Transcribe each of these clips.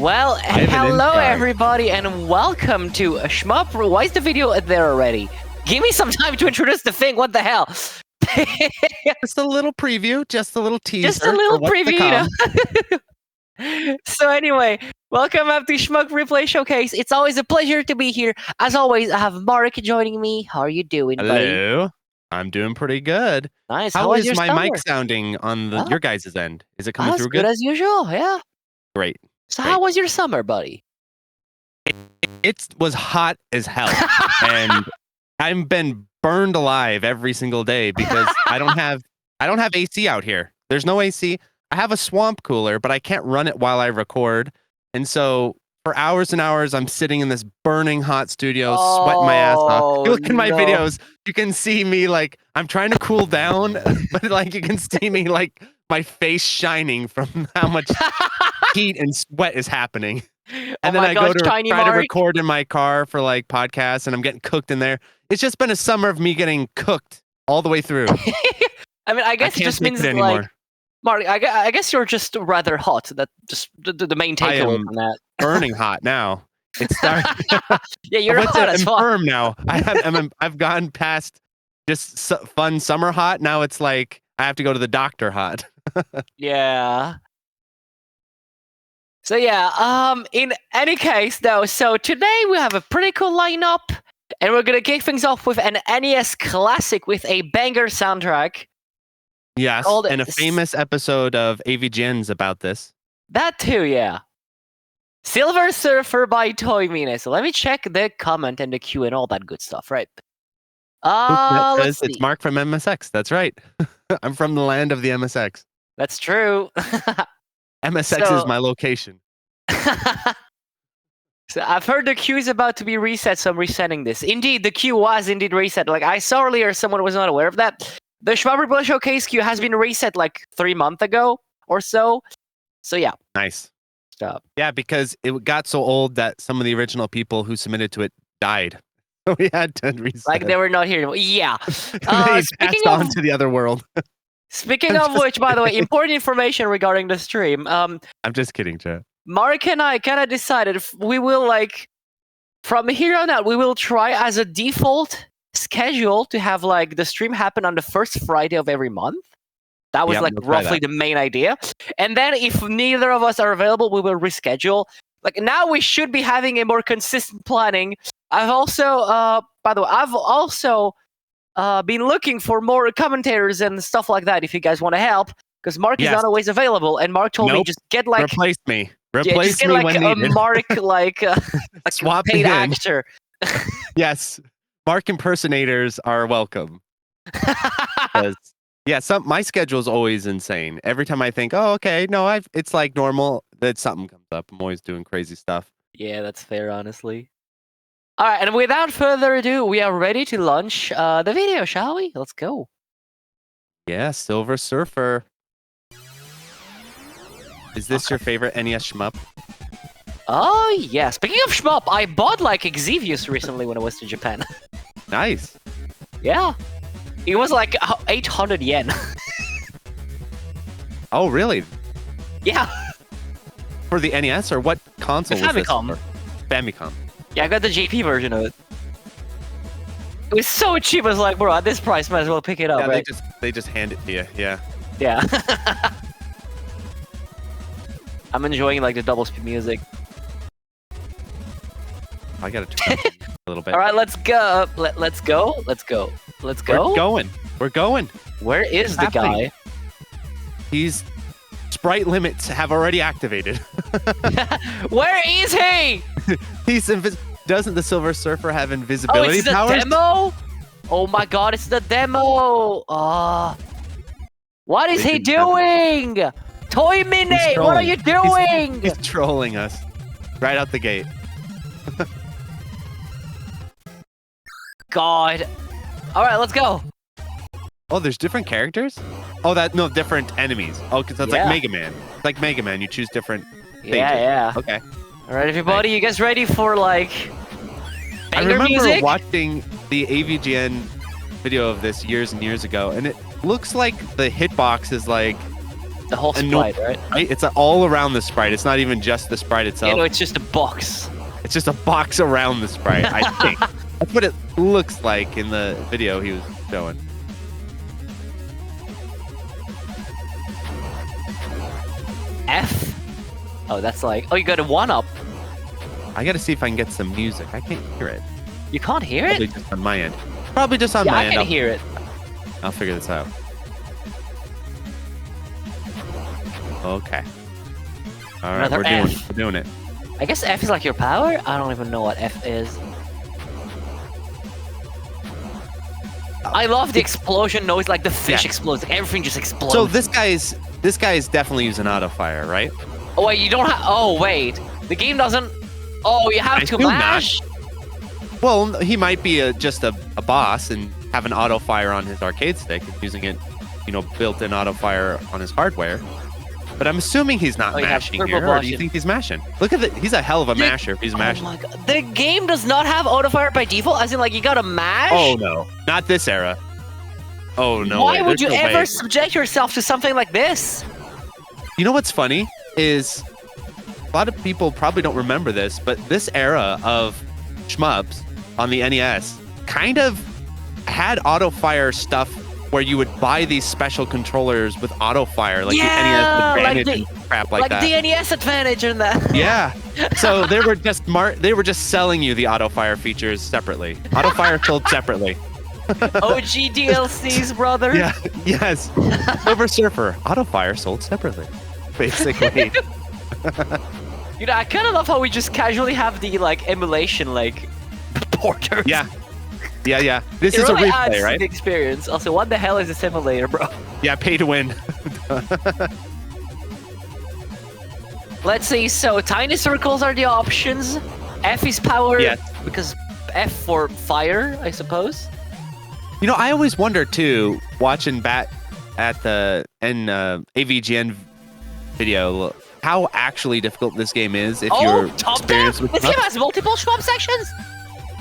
Well, hello everybody, and welcome to Shmup. Why is the video there already? Give me some time to introduce the thing. What the hell? Just a little preview, just a little teaser. Just a little preview. So anyway, welcome up to Shmup Replay Showcase. It's always a pleasure to be here. As always, I have Mark joining me. How are you doing, buddy? Hello. I'm doing pretty good. Nice. How is your my summer? mic sounding on your guys' end? Is it coming through good? As usual, yeah. Great. So how was your summer, buddy? It was hot as hell. And I've been burned alive every single day because I don't have AC out here. There's no AC. I have a swamp cooler, but I can't run it while I record. And so for hours and hours, I'm sitting in this burning hot studio, sweating my ass off. You look in my videos, you can see me like I'm trying to cool down, but like you can see me like my face shining from how much heat and sweat is happening. And then I go to try to record in my car for like podcasts, and I'm getting cooked in there. It's just been a summer of me getting cooked all the way through. I mean, I guess it just means like, Mark, I guess you're just rather hot. That's just the main takeaway from that. Burning hot now. It's starting. Yeah, you're hot as well. Firm now. I've gone past just fun summer hot. Now it's like I have to go to the doctor hot. Yeah. So yeah, in any case though, so today we have a pretty cool lineup, and we're gonna kick things off with an NES classic with a banger soundtrack. Yes, and a famous episode of AVGN's about this. That too, yeah. Silver Surfer by Toy Mine. So let me check the comment and the queue and all that good stuff, right? Let's see. It's Mark from MSX. That's right. I'm from the land of the MSX. That's true. MSX is my location. So I've heard the queue is about to be reset, so I'm resetting this. Indeed, the queue was indeed reset. Like I saw earlier, someone was not aware of that. The Shmup Replay Showcase queue has been reset like 3 months ago or so. So yeah. Nice. Stop. Yeah, because it got so old that some of the original people who submitted to it died. We had to reset. Like they were not here anymore. Yeah. They passed on to the other world. Speaking of which, by the way, important information regarding the stream. I'm just kidding, Joe. Mark and I kind of decided if we will like, from here on out, we will try as a default schedule to have like the stream happen on the first Friday of every month. That was like roughly the main idea. And then if neither of us are available, we will reschedule. Like now we should be having a more consistent planning. I've also, by the way, I've also been looking for more commentators and stuff like that if you guys want to help. Because Mark is not always available. And Mark told me just get like... Replace me. Replace me like when needed. Mark, like a paid actor. Yes. Mark impersonators are welcome. Yeah, my schedule is always insane. Every time I think, oh, okay, no, it's like normal, that something comes up. I'm always doing crazy stuff. Yeah, that's fair, honestly. All right, and without further ado, we are ready to launch the video, shall we? Let's go. Yeah, Silver Surfer. Is this your favorite NES shmup? Oh, yeah. Speaking of shmup, I bought like Xevious recently when I was to Japan. Nice. Yeah. It was like 800 yen. Oh, really? Yeah. For the NES, or what console was this for? Famicom. Yeah, I got the JP version of it. It was so cheap. I was like, bro, at this price, might as well pick it up. Yeah, right? they just hand it to you. Yeah. Yeah. I'm enjoying like the double speed music. I gotta turn it a little bit. All right, let's go. Let's go. Let's go. Let's go. We're going. We're going. Where is the guy? He's sprite limits have already activated. Where is he? He's doesn't the Silver Surfer have invisibility powers? Oh, it's the demo? Oh my god, it's the demo. What is he doing? Toy Mine, what are you doing? He's trolling us right out the gate. God. All right, let's go. Oh, there's different characters? Oh, different enemies. Oh, because that's like Mega Man. It's like Mega Man, you choose different things. Yeah. Okay. All right, everybody, you guys ready for like banger music? I remember watching the AVGN video of this years and years ago, and it looks like the hitbox is like The whole sprite, right? It's all around the sprite. It's not even just the sprite itself. You know, it's just a box. It's just a box around the sprite, I think. That's what it looks like in the video he was showing. F? Oh, that's like... Oh, you got a 1-up. I gotta see if I can get some music. I can't hear it. You can't hear Probably it? just on my end. Probably just on Yeah, my I end. can hear it. I'll figure this out. Okay. All right, Another we're doing it. I guess F is like your power? I don't even know what F is. I love the explosion noise, like the fish explodes, like everything just explodes. So this guy is definitely using auto fire, right? Oh wait, you don't have. Oh wait, the game doesn't. Oh, you have to mash. Well, he might be just a boss and have an auto fire on his arcade stick and using it, built-in auto fire on his hardware. But I'm assuming he's not mashing here. Or do you think he's mashing? Look at he's a hell of a masher if he's mashing. Oh my god. The game does not have autofire by default, as in like you gotta mash? Oh no. Not this era. Oh no. Why would you ever subject yourself to something like this? You know what's funny is a lot of people probably don't remember this, but this era of shmups on the NES kind of had auto fire stuff where you would buy these special controllers with auto fire, like the NES Advantage and crap like that. Like the NES Advantage and that. Yeah. So they were just selling you the auto fire features separately. Auto fire sold separately. OG DLCs, brother. Yeah. Yes. Silver Surfer, auto fire sold separately, basically. I kind of love how we just casually have the emulation porters. Yeah. Yeah. This it is really a replay, adds right? to the experience. Also, what the hell is a simulator, bro? Yeah, pay to win. Let's see. So, tiny circles are the options. F is power. Yes. Because F for fire, I suppose. I always wonder too, watching back at the AVGN video, how actually difficult this game is if you're experienced with This game has multiple shmup sections?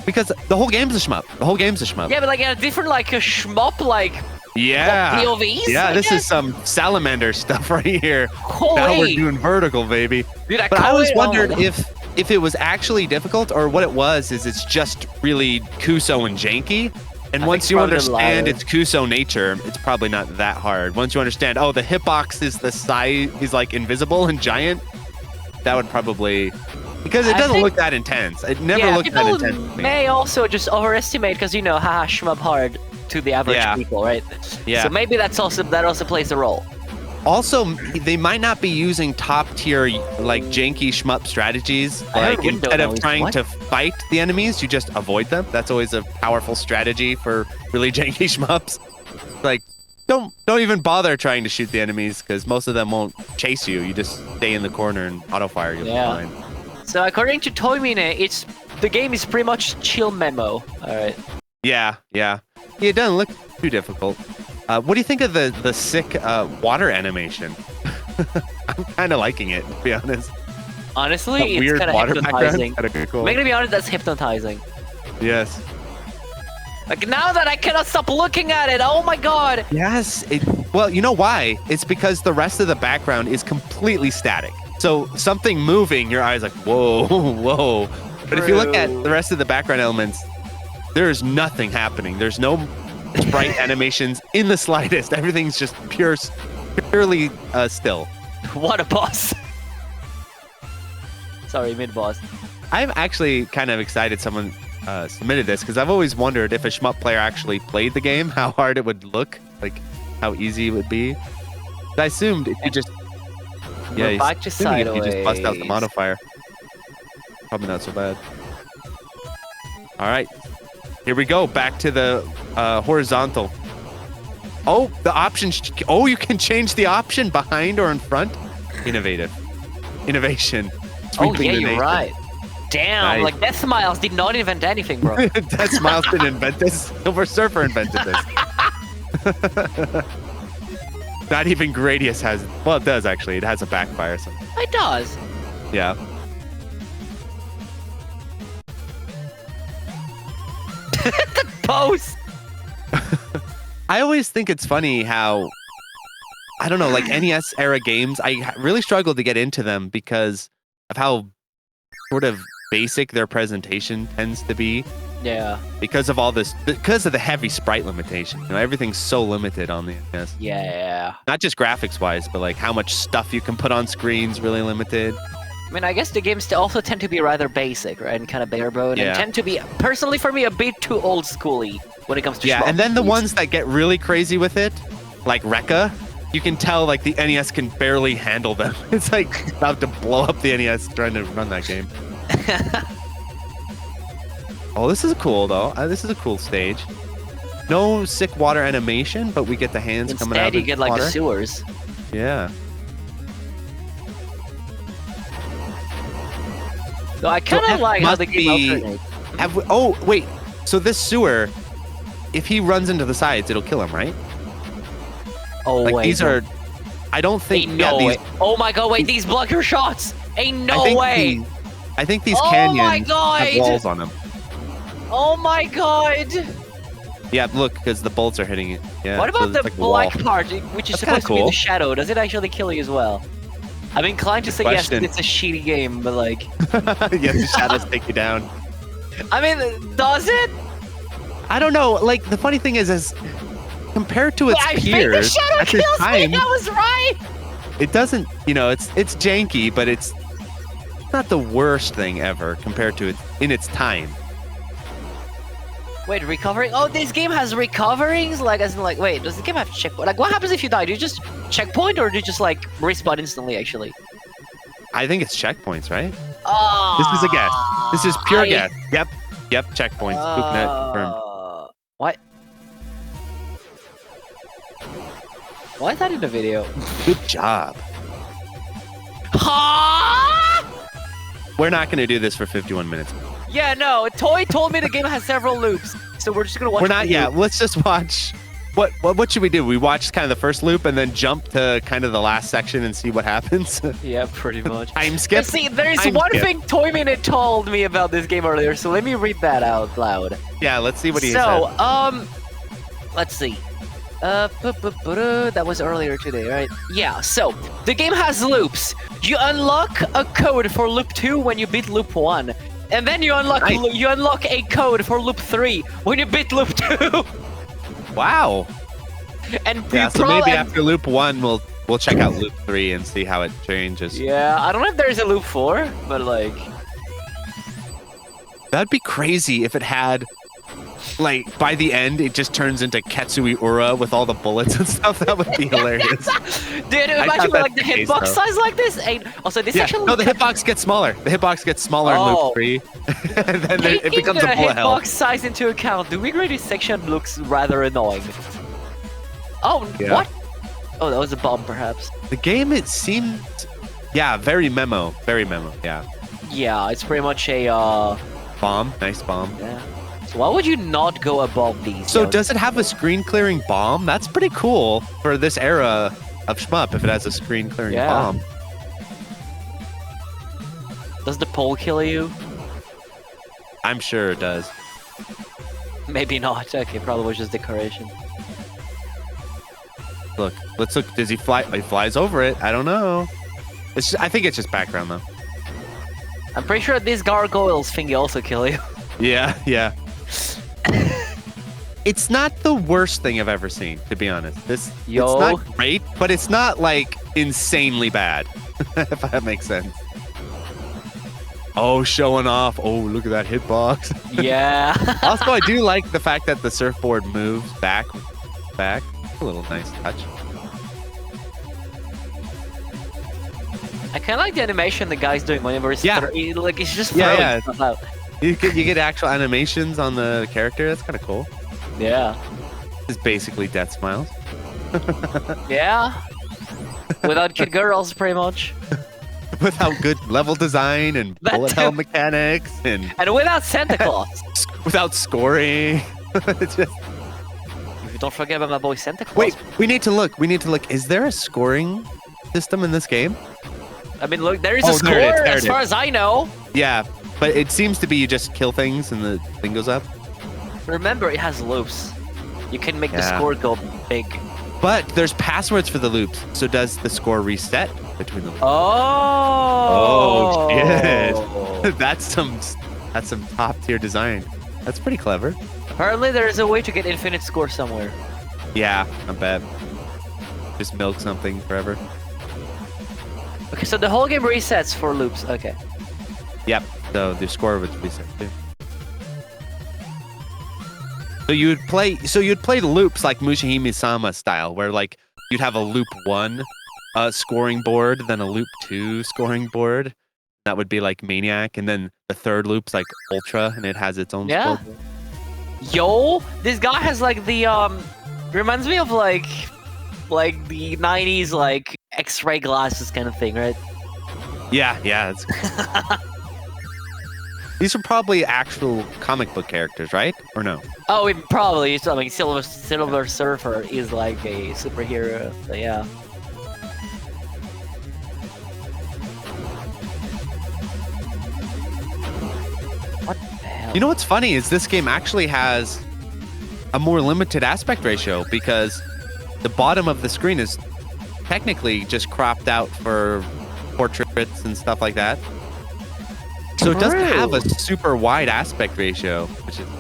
Because the whole game's a shmup. The whole game's a shmup. Yeah, but a different a shmup POVs? Yeah, this is some salamander stuff right here. Holy. Now we're doing vertical, baby. Dude, but I always wondered if it was actually difficult or what it was is it's just really Kuso and janky. And once you understand its Kuso nature, it's probably not that hard. Once you understand, the hitbox is the size, he's invisible and giant, that would probably... Because it doesn't look that intense. It never looked that intense to me. May also just overestimate because haha, shmup hard to the average people, right? Yeah. So maybe that also plays a role. Also, they might not be using top tier janky shmup strategies. Instead of trying to fight the enemies, you just avoid them. That's always a powerful strategy for really janky shmups. Don't even bother trying to shoot the enemies because most of them won't chase you. You just stay in the corner and auto fire. You'll be fine. So according to Toymine, the game is pretty much chill memo. All right. Yeah. It doesn't look too difficult. What do you think of the sick water animation? I'm kind of liking it, to be honest. Honestly, it's kind of hypnotizing. Cool. I'm gonna be honest, that's hypnotizing. Yes. Now that I cannot stop looking at it, oh my god. Yes. Well, you know why? It's because the rest of the background is completely static. So something moving, your eyes whoa. But if you look at the rest of the background elements, there is nothing happening. There's no sprite animations in the slightest. Everything's just purely still. What a boss. Sorry, mid-boss. I'm actually kind of excited someone submitted this because I've always wondered if a shmup player actually played the game, how hard it would look, how easy it would be. I assumed if you just... Yeah, back to sideways. You just bust out the modifier. Probably not so bad. All right, here we go. Back to the horizontal. Oh, the options. Oh, you can change the option behind or in front. Innovation. Oh yeah, you're right. Damn, nice. Death Smiles did not invent anything, bro. Death Smiles didn't invent this. Silver Surfer invented this. Not even Gradius has... Well, it does, actually. It has a backfire. So. It does. Yeah. The pose! I always think it's funny how I don't know, like NES era games, I really struggled to get into them because of how sort of basic their presentation tends to be. Yeah. Because of the heavy sprite limitation. Everything's so limited on the NES. Yeah. Not just graphics wise, but like how much stuff you can put on screens really limited. I mean, I guess the games also tend to be rather basic, right? And kind of bare bone, Yeah. and tend to be, personally for me, a bit too old schooly when it comes to Yeah, shmup and then the games. ones that get really crazy with it, like Rekka, you can tell like the NES can barely handle them. It's like about to blow up the NES trying to run that game. Oh, this is cool though. This is a cool stage. No sick water animation, but we get the hands coming out of Instead, you the get like water. the sewers. Yeah. So I kind of F like how must the game be- alternates. Oh, wait. So this sewer, if he runs into the sides, it'll kill him, right? Oh Like wait, these are. I don't think. Ain't no yeah, way. Oh my god! Wait, these block your shots. Ain't no way. I think these Oh canyons my God. have walls on them. Oh my god! Yeah, look, because the bolts are hitting it. Yeah. What so about it's the like a wall. black part, which is That's kinda supposed to be cool. the shadow? Does it actually kill you as well? I'm inclined to say yes, question. but it's a shitty game, but like, Yeah, the shadows take you down. I mean, does it? I don't know. Like the funny thing is compared to its I think the peers shadow at this kills time, me. I was right. it doesn't. It's janky, but it's not the worst thing ever compared to it in its time. Wait, recovering? Oh, this game has recoverings? Like, as in, like, wait, does the game have checkpoint? Like, what happens if you die? Do you just checkpoint, or do you just, like, respawn instantly, actually? I think it's checkpoints, right? Oh, This is a guess. This is pure guess. Yep, checkpoints. Spooknet confirmed. What? Why is that in the video? Good job. Ha! We're not going to do this for 51 minutes. Yeah, no. Toy told me the game has several loops, so we're just gonna watch. We're not the yet. loop. Let's just watch. What should we do? We watch kind of the first loop and then jump to kind of the last section and see what happens. Yeah, pretty much. Time skip. See, there is Time one skip. thing Toy Minute told me about this game earlier, so let me read that out loud. Yeah, let's see what he So, said. let's see. That was earlier today, right? Yeah, so, the game has loops. You unlock a code for loop 2 when you beat loop 1. And then you unlock a code for loop 3 when you beat loop 2. Wow. And Yeah, so maybe after loop 1, we'll check out loop 3 and see how it changes. Yeah, I don't know if there's a loop 4, but like... That'd be crazy if it had, like, by the end, it just turns into Ketsui Ura with all the bullets and stuff. That would be hilarious. Dude, imagine with like the hitbox size like this. Also, this actually no, the hitbox gets smaller. The hitbox gets smaller in loop 3. And then it becomes a the bullet hell. hitbox size into account, the Wii Ready section looks rather annoying. Oh, Yeah. what? Oh, that was a bomb, perhaps. The game, it seemed, yeah, very memo, yeah. Yeah, it's pretty much a, Bomb, nice bomb. yeah. So why would you not go above these? So yo? does it have a screen clearing bomb? That's pretty cool for this era of shmup if it has a screen clearing Yeah. bomb. Does the pole kill you? I'm sure it does. Maybe not. Okay, probably was just decoration. Look, let's look. Does he fly? He flies over it. I don't know. I think it's just background though. I'm pretty sure these gargoyles thingy also kill you. Yeah. It's not the worst thing I've ever seen, to be honest. It's not great, but it's not like insanely bad. If that makes sense. Oh, showing off. Oh, look at that hitbox. Yeah. Also, I do like the fact that the surfboard moves back. A little nice touch. I kind of like the animation the guy's doing whenever he's like he's just Yeah, throwing yeah. stuff out. You get actual animations on the character. That's kind of cool. Yeah. It's basically Death Smiles. Yeah. Without kid girls, pretty much. Without good level design and That bullet too. hell mechanics and And without Santa Claus. without scoring. It's just- Don't forget about my boy Santa Claus. Wait, we need to look. Is there a scoring system in this game? I mean, look, there is Oh, a score there it is, there as it far is. as I know. Yeah, but it seems to be you just kill things and the thing goes up. Remember, it has loops. You can make the Yeah. score go big. But there's passwords for the loops. So does the score reset between the loops? Oh. shit. That's some top tier design. That's pretty clever. Apparently, there is a way to get infinite score somewhere. Yeah, I bet. Just milk something forever. Okay, so the whole game resets for loops. Okay. Yep. So the score would reset too. So you'd play the loops like Mushihime-sama style, where like you'd have a loop 1 scoring board, then a loop 2 scoring board. That would be like Maniac, and then the third loop's like Ultra, and it has its own scoreboard. Yo, this guy has like the reminds me of like the 90s like X-ray glasses kind of thing, right? Yeah. That's These are probably actual comic book characters, right? Or no? Oh, it probably is. I mean, Silver Surfer is like a superhero. So yeah. What the hell? You know what's funny is this game actually has a more limited aspect ratio because the bottom of the screen is technically just cropped out for portraits and stuff like that. So it doesn't have a super wide aspect ratio,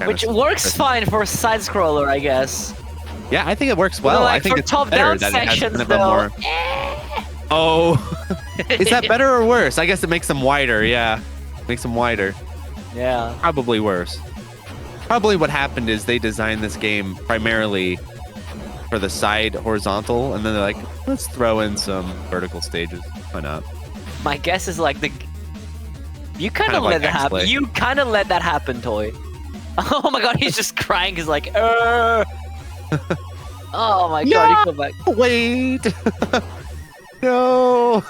which works fine for a side scroller, I guess. Yeah, I think it works well. Like I think for it's top better down that it has sections, kind of a more. Oh, is that better or worse? I guess it makes them wider. Yeah, makes them wider. Yeah. Probably worse. Probably what happened is they designed this game primarily for the side horizontal, and then they're like, let's throw in some vertical stages. Why not? My guess is like you kind of let that happen. You kind of let that happen, Toy. Oh my god, he's just crying. He's like, oh my god, he come back. Wait. No.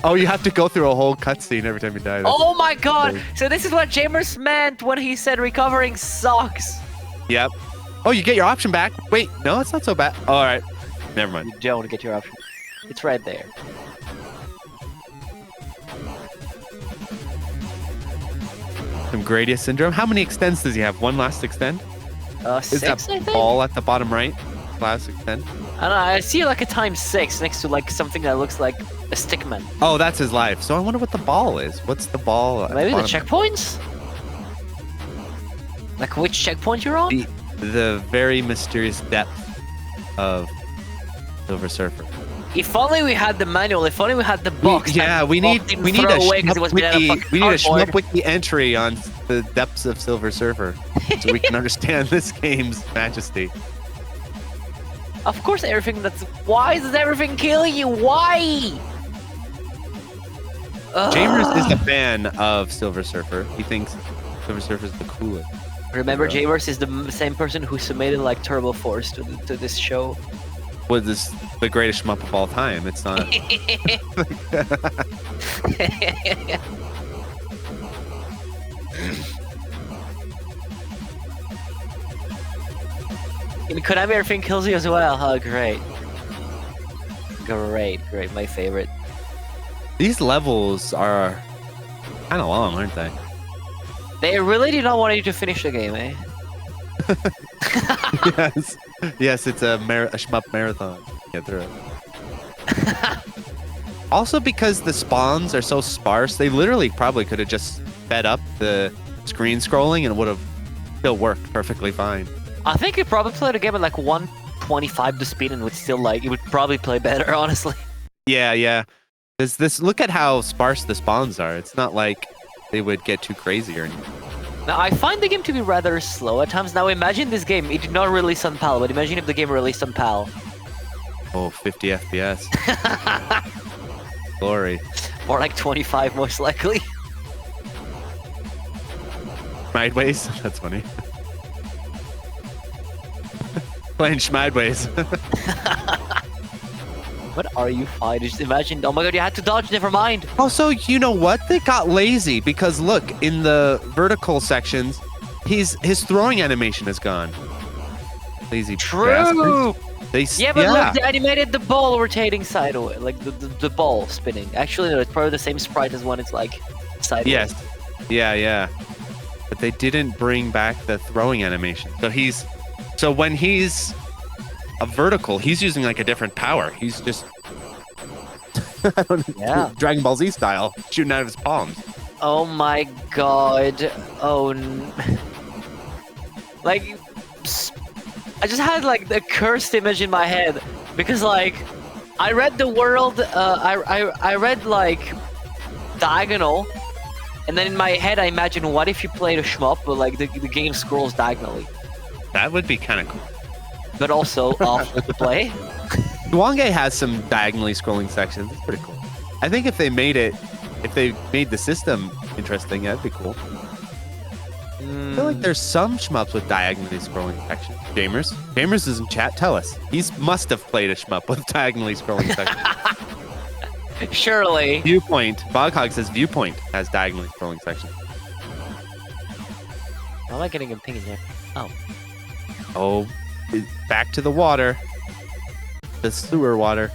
Oh, you have to go through a whole cutscene every time you die. Oh my god. So this is what Jamers meant when he said recovering sucks. Yep. Oh, you get your option back. Wait, no, it's not so bad. All right. Never mind. You don't get your option. It's right there. Some Gradius syndrome. How many extends does he have? One last extend? Is 6, that I think? ball at the bottom right? Last extend? I don't know, I see like a ×6 next to like something that looks like a stickman. Oh, that's his life. So I wonder what the ball is. What's the ball? Maybe the checkpoints? Like which checkpoint you're on? The very mysterious depth of Silver Surfer. If only we had the manual. If only we had the box. We need a Shmup Wiki entry on the depths of Silver Surfer, so we can understand this game's majesty. Of course, everything that's. Why does everything kill you? Why? Jamers is a fan of Silver Surfer. He thinks Silver Surfer is the coolest. Remember, Jamers is the same person who submitted like Turbo Force to this show. Was this the greatest shmup of all time? It's not. In Konami, everything kills you as well. Oh, great. Great, my favorite. These levels are kind of long, aren't they? They really did not want you to finish the game, eh? Yes, it's a shmup marathon. Get through it. Also, because the spawns are so sparse, they literally probably could have just sped up the screen scrolling and it would have still worked perfectly fine. I think you probably played a game at like 125 the speed and would still like it would probably play better, honestly. Yeah. Look at how sparse the spawns are. It's not like they would get too crazy or anything. Now, I find the game to be rather slow at times. Now, imagine this game. It did not release on PAL, but imagine if the game released on PAL. Oh, 50 FPS. Glory. Or like 25, most likely. Sideways? That's funny. Playing Schmideways. What are you fighting? Just imagine. Oh my god, you had to dodge. Never mind. Also, you know what? They got lazy because look, in the vertical sections, his throwing animation is gone. Lazy. True. Bastards. Look, they animated the ball rotating sideways, like the ball spinning. Actually, no, it's probably the same sprite as when it's like sideways. Yes. Yeah. But they didn't bring back the throwing animation. So when he's a vertical, he's using like a different power. He's just I don't know, Yeah. Dragon Ball Z style, shooting out of his palms. Oh my god. Oh. Like, I just had like the cursed image in my head because like I read the world. I read like diagonal, and then in my head I imagined what if you played a shmup, but like the game scrolls diagonally, That would be kind of cool. but also awful to play. Duange has some diagonally scrolling sections. It's pretty cool. I think if they made the system interesting, that'd be cool. I feel like there's some shmups with diagonally scrolling sections. Gamers is in chat. Tell us. He must have played a shmup with diagonally scrolling sections. Surely. Viewpoint. Boghog says Viewpoint has diagonally scrolling sections. Why am I getting a ping in there? Oh. Oh, back to the water. The sewer water.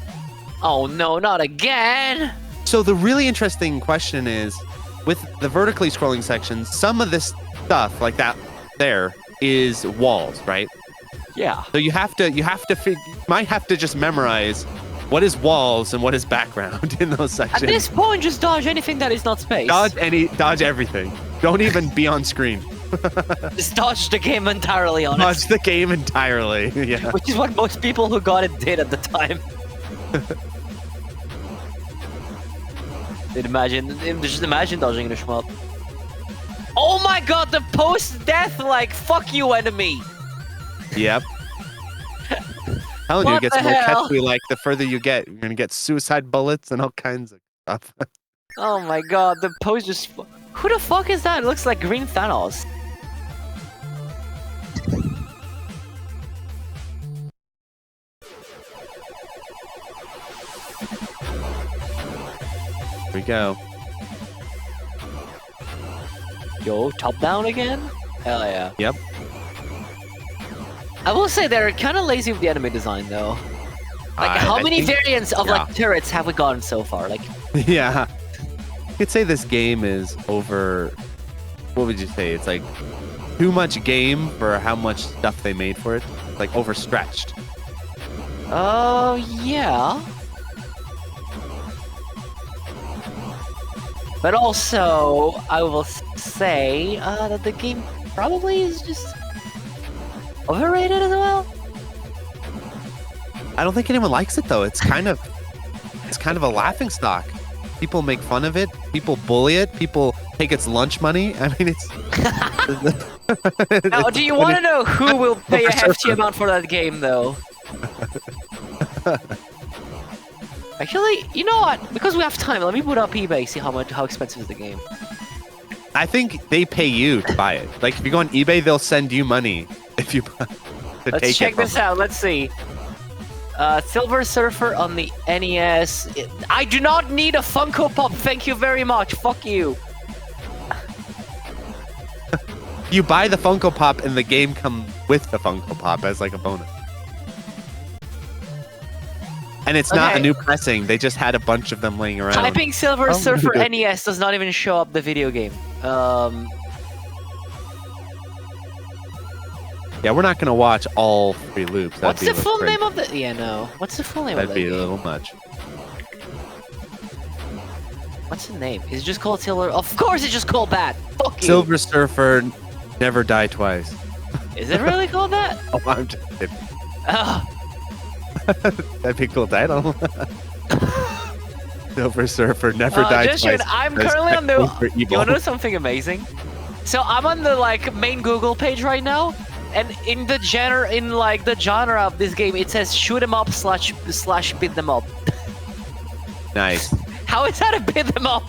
Oh no, not again! So the really interesting question is, with the vertically scrolling sections, some of this stuff like that there is walls, right? Yeah. So you might have to just memorize what is walls and what is background in those At sections. this point, just dodge anything that is not space. Dodge everything. Don't even be on screen. Just dodge the game entirely, honestly. Dodge the game entirely. Yeah. Which is what most people who got it did at the time. Just imagine dodging the shmup. Oh my god, the post-death, like, fuck you, enemy! Yep. Telling you, What it gets the more hell? catchy like the further you get. You're gonna get suicide bullets and all kinds of stuff. Oh my god, the post just... Who the fuck is that? It looks like Green Thanos. Here we go. Yo, top down again? Hell yeah. Yep. I will say they're kind of lazy with the enemy design though. Like, how many variants of like turrets have we gotten so far? Like, Yeah. You could say this game is over. What would you say? It's like too much game for how much stuff they made for it. Like overstretched. oh yeah. But also, I will say that the game probably is just overrated as well. I don't think anyone likes it though. It's kind of a laughing stock. People make fun of it. People bully it. People take its lunch money. I mean, it's. Now, do you want to know who will pay a hefty amount for that game, though? Actually, you know what? Because we have time, let me put up eBay, see how expensive is the game. I think they pay you to buy it. Like if you go on eBay, they'll send you money if you buy. Let's check this out. Let's see. Silver Surfer on the NES. I do not need a Funko Pop. Thank you very much. Fuck you. You buy the Funko Pop and the game comes with the Funko Pop as like a bonus. And it's not a new pressing. They just had a bunch of them laying around. Typing Silver Surfer NES does not even show up the video game. Yeah, we're not gonna watch all 3 loops. What's the full name of the? Yeah, no. What's the full name of That'd the be game? a little much. What's the name? Is it just called Silver? Of course, it's just called that. Fuck you. Silver Surfer, Never Die Twice. Is it really called that? Oh, I'm just kidding. Oh. That'd be a cool title. Silver Surfer, Never Die Just Twice. I'm currently on the. You evil. want to know something amazing? So I'm on the like main Google page right now, and in the genre of this game, it says shoot 'em up slash beat them up. Nice. How is that a beat them up?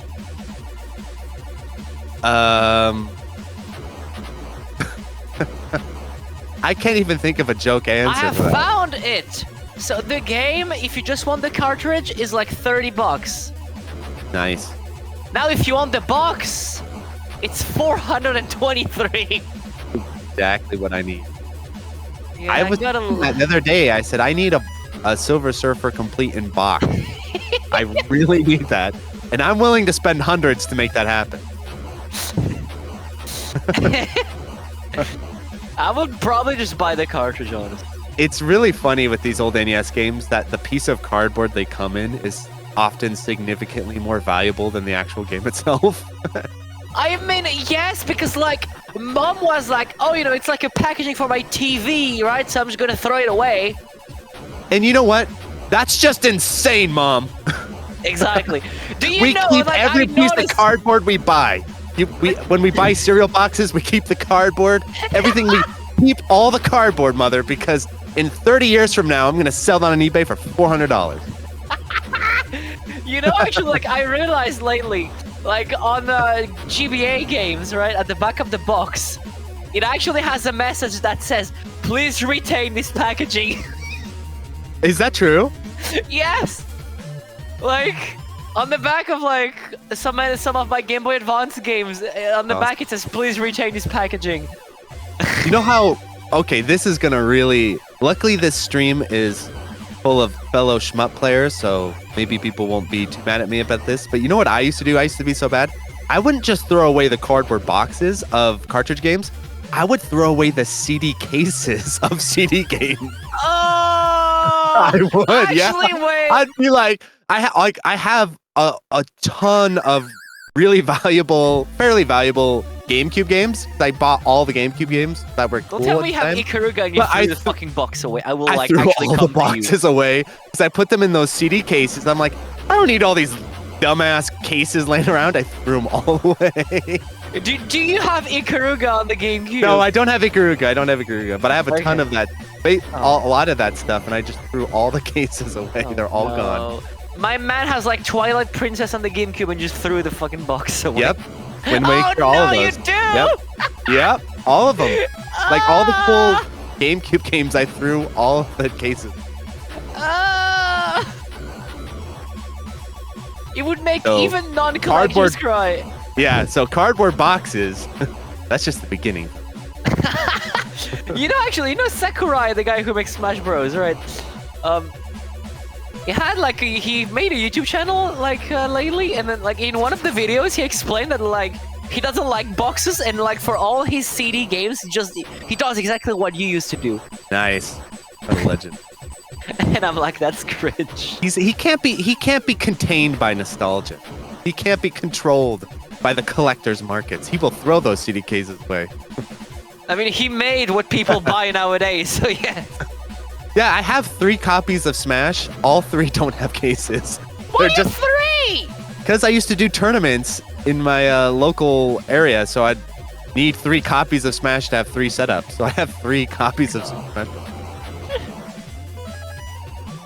I can't even think of a joke answer. I have for that. found it. So the game, if you just want the cartridge, is like $30. Nice. Now, if you want the box, it's $423. Exactly what I need. Yeah, I was gotta... the other day. I said I need a Silver Surfer complete in box. I really need that, and I'm willing to spend hundreds to make that happen. I would probably just buy the cartridge, honestly. It's really funny with these old NES games that the piece of cardboard they come in is often significantly more valuable than the actual game itself. I mean, yes, because like mom was like, oh, it's like a packaging for my TV, right? So I'm just gonna throw it away. And you know what? That's just insane, Mom. Exactly. Do you We know? keep Like, every I piece of noticed- cardboard we buy. When we buy cereal boxes, we keep the cardboard. Everything we keep all the cardboard, Mother, because in 30 years from now, I'm gonna sell that on eBay for $400. Actually, like I realized lately, like on GBA games, right at the back of the box, it actually has a message that says, "Please retain this packaging." Is that true? Yes. Like on the back of like some of my Game Boy Advance games, on the back it says, "Please retain this packaging." You know how? Okay, this is gonna really. Luckily, this stream is full of fellow Shmup players, so maybe people won't be too mad at me about this. But you know what I used to do? I used to be so bad. I wouldn't just throw away the cardboard boxes of cartridge games. I would throw away the CD cases of CD games. Oh, I would, actually, yeah. wait. I'd be like, I have a ton of really valuable, fairly valuable GameCube games. I bought all the GameCube games that were cool. Don't tell me you at the have time. Ikaruga and you But threw I the fucking box away. I will I like threw actually all come the boxes away because I put them in those CD cases. I'm like, I don't need all these dumbass cases laying around. I threw them all away. to you. Do you have Ikaruga on the GameCube? No, I don't have Ikaruga. But I have a ton of that. A lot of that stuff, and I just threw all the cases away. They're all gone. My man has like Twilight Princess on the GameCube and just threw the fucking box away. Yep. Wind Waker, all of those. You do? Yep, all of them. Like all the full GameCube games, I threw all of the cases. It would make So, even non-collectors cardboard- cry. Yeah, so cardboard boxes, that's just the beginning. Actually, Sakurai, the guy who makes Smash Bros, right? He had like he made a YouTube channel like lately, and then like in one of the videos he explained that like he doesn't like boxes, and like for all his CD games, he does exactly what you used to do. Nice. What a legend. And I'm like, that's cringe. He can't be contained by nostalgia. He can't be controlled by the collector's markets. He will throw those CD cases away. I mean, he made what people buy nowadays, so yeah. Yeah, I have 3 copies of Smash. All 3 don't have cases. Why are 3? Because I used to do tournaments in my local area, so I'd need 3 copies of Smash to have 3 setups. So I have 3 copies of Smash.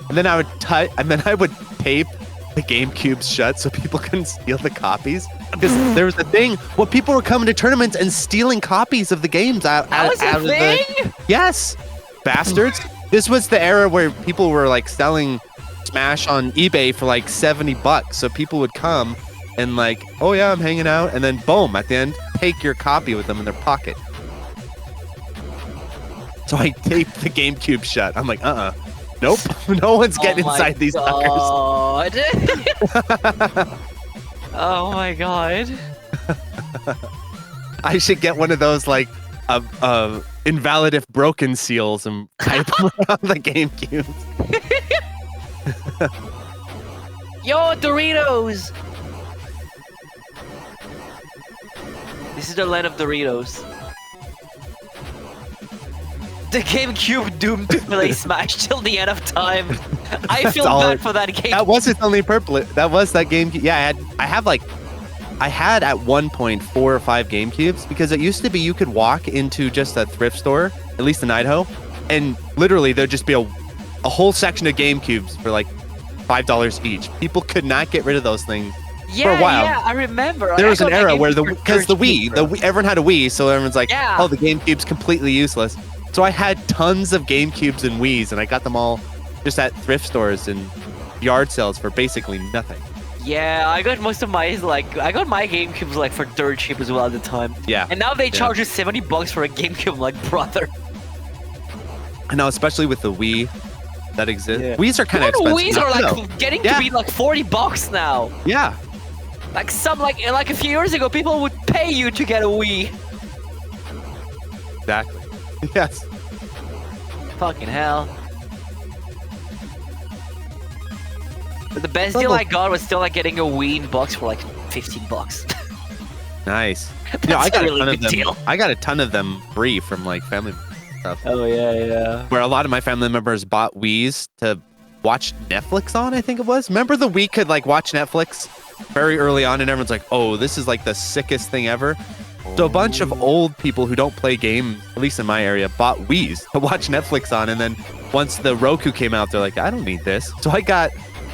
And then I would tape the GameCubes shut so people couldn't steal the copies. Because there was a thing where people were coming to tournaments and stealing copies of the games out was a thing? Yes, bastards. This was the era where people were like selling Smash on eBay for like $70. So people would come and like, oh yeah, I'm hanging out, and then boom, at the end, take your copy with them in their pocket. So I taped the GameCube shut. I'm like, nope, no one's getting inside these suckers. Oh my god. I should get one of those like invalid if broken seals and type them around the GameCube. Yo, Doritos! This is the land of Doritos. The GameCube doomed to play Smash till the end of time. I feel bad for that game. That was its only purpose. That was that GameCube. Yeah, I had at one point 4 or 5 GameCubes, because it used to be you could walk into just a thrift store, at least in Idaho, and literally there'd just be a whole section of GameCubes for like $5 each. People could not get rid of those things for a while. Yeah, I remember. There was an era where because the Wii, everyone had a Wii, so everyone's like, oh, the GameCube's completely useless. So I had tons of GameCubes and Wiis, and I got them all just at thrift stores and yard sales for basically nothing. Yeah, I got most of my I got my GameCubes like for dirt cheap as well at the time. Yeah. And now they charge you $70 for a GameCube, like, brother. I know, especially with the Wii that exists. Yeah. Wii's are kind of expensive. Wii's are like getting to be like $40 now. Yeah. Like like a few years ago, people would pay you to get a Wii. Exactly. Yes. Fucking hell. But the best deal I got was still like getting a Wii in box for like $15. Nice. That's I got a really ton of good them. deal. I got a ton of them free from like family stuff. Oh yeah. Where a lot of my family members bought Wii's to watch Netflix on, I think it was. Remember the Wii could like watch Netflix very early on, and everyone's like, "Oh, this is like the sickest thing ever." So a bunch of old people who don't play games, at least in my area, bought Wii's to watch Netflix on, and then once the Roku came out, they're like, "I don't need this." So I got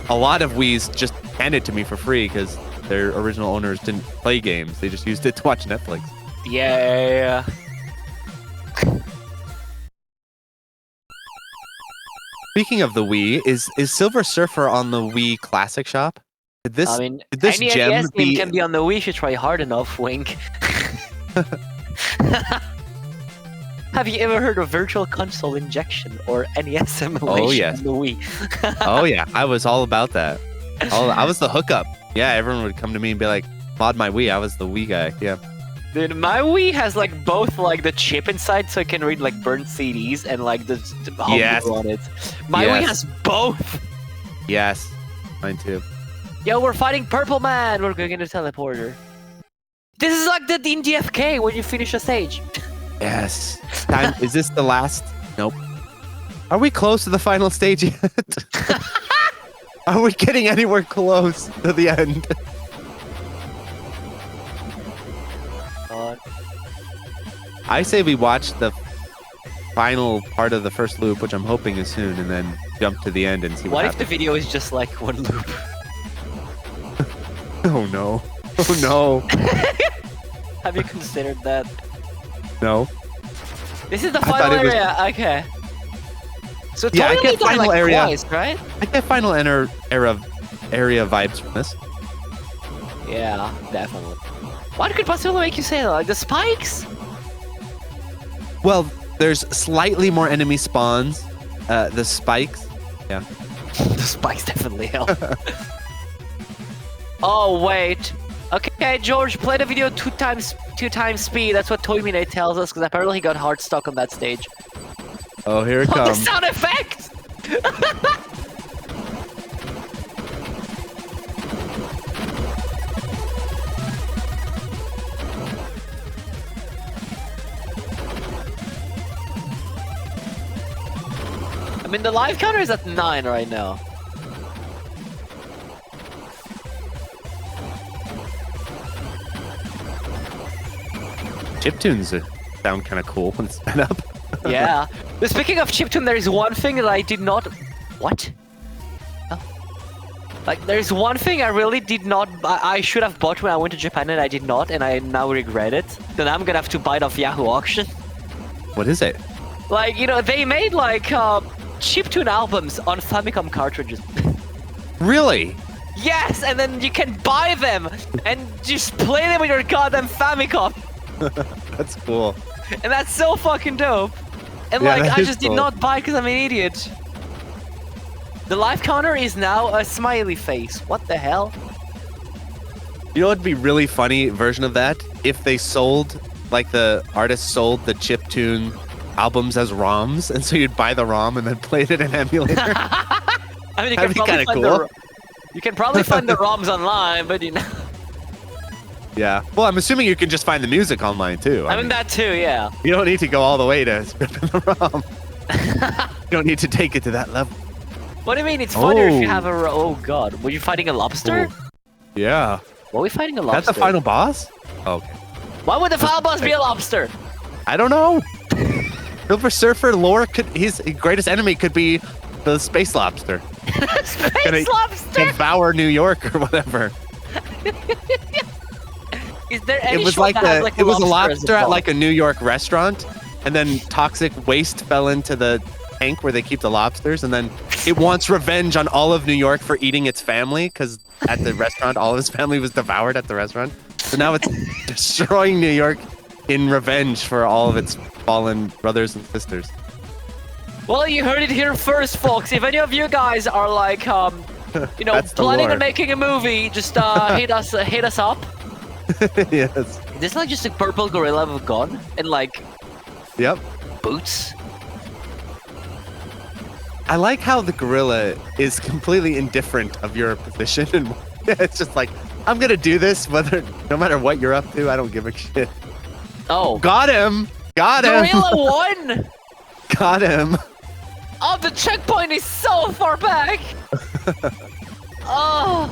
a lot of Wii's just handed to me for free because their original owners didn't play games; they just used it to watch Netflix. Yeah. Speaking of the Wii, is Silver Surfer on the Wii Classic Shop? Did this I mean, this any gem NES game be? can be on the Wii if you try hard enough, wink. Have you ever heard of Virtual Console Injection or NES emulation yes. on the Wii? Oh yeah, I was all about that. I was the hookup. Yeah, everyone would come to me and be like, "Mod my Wii." I was the Wii guy. Yeah. Dude, my Wii has like both like the chip inside, so I can read like burnt CDs and like the Yes. on it. My Wii has both. Yes, mine too. Yo, we're fighting Purple Man. We're going in the teleporter. This is like the in DFK when you finish a stage. Yes. Time. Is this the last? Nope. Are we close to the final stage yet? Are we getting anywhere close to the end? I say we watch the final part of the first loop, which I'm hoping is soon, and then jump to the end and see What what if the video is just like one loop? Oh no. Oh no. Have you considered that? No. This is the I thought final it was- area. Okay. So Yeah, I totally get got, final like, area. twice, right? I get final area vibes from this. Yeah, definitely. What could possibly make you say that? Like the spikes? Well, there's slightly more enemy spawns. The spikes. Yeah. The spikes definitely help. Oh wait. Okay, George, play the video two times speed. That's what Toymine tells us, because apparently he got hard stuck on that stage. Oh, here it Oh, the comes. sound effect! I mean, the live counter is at 9 right now. Chiptunes sound kind of cool when it's sped up. Yeah. But speaking of chiptune, there is one thing that I did not... What? Oh. Like, there's one thing I really did not... I should have bought when I went to Japan and I did not, and I now regret it. Then I'm gonna have to buy it off Yahoo Auction. What is it? Like, you know, they made, like, chiptune albums on Famicom cartridges. Really? Yes, and then you can buy them and just play them with your goddamn Famicom. That's cool. And that's so fucking dope. And Yeah, like, that I is just cool. did not buy because I'm an idiot. The life counter is now a smiley face. What the hell? You know what'd be really funny version of that? If they sold, like the artist sold the chiptune albums as ROMs, and so you'd buy the ROM and then play it in an emulator. I mean, you That'd be kinda cool. You can probably find the ROMs online, but you know. Yeah. Well, I'm assuming you can just find the music online too. I mean that too, yeah. You don't need to go all the way to strip in the ROM. You don't need to take it to that level. What do you mean? It's funnier if you Oh. have a... Oh god, were you fighting a lobster? Yeah. Were we fighting a lobster? That's the final boss? Oh, okay. Why would the final boss be a lobster? I don't know. Silver Surfer lore could his greatest enemy could be the space lobster. Space Gonna lobster? devour New York or whatever. Is there any It was show like that has, a like, it was a lobster as lobster at boss? like a New York restaurant, and then toxic waste fell into the tank where they keep the lobsters, and then it wants revenge on all of New York for eating its family because at the restaurant all of his family was devoured at the restaurant. So now it's destroying New York in revenge for all of its fallen brothers and sisters. Well, you heard it here first, folks. If any of you guys are like, you know, That's the planning lore. on making a movie, just hit us up. Yes. Is this like just a purple gorilla with a gun and like Yep. boots? I like how the gorilla is completely indifferent of your position, and it's just like, I'm gonna do this, no matter what you're up to. I don't give a shit. Oh, Got him! Got him! gorilla won! Got him! Oh, the checkpoint is so far back! Oh!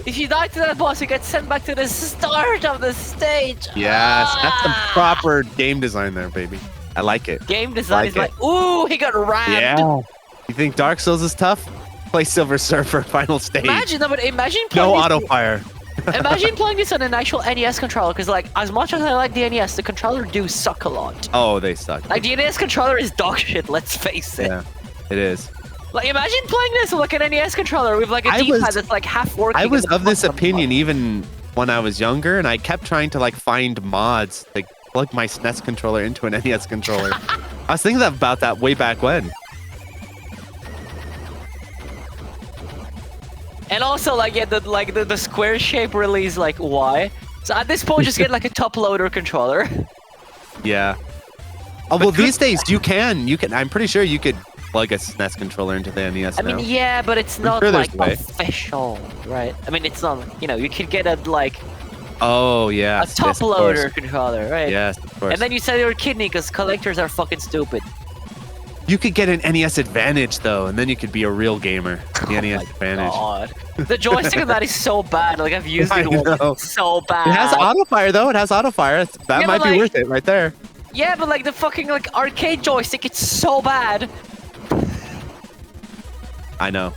If you die to that boss, you get sent back to the start of the stage. Yes, that's some Ah! proper game design there, baby. I like it. Game design Like is like, ooh, he got rammed. Yeah. You think Dark Souls is tough? Play Silver Surfer final stage. Imagine playing No this, auto fire. imagine playing this on an actual NES controller, because like, as much as I like the NES, the controller do suck a lot. Oh, they suck. Like, the NES controller is dog shit, let's face it. Yeah, it is. Like, imagine playing this with like an NES controller with like a D-pad that's like half working. I was and the of this button opinion on. even when I was younger, and I kept trying to like find mods to plug my SNES controller into an NES controller. I was thinking about that way back when. And also, like, yeah, the square shape really is like, why? So at this point, just get like a top loader controller. Yeah. Oh well, these days you can. I'm pretty sure you could plug a SNES controller into the NES I now. mean, yeah, but it's not sure there's like a way. official, right? I mean, it's not. You know, you could get a like Oh yeah. a top loader controller, right? Yes, of course. And then you sell your kidney because collectors are fucking stupid. You could get an NES Advantage though, and then you could be a real gamer. The NES Advantage. God, the joystick of that is so bad. Like I've used I it once. know. It's so bad. It has auto fire though. It has auto fire. That Yeah, might but, be like- worth it right there. Yeah, but like the fucking like arcade joystick, it's so bad. I know,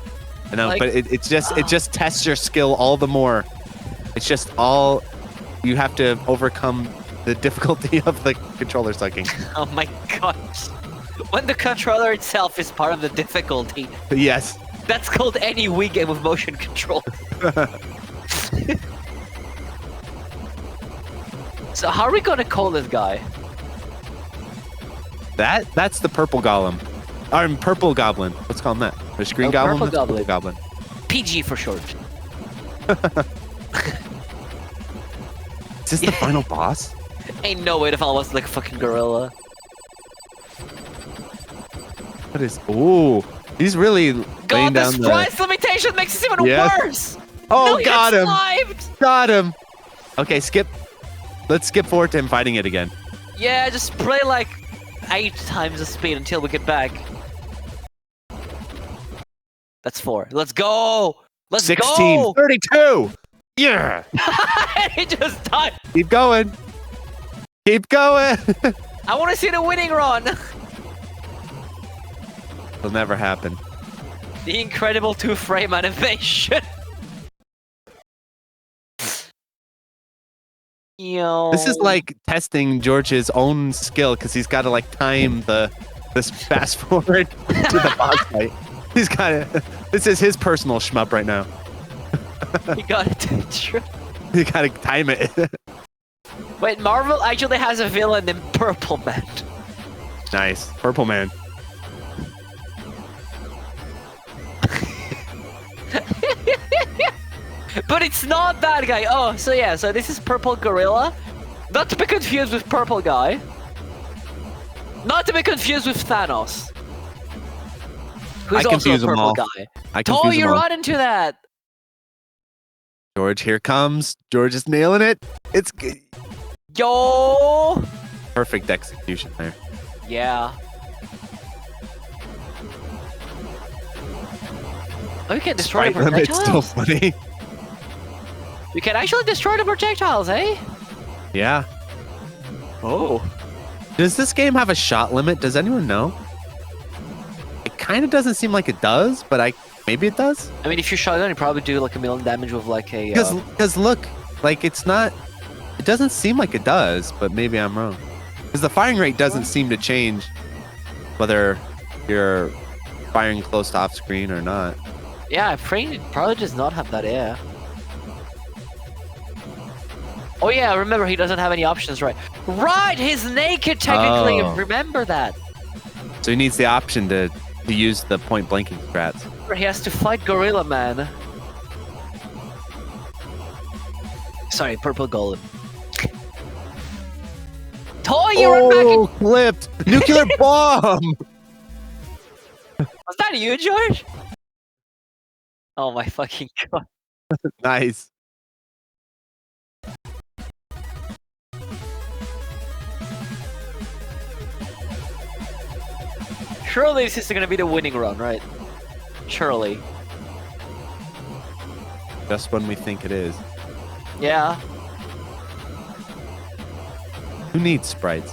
Like- but it just tests your skill all the more. It's just all you have to overcome the difficulty of the controller sucking. Oh my god. When the controller itself is part of the difficulty, Yes. that's called any Wii game with motion control. So how are we gonna call this guy? That's the purple golem. Purple goblin. Let's call him that. There's green Oh, goblin. purple That's goblin. goblin. PG for short. Is this the final boss? Ain't no way to follow us like a fucking gorilla. What is? Ooh, he's really laying God, down this the. price limitation makes this even Yes. worse! Oh, No, he got got him! sniped! Got him! Okay, skip. Let's skip forward to him fighting it again. Yeah, just play like 8 times the speed until we get back. That's 4. Let's go! Let's 16, go! 32. Yeah. He just died! Keep going. Keep going. I want to see the winning run! It'll never happen. The incredible 2-frame animation! Yo. This is like testing George's own skill because he's got to like time this fast forward to the boss fight. He's got to. This is his personal shmup right now. You got it. True. You got to time it. Wait, Marvel actually has a villain named Purple Man. Nice, Purple Man. But it's not that guy. Oh, so yeah, so this is Purple Gorilla. Not to be confused with Purple Guy. Not to be confused with Thanos. Who's I also a confuse 'em Purple all. Guy. I Oh, confuse you them all. run into that. George, here comes. George is nailing it. It's good. Yo. Perfect execution there. Yeah. Oh, you can destroy the Despite them, it's still projectiles. funny. You can actually destroy the projectiles, eh? Yeah. Oh. Does this game have a shot limit? Does anyone know? It kind of doesn't seem like it does, but maybe it does. I mean, if you shotgun, you probably do like 1,000,000 damage with like a. Because look, like it's not. It doesn't seem like it does, but maybe I'm wrong. Because the firing rate doesn't seem to change whether you're firing close to off screen or not. Yeah, Frame probably does not have that, yeah. Oh yeah, remember he doesn't have any options, right? Right, he's naked technically, Oh. remember that. So he needs the option to use the point blanking strats. He has to fight Gorilla Man. Sorry, Purple Golem. Toy, you run back Oh, flipped! Nuclear bomb! that you, George? Oh my fucking god. Nice. Surely this is gonna be the winning run, right? Surely. Just when we think it is. Yeah. Who needs sprites?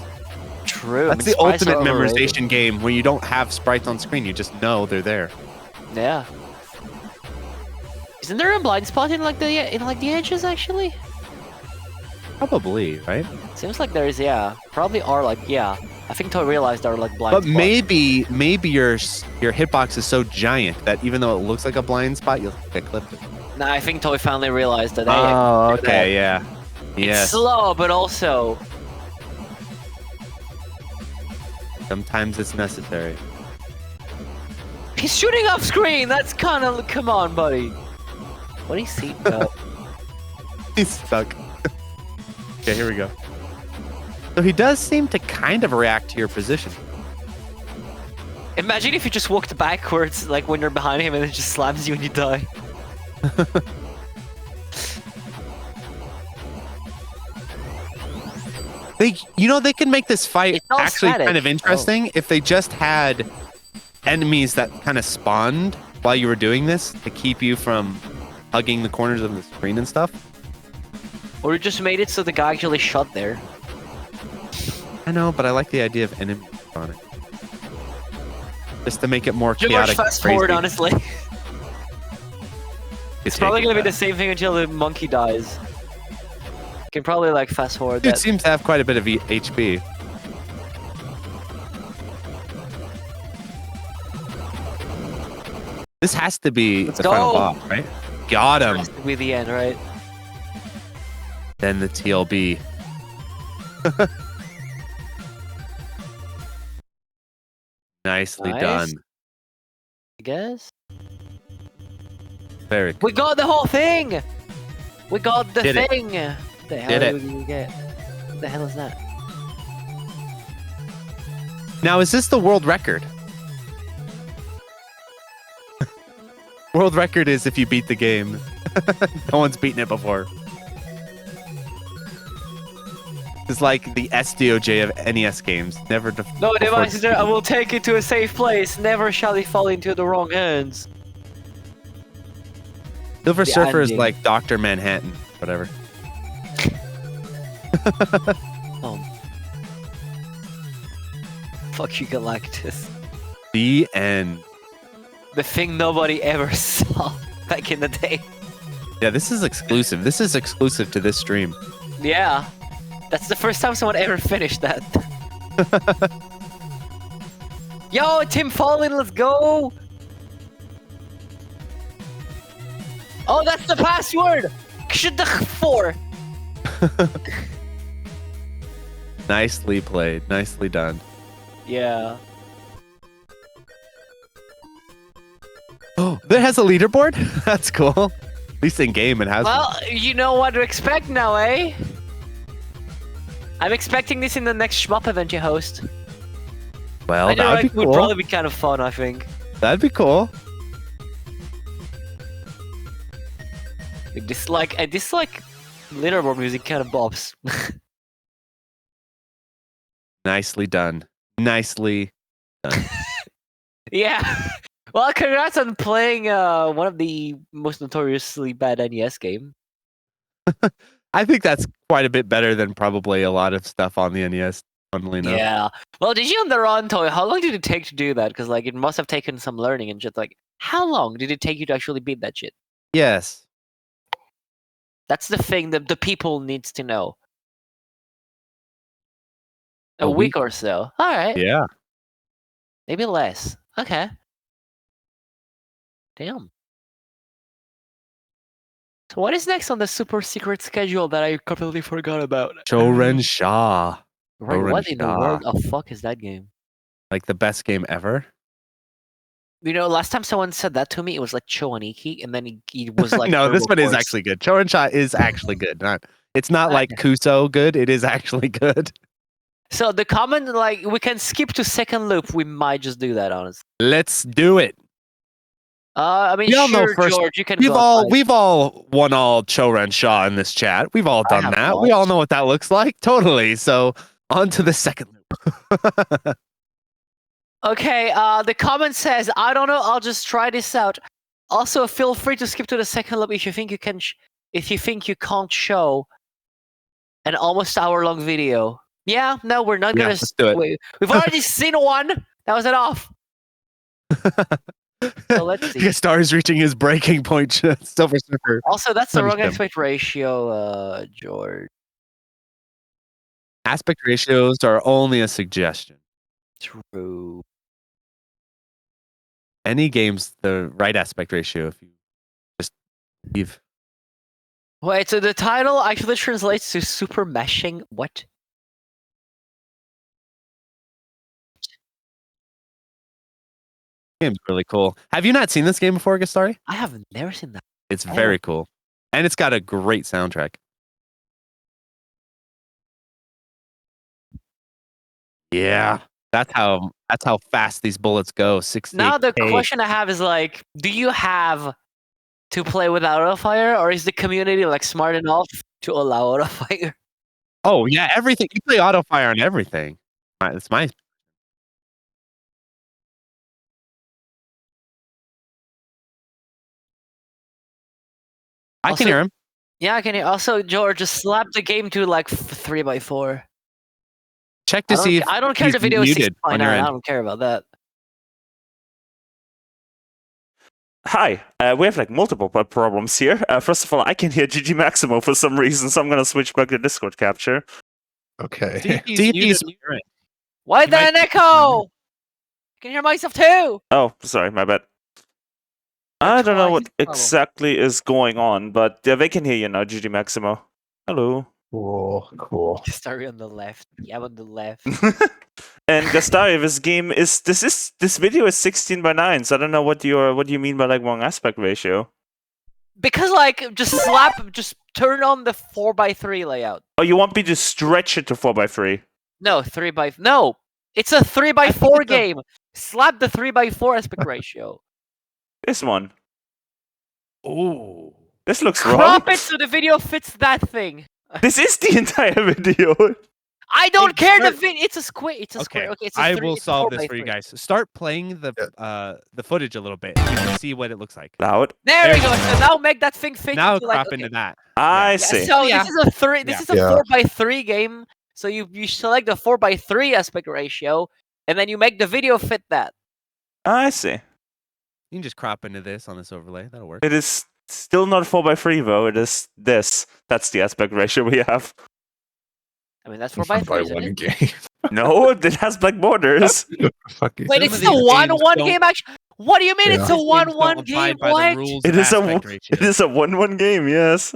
True. That's the sprites ultimate are overrated. memorization game where you don't have sprites on screen. You just know they're there. Yeah. Isn't there a blind spot in like the edges actually? Probably, right? Seems like there is, yeah. Probably are like, yeah. I think I realized there are like blind But spots. maybe your hitbox is so giant that even though it looks like a blind spot, you'll get clipped. Nah, I think Toy finally realized that. Oh, okay, yeah. It's Yes. slow, but also Sometimes it's necessary. he's shooting off screen. That's kind of come on, buddy. What is he? He's stuck. Okay, here we go. So he does seem to kind of react to your position. Imagine if you just walked backwards, like when you're behind him, and it just slams you and you die. They can make this fight It's all actually static. kind of interesting if they just had enemies that kind of spawned while you were doing this to keep you from hugging the corners of the screen and stuff. Or you just made it so the guy actually shot there. I know, but I like the idea of enemies on it. Just to make it more Too much chaotic. fast and forward, crazy. honestly. It's probably gonna be the same thing until the monkey dies. You can probably like fast forward Dude that. seems to have quite a bit of HP. This has to be Let's the final go. boss, right? Got him. Has to be the end, right? Then the TLB. Nicely Nice. done. I guess. Very cool. We got the whole thing! We got the Did it. thing! What the hell Did did it. we get? What the hell is that? Now, is this the world record? World record is if you beat the game. No one's beaten it before. It's like the SDOJ of NES games. Never. No before devices there. I defeated. will take it to a safe place. Never shall it fall into the wrong hands. Silver The Surfer is ending. like Dr. Manhattan. Whatever. Fuck you, Galactus. The end. The thing nobody ever saw back in the day. Yeah, this is exclusive. This is exclusive to this stream. Yeah. That's the first time someone ever finished that. Yo, Tim Fallon, let's go! Oh, that's the password! Kshidach4! Nicely played. Nicely done. Yeah. Oh, that has a leaderboard? That's cool. At least in game it has one. Well, you know what to expect now, eh? I'm expecting this in the next Shmup event you host. Well, I know, that would like, be would cool. probably be kind of fun, I think. That'd be cool. This like leaderboard music kind of bops. Nicely done. Nicely done. Yeah. Well, congrats on playing one of the most notoriously bad NES game. I think that's quite a bit better than probably a lot of stuff on the NES, funnily enough. Yeah. Well, did you on the run, Toy? How long did it take to do that? Because like it must have taken some learning and shit. Like, how long did it take you to actually beat that shit? Yes. That's the thing that the people needs to know. A A week week. or so. All right. Yeah. Maybe less. Okay. Damn. So what is next on the super secret schedule that I completely forgot about? Choren Shah. Right, Choren what in the Shah. world of fuck is that game? Like the best game ever. You know, last time someone said that to me, it was like Choaniki, and then he was like, No, this Turbo one is Force. actually good. Choren Shah is actually good. It's not like Kuso good. It is actually good. So the comment, like, we can skip to second loop. We might just do that, honestly. Let's do it. I mean, We all know sure, first. George, you can We've go all outside. we've all won all Choren Shaw in this chat. We've all I done have that. We all not. know what that looks like. Totally. So on to the second loop. Okay, the comment says, I don't know, I'll just try this out. Also, feel free to skip to the second loop if you think you can, if you think you can't show an almost hour-long video. Yeah, no, we're not Yeah, gonna. let's do it. We've already seen one. That was enough. So let's see. Star is reaching his breaking point. Silver Surfer. Also, that's the wrong Punish him. aspect ratio, George. Aspect ratios are only a suggestion. True. Any game's the right aspect ratio if you just leave. Wait, so the title actually translates to super meshing. What? Game's really cool. Have you not seen this game before, Gastari? I have never seen that. It's very cool. And it's got a great soundtrack. Yeah. That's how fast these bullets go. 60. Now the question I have is like, do you have to play without autofire, or is the community like smart enough to allow autofire? Oh yeah, everything. You play autofire on everything. It's my. I can hear him. Yeah, I can hear. Also, George, just slap the game to like 3x4. Check to see if I don't care if the video is 6.9. I don't care about that. Hi, we have like multiple problems here. First of all, I can hear GG Maximo for some reason, so I'm gonna switch back to Discord capture. Okay. DP's Why the an echo? I can hear myself too. Oh, sorry, my bad. I don't know what exactly is going on, but they can hear you now, GG Maximo. Hello. Cool. Gastari on the left. Yeah, on the left. And Gastari, this video is 16:9, so I don't know what do you mean by like wrong aspect ratio? Because like just turn on the 4x3 layout. Oh, you want me to stretch it to 4x3? No, 3x. No, it's a 3x4 game. Slap the 3x4 aspect ratio. This one. Oh, this looks wrong. Crop it so the video fits that thing. This is the entire video. I don't care. It's a square. It's a square. Okay, it's a I will solve this for you guys. Start playing the footage a little bit. You can see what it looks like. Loud. There we go. So now make that thing fit. Now crop into that. I see. So this is a 4x3 game. So you select the 4x3 aspect ratio, and then you make the video fit that. I see. You can just crop into this on this overlay. That'll work. It is still not 4x3 though. It is this. That's the aspect ratio we have. I mean, that's 4x3. One game. No, it has black borders. Wait, it's a 1-1 game actually? What do you mean it's a 1-1 game? What? It is a 1-1 game, yes.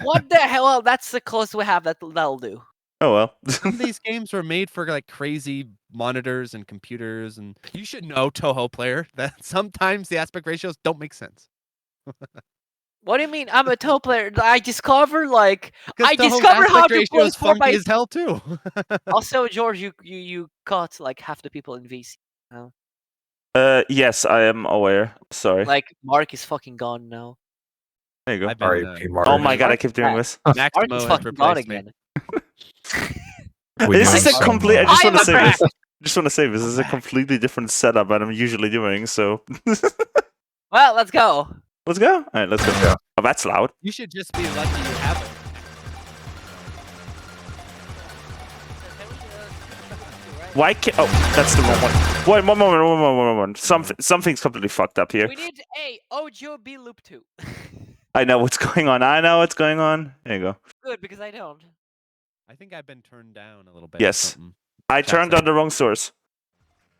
What the hell? Well, that's the closest we have. That'll do. Oh well. Some of these games were made for like crazy monitors and computers, and you should know, Toho player, that sometimes the aspect ratios don't make sense. What do you mean? I'm a Toho player. I discovered how to play is funky as hell too. Also, George, you caught like half the people in VC now. Yes, I am aware. Sorry. Like Mark is fucking gone now. There you go. Oh my god, I keep doing this. Mark is fucking gone again. This is a complete. I just want to say this. This is a completely different setup than I'm usually doing. So. Well, let's go. Let's go. All right, let's go. Yeah. Oh, that's loud. You should just be lucky you have it. Why can't? Oh, that's the wrong one. Wait, one moment. Something's completely fucked up here. We need A, Ojo, B, loop 2. I know what's going on. There you go. Good, because I don't. I think I've been turned down a little bit. Yes. I turned on the wrong source.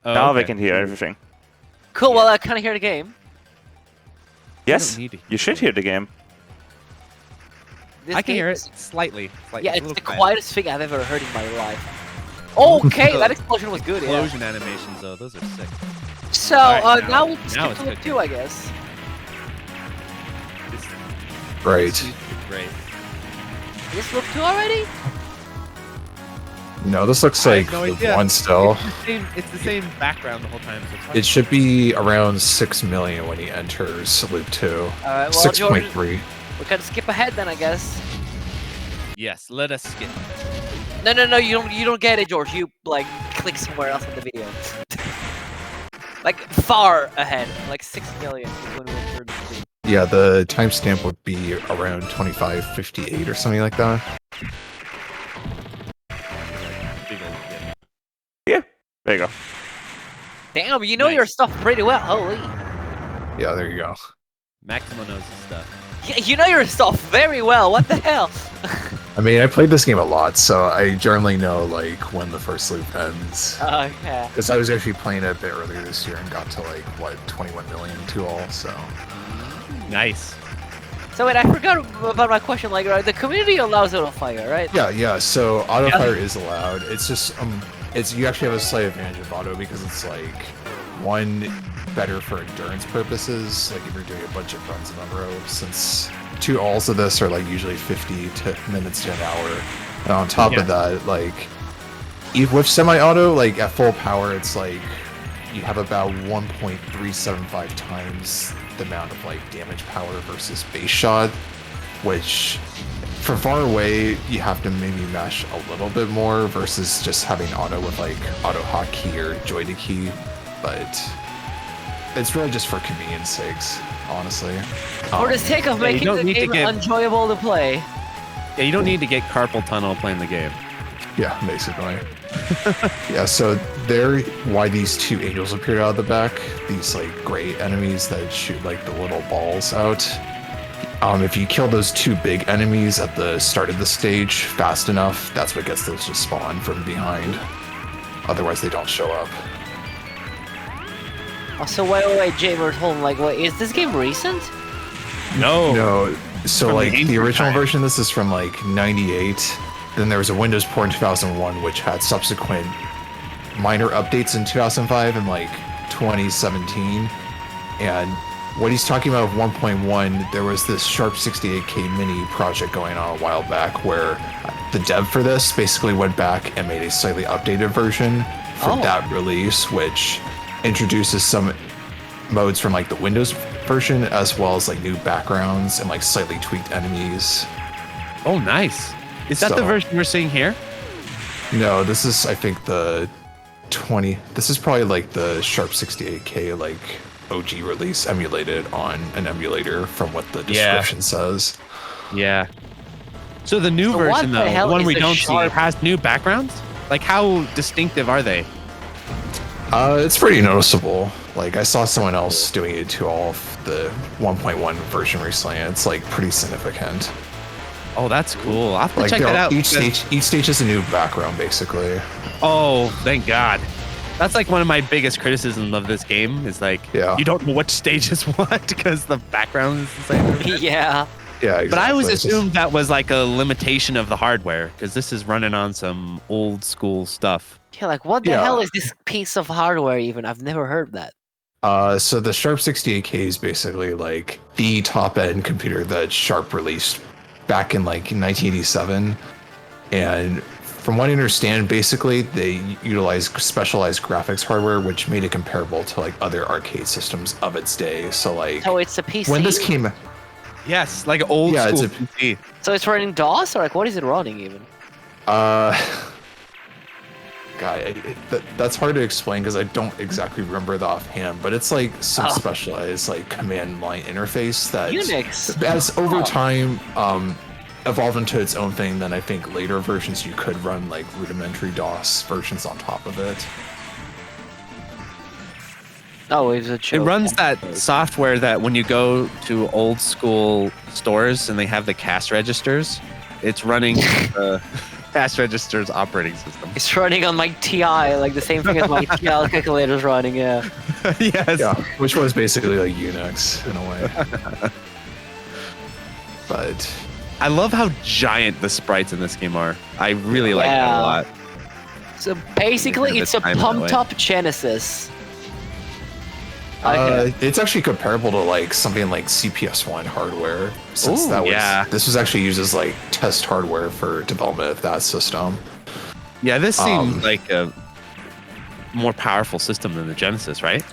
Oh, now okay. they can hear everything. Cool, well, I kind of hear the game. Yes, you should hear the game. This I can game hear is- it slightly. Yeah, it's the quietest thing I've ever heard in my life. Okay, that explosion was good, yeah. Explosion animations, though, those are sick. So, Alright, now we'll now skip it's to loop good. 2, I guess. Great. This is great. Is this loop 2 already? No, this looks I like have no the idea. one still. It's the same background the whole time. So it's hard It should be around 6 million when he enters loop 2. Alright, well, Jordan, 6.3. we can skip ahead then, I guess. Yes, let us skip. No, you don't get it, George. You like click somewhere else in the video. Like far ahead, like 6 million is when we entered the screen. Yeah, the timestamp would be around 2558 or something like that. There you go. Damn, you know Nice. your stuff pretty well. Holy. Yeah, there you go. Maximo knows his stuff. Yeah, you know your stuff very well. What the hell? I mean, I played this game a lot, so I generally know like when the first loop ends. Okay. Because I was actually playing it a bit earlier this year and got to like what 21 million to all. So Nice. So wait, I forgot about my question. Like, the community allows auto fire, right? yeah. So auto fire is allowed. It's just it's you actually have a slight advantage of auto because it's like one better for endurance purposes. Like if you're doing a bunch of runs in a row, since 2 alls of this are like usually 50 minutes to an hour. And on top of that, like with semi-auto, like at full power, it's like you have about 1.375 times the amount of like damage power versus base shot, which for far away you have to maybe mesh a little bit more versus just having auto with like auto hotkey or joy to key, but it's really just for convenience sakes, honestly. For the sake of yeah, you making don't the need to game get- enjoyable to play. Yeah, you don't need to get carpal tunnel playing the game. Yeah, basically. Yeah, so there, why these 2 angels appeared out of the back, these like gray enemies that shoot like the little balls out. If you kill those 2 big enemies at the start of the stage fast enough, that's what gets those to spawn from behind. Otherwise, they don't show up. Oh, so wait, Jamer, hold on. Like, wait, is this game recent? No. No, so From the like the ancient original time. version, this is from like 98. Then there was a Windows port in 2001, which had subsequent minor updates in 2005 and like 2017. And what he's talking about with 1.1, there was this Sharp 68K mini project going on a while back where the dev for this basically went back and made a slightly updated version for Oh. that release, which introduces some modes from like the Windows version as well as like new backgrounds and like slightly tweaked enemies. Oh, nice. Is that the So- version we're seeing here? No, this is I think the 20. This is probably like the Sharp 68K like OG release emulated on an emulator from what the Yeah. description says. Yeah. So the new So what version, the though, the hell one is we a don't Sharp? see, has new backgrounds? Like, how distinctive are they? It's pretty noticeable. Like I saw someone else doing it to all of the 1.1 version recently, and it's like pretty significant. Oh, that's cool. I'll have to Like check they're that all- out. each stage has a new background basically. Oh, thank God. That's like one of my biggest criticisms of this game is like, Yeah. you don't know what stage is what because the background is the same. Yeah. Yeah, exactly. But I always It's just- assumed that was like a limitation of the hardware because this is running on some old school stuff. Yeah, like, what the Yeah. hell is this piece of hardware even? I've never heard that. So the Sharp 68K is basically like the top end computer that Sharp released back in like 1987. And from what I understand, basically they utilize specialized graphics hardware, which made it comparable to like other arcade systems of its day. So like So it's a PC? when this came, Yes, like old Yeah, it's school a- PC. So it's running DOS? Or like, what is it running even? God, that's hard to explain because I don't exactly remember the offhand, but it's like some Oh. specialized like command line interface that Unix? as over Oh. time evolved into its own thing. Then I think later versions you could run like rudimentary DOS versions on top of it. Oh, it's a It joke. runs that software that when you go to old school stores and they have the cash registers, it's running the cash registers operating system. It's running on my TI, like the same thing as my TI calculator's running, yeah. Yes. Yeah, which was basically like Unix in a way. But I love how giant the sprites in this game are. I really like that Yeah. a lot. So basically, Kind of it's a time that way. pumped-up Genesis. Okay. it's actually comparable to like something like CPS1 hardware, since Ooh, that was yeah. this was actually used as like test hardware for development of that system. Yeah, this seems like a more powerful system than the Genesis, right?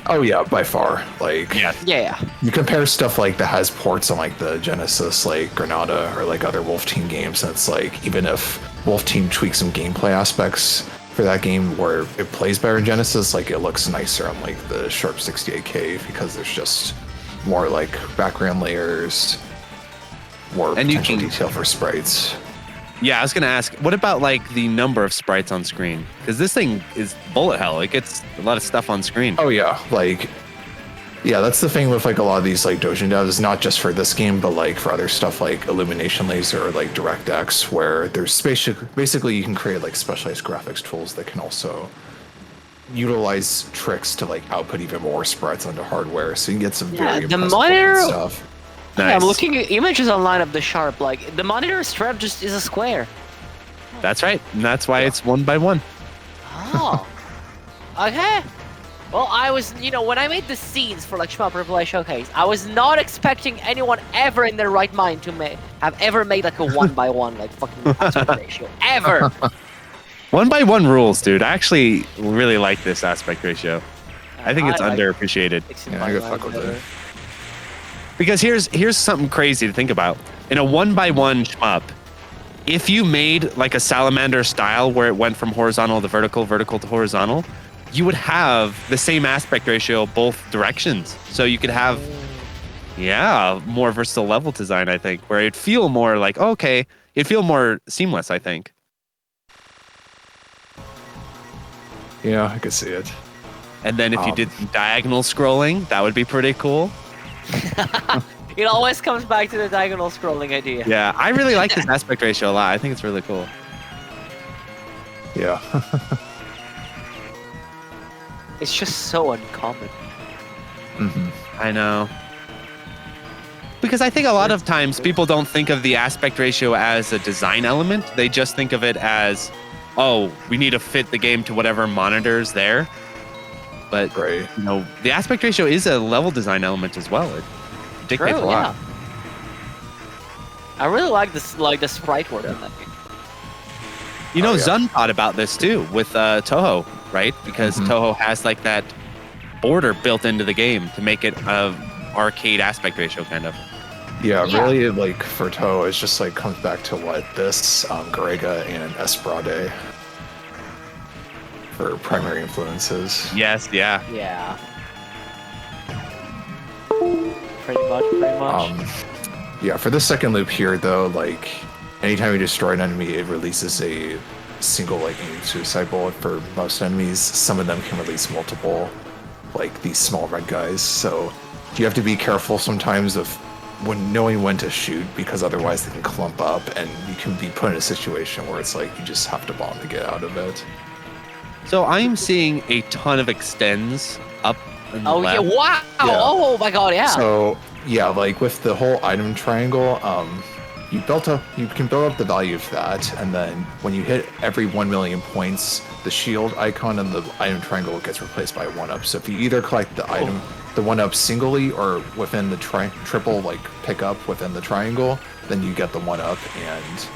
Oh yeah, by far. Like, Yeah. you compare stuff like that has ports on like the Genesis, like Granada or like other Wolf Team games. That's like, even if Wolf Team tweaks some gameplay aspects for that game where it plays better in Genesis, like it looks nicer on like the Sharp 68K because there's just more like background layers, more And you potential can- detail for sprites. Yeah, I was gonna ask, what about like the number of sprites on screen? Because this thing is bullet hell. It gets a lot of stuff on screen. Oh yeah, like, yeah, that's the thing with like a lot of these like Dojin devs, not just for this game, but like for other stuff like Illumination Laser or like DirectX, where there's basically you can create like specialized graphics tools that can also utilize tricks to like output even more sprites onto hardware, so you can get some very the impressive monitor- looking stuff. Nice. Yeah, I'm looking at images online of the Sharp. Like the monitor strap just is a square. That's right, and that's why it's 1x1. Oh. Okay. Well, I was, when I made the scenes for like Shmup Replay Showcase, I was not expecting anyone ever in their right mind to have ever made like a 1x1 like fucking aspect ratio ever. 1x1 rules, dude. I actually really like this aspect ratio. I think it's I- underappreciated. Yeah, I could fuck with it. Because here's something crazy to think about. In a 1x1 shmup, if you made like a salamander style where it went from horizontal to vertical, vertical to horizontal, you would have the same aspect ratio both directions. So you could have, more versatile level design, I think, where it'd feel more like, okay, it'd feel more seamless, I think. Yeah, I could see it. And then if you did some diagonal scrolling, that would be pretty cool. It always comes back to the diagonal scrolling idea. Yeah, I really like this aspect ratio a lot. I think it's really cool. Yeah. It's just so uncommon. I know. Because I think a lot of times people don't think of the aspect ratio as a design element. They just think of it as, oh, we need to fit the game to whatever monitor's there. But, Right. the aspect ratio is a level design element as well. It dictates True, a lot. yeah. I really like this, like the sprite work in that game. You know, yeah. Zun thought about this too with Toho, right? Because Toho has like that border built into the game to make it a arcade aspect ratio kind of. Yeah, Yeah. really, like for Toe, it's just like comes back to what this Garega and Esprade for primary influences. Yes, yeah. Yeah. Pretty much. Yeah, for the second loop here, though, like anytime you destroy an enemy, it releases a single like aim suicide bullet for most enemies. Some of them can release multiple, like these small red guys. So you have to be careful sometimes of knowing when to shoot, because otherwise they can clump up and you can be put in a situation where it's like you just have to bomb to get out of it. So I'm seeing a ton of extends up in the Oh left. yeah! Wow! Yeah. Oh my God! Yeah. So yeah, like with the whole item triangle, you can build up the value of that, and then when you hit every 1 million points, the shield icon and the item triangle gets replaced by a 1-up. So if you either collect the item, the 1-up singly or within the triple like pickup within the triangle, then you get the 1-up. And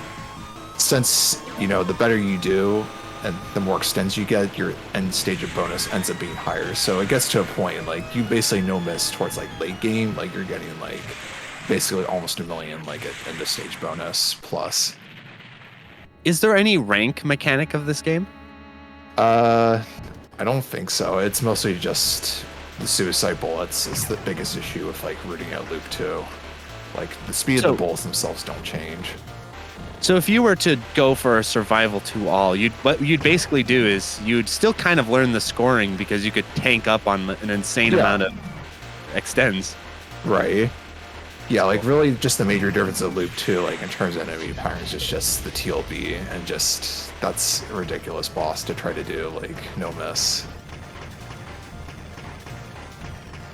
since the better you do and the more extends you get, your end stage of bonus ends up being higher. So it gets to a point like you basically no miss towards like late game, like you're getting like basically almost 1 million like at end of stage bonus plus. Is there any rank mechanic of this game? I don't think so. It's mostly just the suicide bullets is the biggest issue with like rooting out loop 2. Like the speed of the bullets themselves don't change. So if you were to go for a survival to all, what you'd basically do is you'd still kind of learn the scoring because you could tank up on an insane amount of extends. Right. Yeah, like really just the major difference of loop 2, like in terms of enemy patterns, is just the TLB, and just that's a ridiculous boss to try to do, like no miss.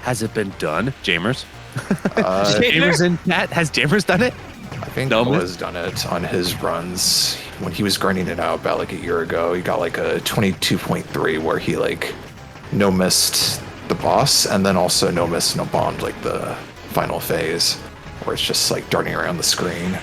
Has it been done, Jamers? Jamers in chat. Has Jamers done it? I think No Noah miss? has done it on his runs when he was grinding it out about like a year ago. He got like a 22.3 where he like no missed the boss, and then also no miss, no bombed like the final phase, where it's just like darting around the screen.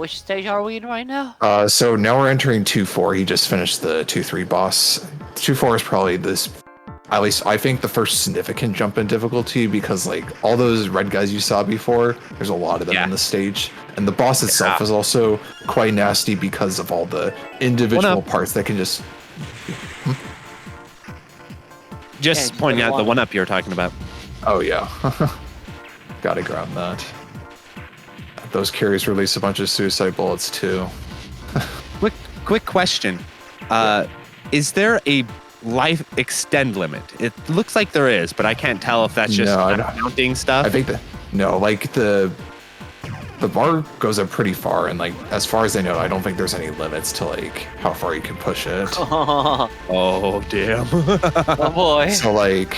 which stage are we in right now? So now we're entering 2-4. He just finished the 2-3 boss. 2-4 is probably this, at least I think, the first significant jump in difficulty, because like all those red guys you saw before, there's a lot of them Yeah. in the stage. And the boss itself is also quite nasty because of all the individual parts that can just... Just Yeah, pointing out the 1-up. 1-up you were talking about. Oh yeah. Gotta grab that. Those carries release a bunch of suicide bullets too. Quick question. Is there a life extend limit? It looks like there is, but I can't tell if that's just No, I not don't- counting stuff. I think that no, like the bar goes up pretty far, and like as far as I know, I don't think there's any limits to like how far you can push it. Oh Oh, damn. boy. So like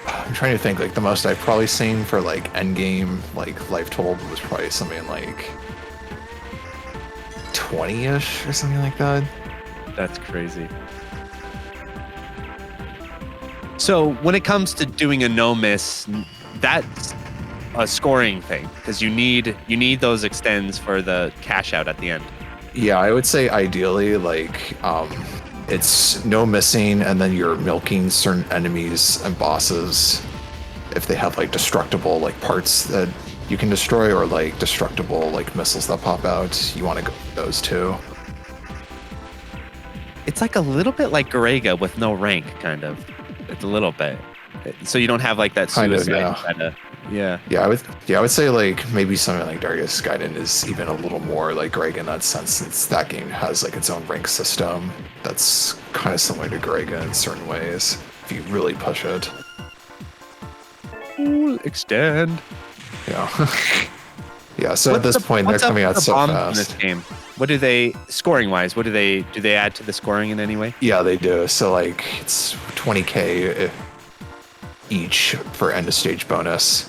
I'm trying to think, like the most I've probably seen for like end game like life total was probably something like 20-ish or something like that. That's crazy. So when it comes to doing a no miss, that's a scoring thing, because you need those extends for the cash out at the end. Yeah, I would say ideally like it's no missing, and then you're milking certain enemies and bosses if they have like destructible like parts that you can destroy, or like destructible like missiles that pop out. You want to go with those too. It's like a little bit like Garega with no rank, kind of. It's a little bit. So you don't have like that Kind of, suicide. yeah. Kinda, yeah. I would say like maybe something like Darkest Gaiden is even a little more like Greg in that sense, since that game has like its own rank system that's kind of similar to Grega in certain ways if you really push it. Ooh, extend. Yeah. Yeah, so at this point they're what's up coming out with the so bombs in this fast. game? What do they, scoring wise, do they add to the scoring in any way? Yeah, they do. So like it's 20k each for end of stage bonus.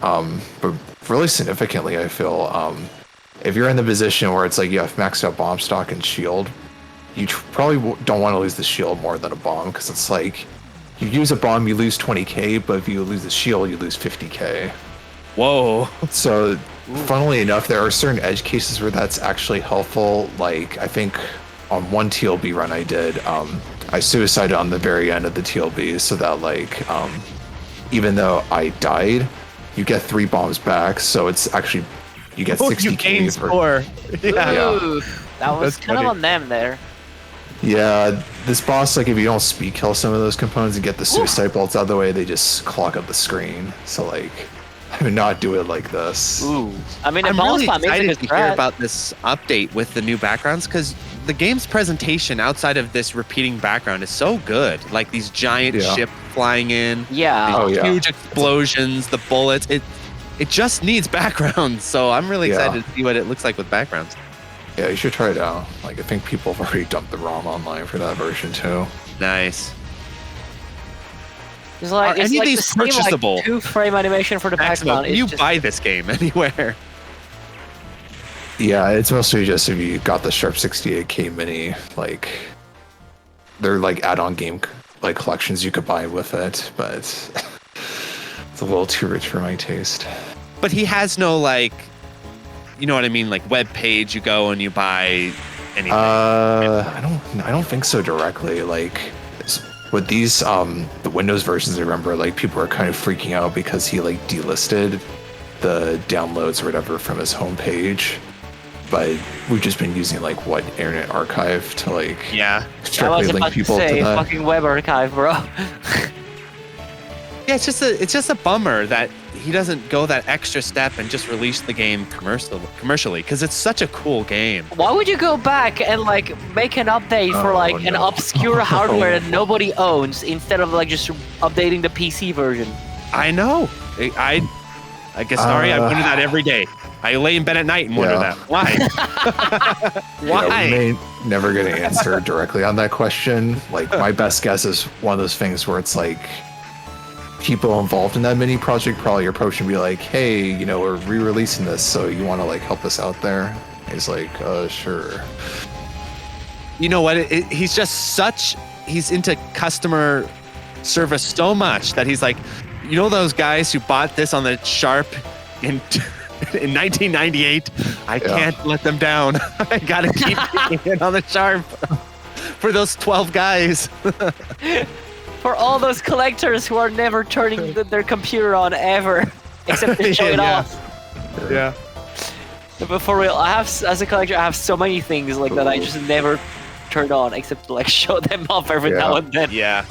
But really significantly, I feel if you're in the position where it's like you have maxed out bomb stock and shield, you probably don't want to lose the shield more than a bomb, because it's like you use a bomb, you lose 20k, but if you lose the shield, you lose 50k. Whoa. So, funnily enough, there are certain edge cases where that's actually helpful. Like, I think on one TLB run I did, I suicided on the very end of the TLB, so that, like, even though I died, you get 3 bombs back, so it's actually, you get 60k. You gain for- score. Yeah. Yeah. Ooh, that was That's kind funny. of on them there. Yeah, this boss, like, if you don't speed kill some of those components and get the suicide bolts out of the way, they just clog up the screen. So, like, I would not do it like this. Ooh. I mean, the I'm boss really fight makes a excited good to hear threat. about this update with the new backgrounds, because the game's presentation outside of this repeating background is so good. Like these giant Yeah. ship flying in, Yeah. Oh, yeah. huge explosions, the bullets. It just needs backgrounds. So I'm really Yeah. excited to see what it looks like with backgrounds. Yeah, you should try it out. Like, I think people have already dumped the ROM online for that version, too. Nice. It's like, Are it's any of like these the same, purchasable? like, 2-frame animation for the Maximo, background. can It's you just, buy this game anywhere? Yeah, it's mostly just if you got the Sharp 68K Mini, like, they're like add-on game like collections you could buy with it, but it's a little too rich for my taste. But he has no, like, you know what I mean, like web page you go and you buy anything. I don't think so directly. Like with these the Windows versions, I remember like people were kind of freaking out because he like delisted the downloads or whatever from his homepage. But we've just been using like what Internet Archive to like Yeah. I was strictly link about to people say, to that. fucking web archive, bro. Yeah, it's just a bummer that he doesn't go that extra step and just release the game commercially, because it's such a cool game. Why would you go back and like make an update for Oh, like an no. obscure hardware that nobody owns instead of like just updating the PC version? I know. I guess sorry, I wonder that every day. I lay in bed at night and wonder Yeah. that. Why? Yeah, Why? we may never get an answer directly on that question. Like my best guess is one of those things where it's like people involved in that mini project probably approach and be like, hey, you know, we're re-releasing this, so you want to like help us out there? He's like, sure. You know what? He's into customer service so much that he's like, you know those guys who bought this on the Sharp in in 1998. I can't let them down. I gotta keep it on the sharp for those 12 guys. For all those collectors who are never turning their computer on ever, except to show it off. Yeah. But for real, I have, as a collector, I have so many things like that I just never turn on, except to like show them off every now and then. Yeah.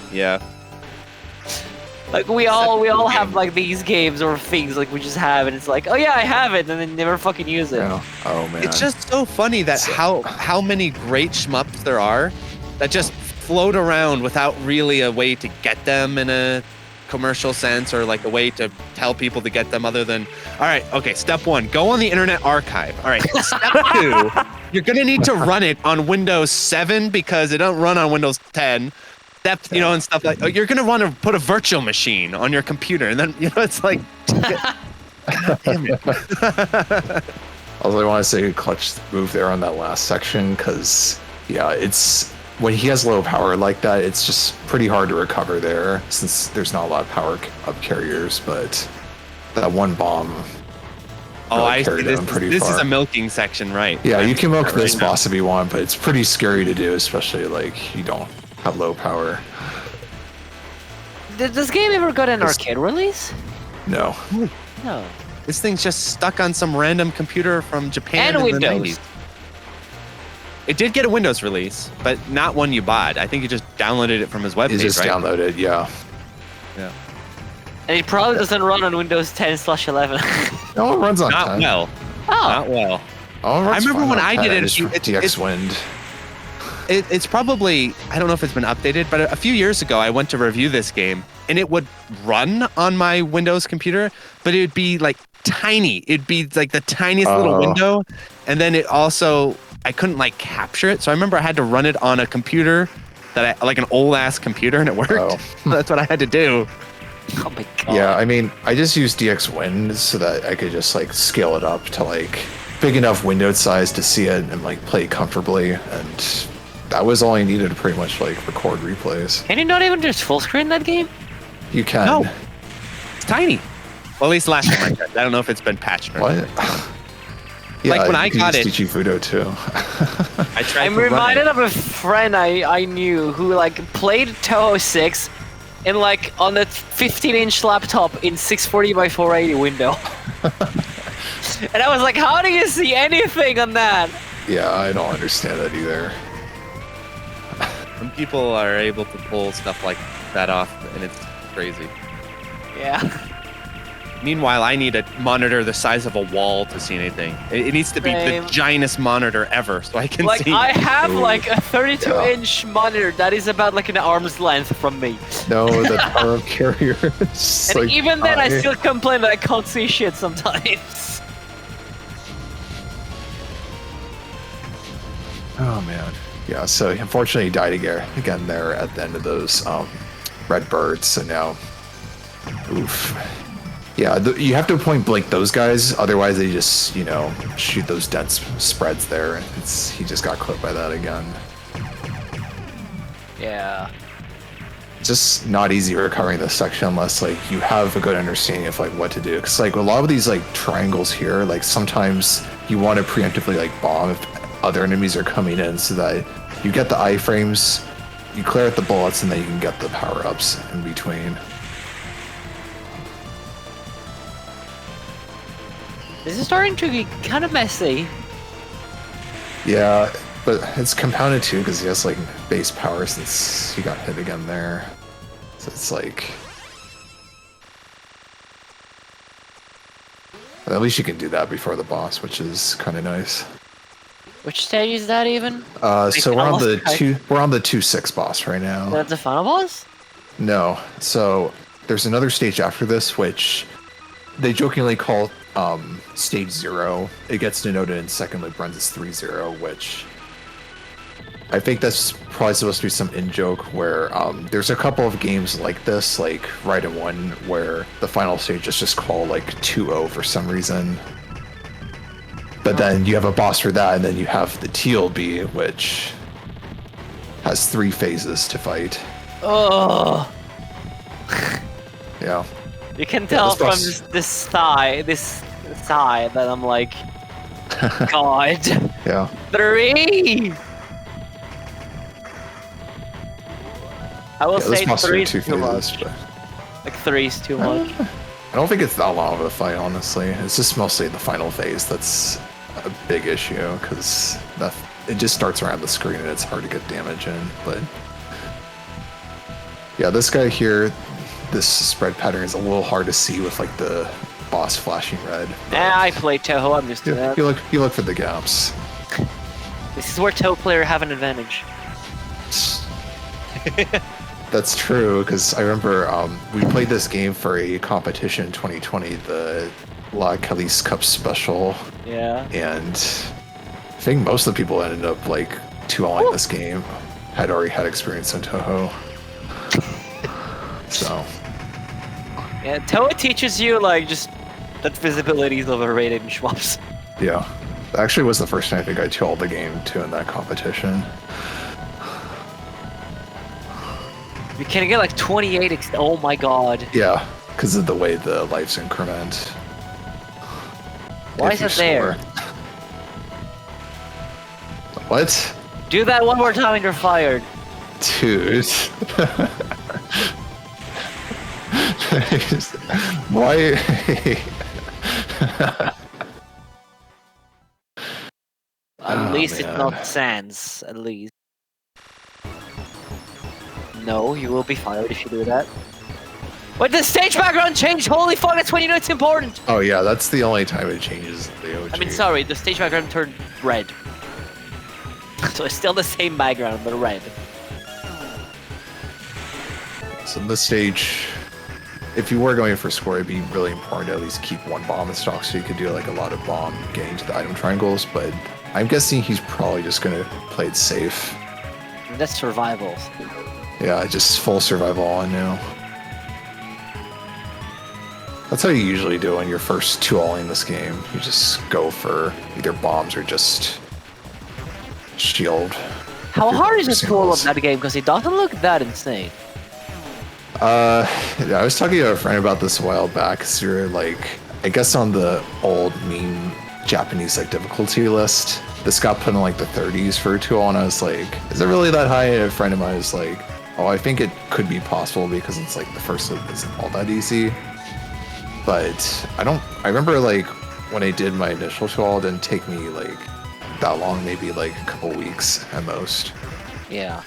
Like we all have like these games or things like we just have, and it's like, oh yeah, I have it, and then never fucking use it. Yeah. Oh man. It's just so funny that how many great shmups there are that just float around without really a way to get them in a commercial sense, or like a way to tell people to get them other than, all right, okay, step 1, go on the Internet Archive. All right, step 2, you're gonna need to run it on Windows 7 because it don't run on Windows 10. Step, and stuff like, you're gonna want to put a virtual machine on your computer, and then it's like, God damn it. Also, I want to say clutch move there on that last section, because it's when he has low power like that, it's just pretty hard to recover there since there's not a lot of power up carriers. But that one bomb. I see. This is a milking section, right? Yeah, you can milk this boss if you want, but it's pretty scary to do, especially like you don't have low power. Did this game ever got an arcade release? No. No. This thing's just stuck on some random computer from Japan And in Windows. the 90s. It did get a Windows release, but not one you bought. I think you just downloaded it from his webpage, It's just right? downloaded, yeah. Yeah. And it probably doesn't run on Windows 10/11. No, it runs on Not 10. well. Oh. Not well. Oh, it runs I remember fine when on I 10. did it, It's it's- DX Wind. It's probably, I don't know if it's been updated, but a few years ago I went to review this game and it would run on my Windows computer, but it would be like tiny. It'd be like the tiniest little window. And then it also, I couldn't like capture it. So I remember I had to run it on a computer like an old ass computer, and it worked. Oh. That's what I had to do. Oh my god. Yeah, I mean, I just used DX Wind so that I could just like scale it up to like big enough window size to see it and like play comfortably, and that was all I needed to pretty much like record replays. Can you not even just full screen that game? You can. No. It's tiny. Well, at least last time I checked. I don't know if it's been patched or not. What? Yeah, Like when I you can got use it- DG Fudo too. I tried I'm to run reminded it. of a friend I knew who like played Toho 6 in like on a 15-inch laptop in 640 by 480 window. And I was like, how do you see anything on that? Yeah, I don't understand that either. Some people are able to pull stuff like that off, and it's crazy. Yeah. Meanwhile, I need a monitor the size of a wall to see anything. It needs to be Same. the giantest monitor ever, so I can Like see. I have Ooh. like a 32-inch monitor that is about like an arm's length from me. No, the power of carrier is And like even then I high. still complain that I can't see shit sometimes. Oh man. Yeah, so unfortunately he died again there at the end of those red birds, so now oof. Yeah, you have to point blank those guys, otherwise they just, shoot those dense spreads there. He just got clipped by that again. Yeah. It's just not easy recovering this section unless like you have a good understanding of like what to do. Because like a lot of these like triangles here, like sometimes you want to preemptively like bomb if other enemies are coming in so that you get the iframes, you clear out the bullets, and then you can get the power-ups in between. This is starting to get kind of messy. Yeah, but it's compounded too because he has like base power since he got hit again there. So it's like, at least you can do that before the boss, which is kind of nice. Which stage is that even? So we're on the Almost, right? we're on the 2-6 boss right now. That's the final boss? No, so there's another stage after this, which they jokingly call stage 0. It gets denoted in second loop runs as 3-0, which I think that's probably supposed to be some in-joke where there's a couple of games like this, like Raiden 1, where the final stage is just called like 2-0 for some reason. But then you have a boss for that, and then you have the TLB, which has 3 phases to fight. Oh, Yeah. you can tell this from boss- this thigh, this sigh that I'm like, God, Yeah. 3. I will Yeah, this say must 3 be is 2 too phases, much. but Like 3 is too much. I don't think it's that long of a fight, honestly. It's just mostly the final phase that's a big issue, because it just starts around the screen and it's hard to get damage in. But yeah, this guy here, this spread pattern is a little hard to see with like the boss flashing red. but I play Toho, I'm just you look for the gaps. This is where Toho player have an advantage. That's true, because I remember we played this game for a competition in 2020, the La Calise Cup Special, Yeah. and I think most of the people that ended up like 2-0ing this game had already had experience in Toho. So Yeah, Toho teaches you like just that visibility is overrated in Shmups. yeah, actually was the first time I think I 2-0'd the game too in that competition. You can get like 28 oh my god. Yeah, because of the way the lives increment. Why if is you it there? score. What? Do that one more time and you're fired. Dude. Why? At Oh, least it's man. not Sans, at least. No, you will be fired if you do that. But the stage background changed! Holy fuck, that's when you know it's important! Oh yeah, that's the only time it changes the OG. I mean, sorry, the stage background turned red. So it's still the same background, but red. So in this stage, if you were going for score, it'd be really important to at least keep one bomb in stock so you could do like a lot of bomb getting to the item triangles, but I'm guessing he's probably just gonna play it safe. And that's survival. Yeah, just full survival on now. That's how you usually do when you're first 2-0ing this game. You just go for either bombs or just shield. How hard is the tool of singles. that game? Because it doesn't look that insane. I was talking to a friend about this a while back. So you're like, I guess on the old mean Japanese like difficulty list, this got put in like the 30s for a 2-0, and I was like, is it really that high? And a friend of mine was like, oh, I think it could be possible because it's like the first loop isn't all that easy. But I remember like when I did my initial 2-0, it didn't take me like that long, maybe like a couple weeks at most. Yeah.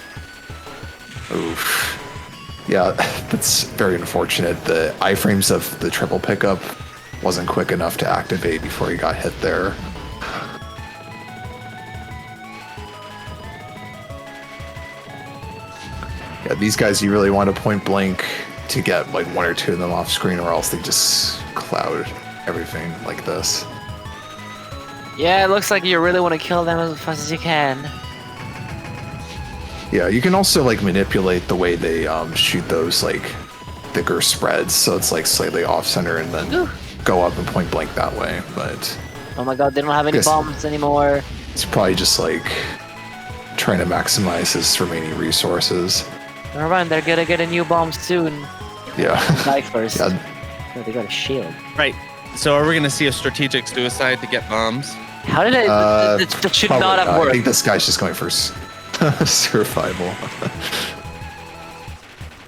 Oof. Yeah, that's very unfortunate. The iframes of the triple pickup wasn't quick enough to activate before he got hit there. Yeah, these guys you really want to point blank to get like one or two of them off screen, or else they just cloud everything like this. Yeah, it looks like you really want to kill them as fast as you can. Yeah, you can also like manipulate the way they shoot those like thicker spreads, so it's like slightly off center and then Ooh. go up and point blank that way. But Oh my god, they don't have any Yes. bombs anymore. it's probably just like trying to maximize his remaining resources. Never mind, they're gonna get a new bomb soon. Yeah. Die first. Yeah. Oh, they got a shield. Right. So are we going to see a strategic suicide to get bombs? How did it? That should Probably not have I worked. think this guy's just going for survival.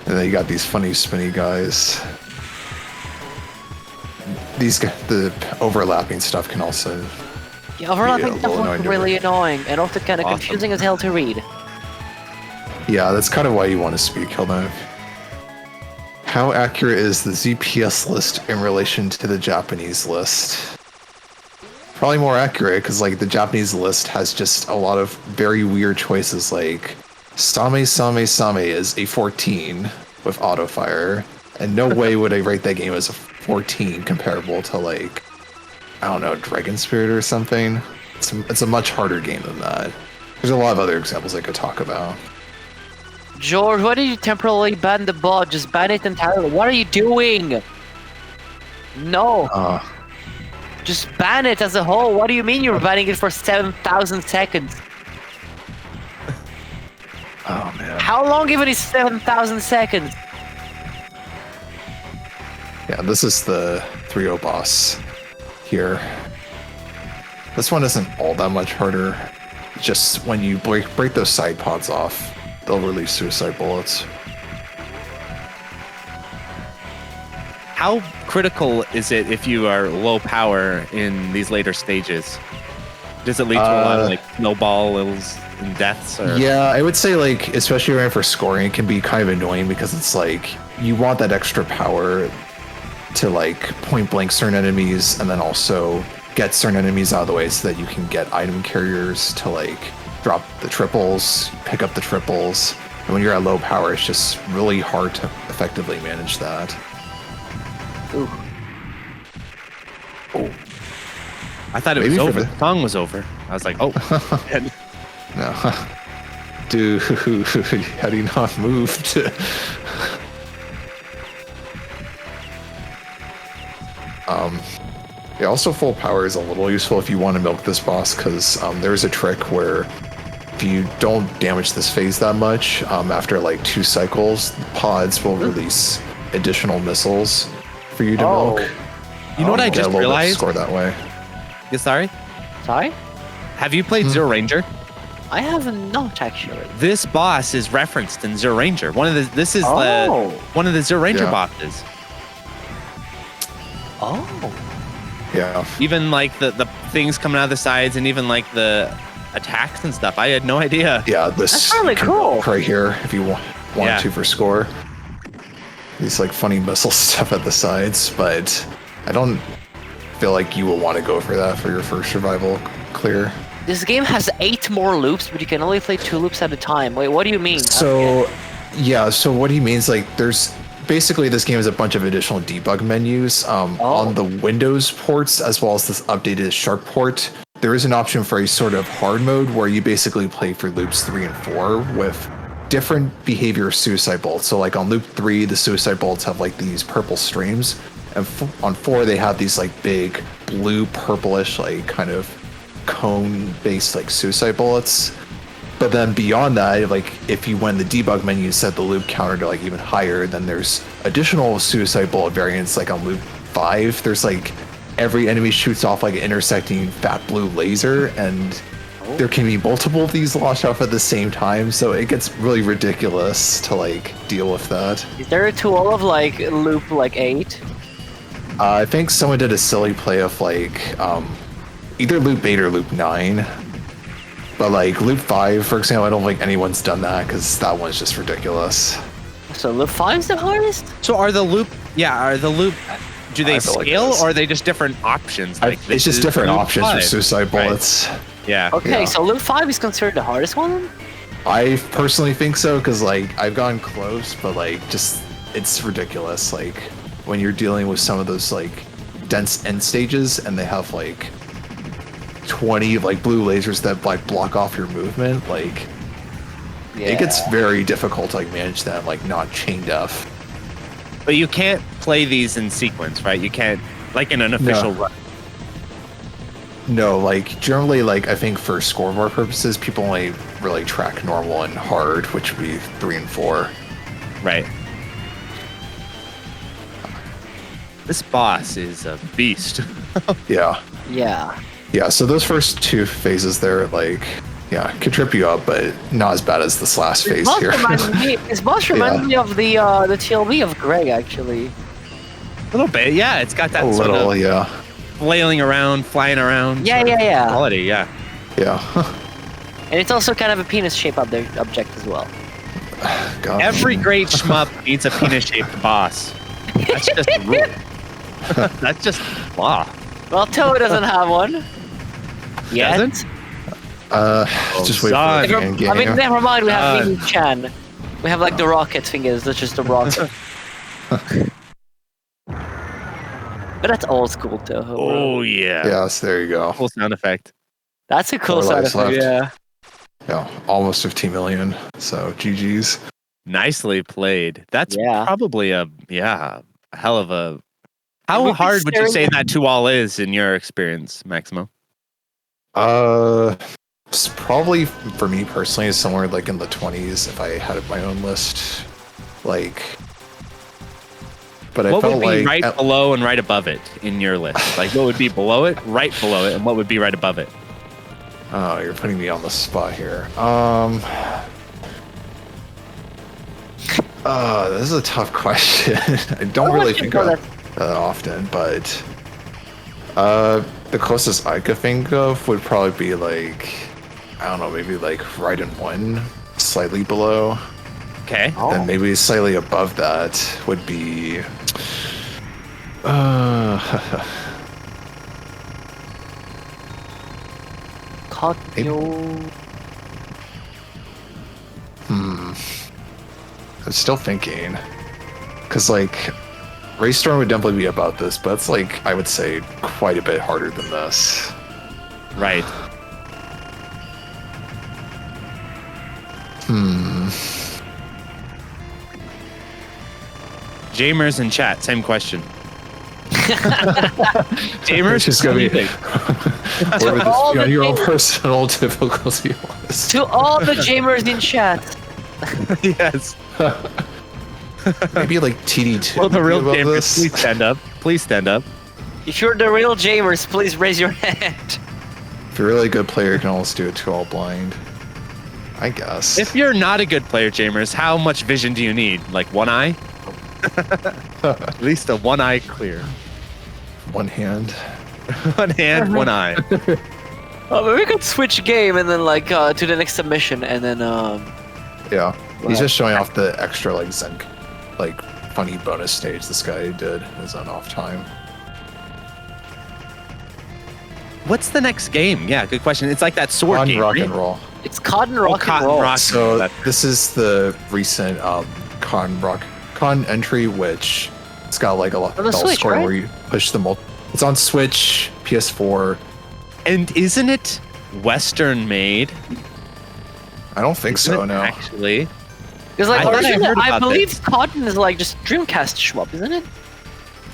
And then you got these funny spinny guys. These guys, the overlapping stuff can also. Yeah, overlapping Yeah, stuff well, looks no, really annoying and also kind of Awesome. confusing as hell to read. Yeah, that's kind of why you want to speed kill knife. How accurate is the ZPS list in relation to the Japanese list? Probably more accurate, because like the Japanese list has just a lot of very weird choices, like Same Same Same is a 14 with auto fire, and no way would I rate that game as a 14 comparable to like, I don't know, Dragon Spirit or something. It's a much harder game than that. There's a lot of other examples I could talk about. George, why did you temporarily ban the bot? Just ban it entirely. What are you doing? No, just ban it as a whole. What do you mean you're banning it for 7,000 seconds? Oh man. How long even is 7,000 seconds? Yeah, this is the 3-0 boss here. This one isn't all that much harder. Just when you break those side pods off, they'll release suicide bullets. How critical is it if you are low power in these later stages? Does it lead to a lot of like snowballs and deaths? Or? Yeah, I would say like, especially right for scoring, it can be kind of annoying because it's like you want that extra power to like point blank certain enemies and then also get certain enemies out of the way so that you can get item carriers to like drop the triples, pick up the triples. And when you're at low power, it's just really hard to effectively manage that. Ooh. Oh. I thought it Maybe was for over. the- The song was over. I was like, oh. And No. Dude, how do you not move to... Yeah, also full power is a little useful if you want to milk this boss, because there's a trick where if you don't damage this phase that much, after like 2 cycles, pods will release additional missiles for you to Oh. milk. you know what I Get a just little bit of realized? score that way. Yeah, sorry? Sorry? Have you played Zero Ranger? I have not actually. This boss is referenced in Zero Ranger. This is Oh. one of the Zero Ranger Yeah. bosses. Oh. Yeah. Even like the things coming out of the sides and even like the attacks and stuff. I had no idea. Yeah, this That's really can cool. milk right here if you want Yeah. to for score. These like funny missile stuff at the sides, but I don't feel like you will want to go for that for your first survival clear. This game has 8 more loops, but you can only play 2 loops at a time. Wait, what do you mean? So, yeah, so what he means, like, there's basically this game has a bunch of additional debug menus on the Windows ports as well as this updated Sharp port. There is an option for a sort of hard mode where you basically play for loops 3 and 4 with different behavior of suicide bolts. So, like on loop 3, the suicide bolts have like these purple streams, and on 4 they have these like big blue purplish like kind of cone-based like suicide bullets. But then beyond that, like if you when the debug menu set the loop counter to like even higher, then there's additional suicide bullet variants. Like on loop 5, there's like every enemy shoots off like an intersecting fat blue laser, and there can be multiple of these launched off at the same time. So it gets really ridiculous to like deal with that. Is there a tool of like loop like 8? I think someone did a silly play of like either loop 8 or loop 9. But like loop 5, for example, I don't think anyone's done that because that one's just ridiculous. So loop 5 is the hardest? So are the loop? Do they I feel like scale it is. or are they just different options? Like It's this just is different loop options for 5. suicide Right. bullets. Yeah. Okay, Yeah. so loop 5 is considered the hardest one? I personally think so because like I've gone close, but like just it's ridiculous. Like when you're dealing with some of those like dense end stages and they have like 20 like blue lasers that like block off your movement, like it gets very difficult to like manage them like not chain deaf. But you can't play these in sequence, right? You can't like in an official run. No, like generally like I think for scoreboard purposes people only really track normal and hard, which would be 3 and 4. Right. This boss is a beast. Yeah. Yeah. Yeah, so those first 2 phases there, like, yeah, could trip you up, but not as bad as this last phase here. This boss reminds me of the TLB of Greg, actually. A little bit, yeah. It's got that A sort little, of yeah. flailing around, flying around. Yeah, sort of yeah, yeah. Quality, yeah. Yeah. And it's also kind of a penis-shaped object as well. God. Every great shmup needs a penis-shaped boss. That's just a rule. That's just law. Well, Toad doesn't have one. Yet. Doesn't? Just wait son. for the Never, end game. I mean, never mind, we have God. Ming Chan. We have like the rocket fingers, that's just a rocket. But that's old school, Toho. bro. Oh, yeah. Yes, there you go. Cool sound effect. That's a cool 4 side lives effect. left. Yeah. Yeah, almost 15 million. So GG's. Nicely played. That's Yeah. probably a hell of a. How We've been hard would you say staring- that 2 all is in your experience, Maximo? It's probably for me personally is somewhere like in the 20s if I had my own list. Like But I What felt would be like right below and right above it in your list? Like, what would be below it, right below it, and what would be right above it? oh, you're putting me on the spot here. This is a tough question. I don't really think about that often, but the closest I could think of would probably be like, I don't know, maybe like right in one, slightly below. Okay. Then maybe slightly above that would be. I'm still thinking, because like Raystorm would definitely be about this, but it's like I would say quite a bit harder than this. Right. Jamers in chat, same question. Jamers, Just gonna be what do you think? on your own personal difficulty list. To all the Jamers in chat. Yes. Maybe like TD2. Well, the real above Jamers, this. please stand up. Please stand up. If you're the real Jamers, please raise your hand. If you're a really good player, you can almost do it to all blind. I guess. If you're not a good player, Jamers, how much vision do you need? Like one eye? At least a one eye clear. One hand. One hand, one eye. Oh, but we could switch game and then like to the next submission and then Yeah. He's just showing off the extra like Zen, like funny bonus stage this guy did his own off time. What's the next game? Yeah, good question. It's like that sword On game. rock right? and roll. it's Cotton Rock and Cotton Roll. Rock. So That- this is the recent con entry, which it's got like a lot On the of Switch, scoring right? where you push the It's on Switch, PS4. And isn't it Western made? I don't think Isn't so. it No. Actually. Because like I thought I originally, heard I about believe this. Cotton is like just Dreamcast Shmup, isn't it?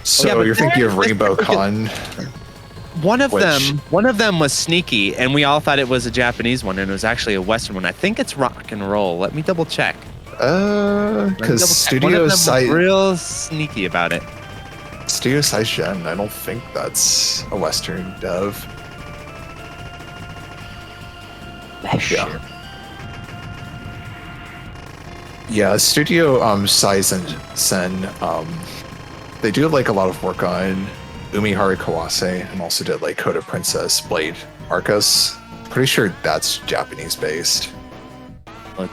So Yeah, but you're thinking of there- Rainbow Con. One of Which- them was sneaky, and we all thought it was a Japanese one, and it was actually a Western one. I think it's rock and roll. Let me double check. Because One of Studio them was Side real sneaky about it. Studio Saishen, I don't think that's a Western dev. Yeah. Yeah, Studio Sen, they do like a lot of work on Umihara Kawase and also did like Code of Princess Blade Arcus. Pretty sure that's Japanese based.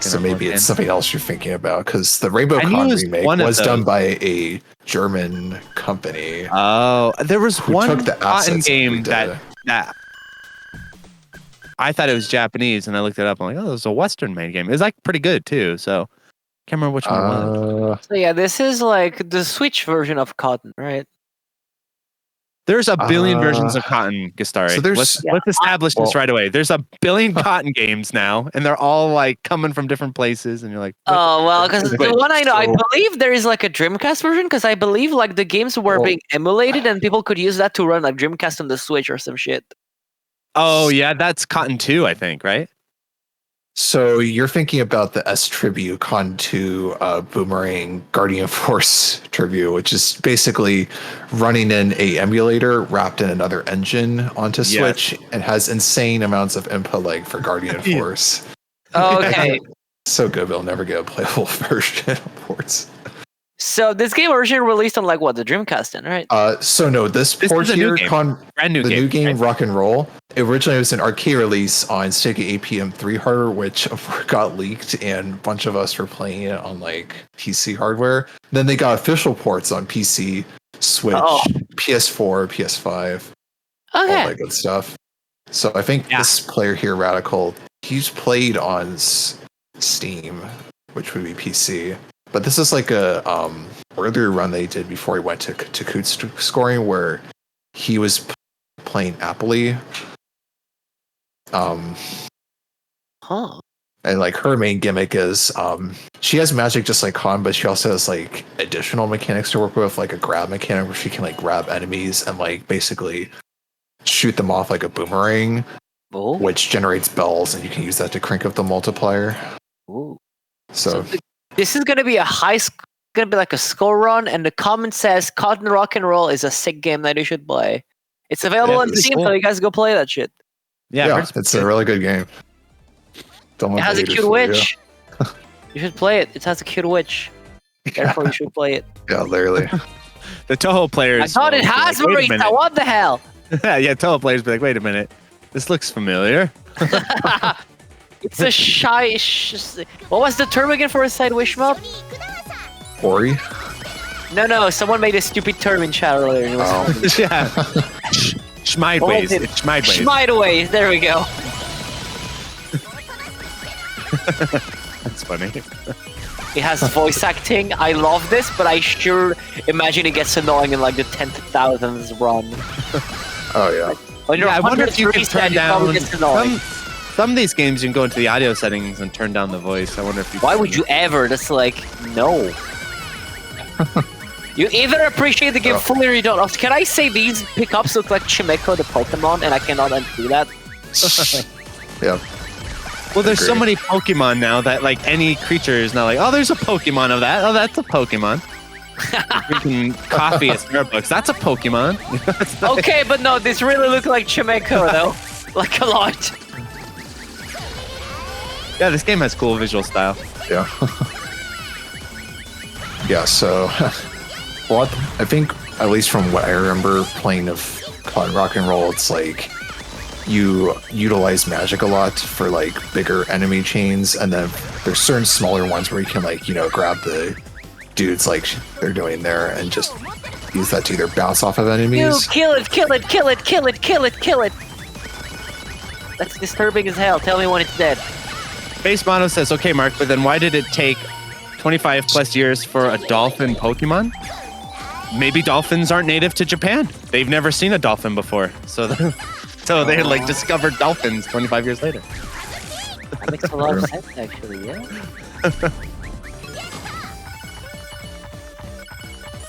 So maybe it's something else you're thinking about, because the Rainbow I knew it Con was remake one of was done those. by a German company. Oh, there was Who one took the cotton assets game and, that I thought it was Japanese, and I looked it up. I'm like, oh, it was a Western made game. It was like pretty good too. So can't remember which one it was. So yeah, this is like the Switch version of Cotton, right? There's a billion versions of Cotton, Gastari. so there's- let's establish this well- right away. There's a billion Cotton games now, and they're all like coming from different places, and you're like, what? Oh well, because the Wait, one I know, I so- believe there is like a Dreamcast version, because I believe like the games were Well- being emulated and people could use that to run like Dreamcast on the Switch or some shit. Oh yeah, that's Cotton 2, I think, right? So you're thinking about the S Tribute Con 2 Boomerang Guardian Force Tribute, which is basically running in a emulator wrapped in another engine onto Yes. Switch and has insane amounts of input lag for Guardian Yeah. Force. Okay, So good, we'll never get a playable version of ports. so this game originally released on like what, the Dreamcast then, right? So no, this This port is a new here, game. Brand new the game. new game right? Rock and Roll, originally was an arcade release on Sega APM3 hardware, which got leaked, and a bunch of us were playing it on like PC hardware. Then they got official ports on PC, Switch, Oh. PS4, PS5, all Okay. that good stuff. So I think Yeah. this player here, Radical, he's played on Steam, which would be PC. But this is like a earlier run they did before he went to Kahoot scoring, where he was playing Appley. Huh. And like her main gimmick is she has magic just like Han, but she also has like additional mechanics to work with, like a grab mechanic where she can like grab enemies and like basically shoot them off like a boomerang, Oh. which generates bells, and you can use that to crank up the multiplier. Ooh. So This is gonna be a gonna be like a score run, and the comment says Cotton Rock and Roll is a sick game that you should play. It's available on it's Steam, cool. so you guys go play that shit. Yeah, it's a really good game. It has a cute witch. You should play it. It has a cute witch. Therefore, you should play it. Yeah, literally. the Toho players. I thought it will be has like, wait a Marita. minute. What the hell? Yeah, Toho players be like, wait a minute, this looks familiar. It's a shy. What was the term again for a side wish mob? Ori? No. Someone made a stupid term in chat earlier. And it was Oh. Yeah. Schmideways. it? It's Schmideways. Schmideways. There we go. That's funny. It has voice acting. I love this, but I sure imagine it gets annoying in like the 10,000th run. Oh, yeah. When you're Yeah, I wonder if you can 103 turn it probably down gets annoying. some of these games. You can go into the audio settings and turn down the voice. I wonder if you. Why would you ever? That's like no. You either appreciate the game fully or you don't. Can I say these pickups look like Chimeco the Pokemon, and I cannot undo that? Yeah. Well, there's so Agree. many Pokemon now that like any creature is now like, oh, there's a Pokemon of that. Oh, that's a Pokemon. Drinking coffee at Starbucks. That's a Pokemon. It's like- Okay, but no, this really look like Chimeco though, like a lot. Yeah, this game has cool visual style. Yeah. Yeah, so well, I think at least from what I remember playing of Cotton Rock and Roll, it's like you utilize magic a lot for like bigger enemy chains, and then there's certain smaller ones where you can like, you know, grab the dudes like they're doing there and just use that to either bounce off of You enemies. kill it. That's disturbing as hell. Tell me when it's dead. Base Mono says, okay, Mark, but then why did it take 25 plus years for a dolphin Pokemon? Maybe dolphins aren't native to Japan. They've never seen a dolphin before. So they like discovered dolphins 25 years later. That makes a lot of sense, actually. Yeah.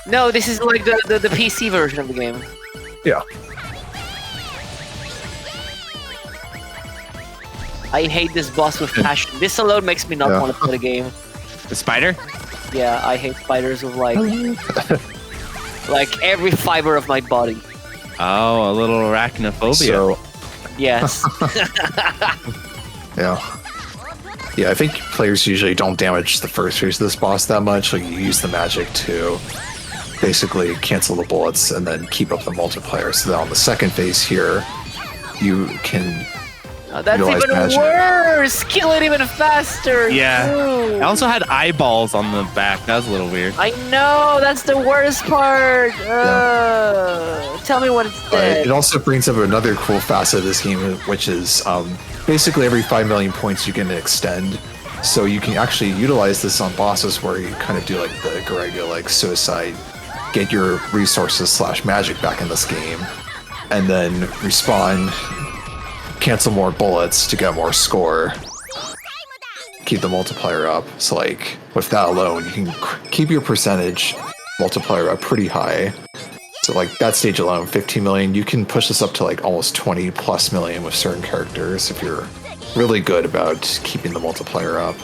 No, this is like the PC version of the game. Yeah. I hate this boss with passion. This alone makes me not Yeah. want to play the game. The spider? Yeah, I hate spiders with like every fiber of my body. Oh, a little arachnophobia. So Yes. yeah. Yeah, I think players usually don't damage the first phase of this boss that much. Like you use the magic to basically cancel the bullets and then keep up the multiplier. So that on the second phase here, you can Oh, that's utilize even magic. worse. Kill it even faster. Yeah. Ew. I also had eyeballs on the back. That was a little weird. I know. That's the worst part. Tell me when it's dead. It also brings up another cool facet of this game, which is basically every 5 million points you can extend. So you can actually utilize this on bosses where you kind of do like the Garega, like suicide, get your resources / magic back in this game, and then respawn, cancel more bullets to get more score, keep the multiplier up. So like with that alone, you can keep your percentage multiplier up pretty high. So like that stage alone, 15 million, you can push this up to like almost 20 plus million with certain characters if you're really good about keeping the multiplier up.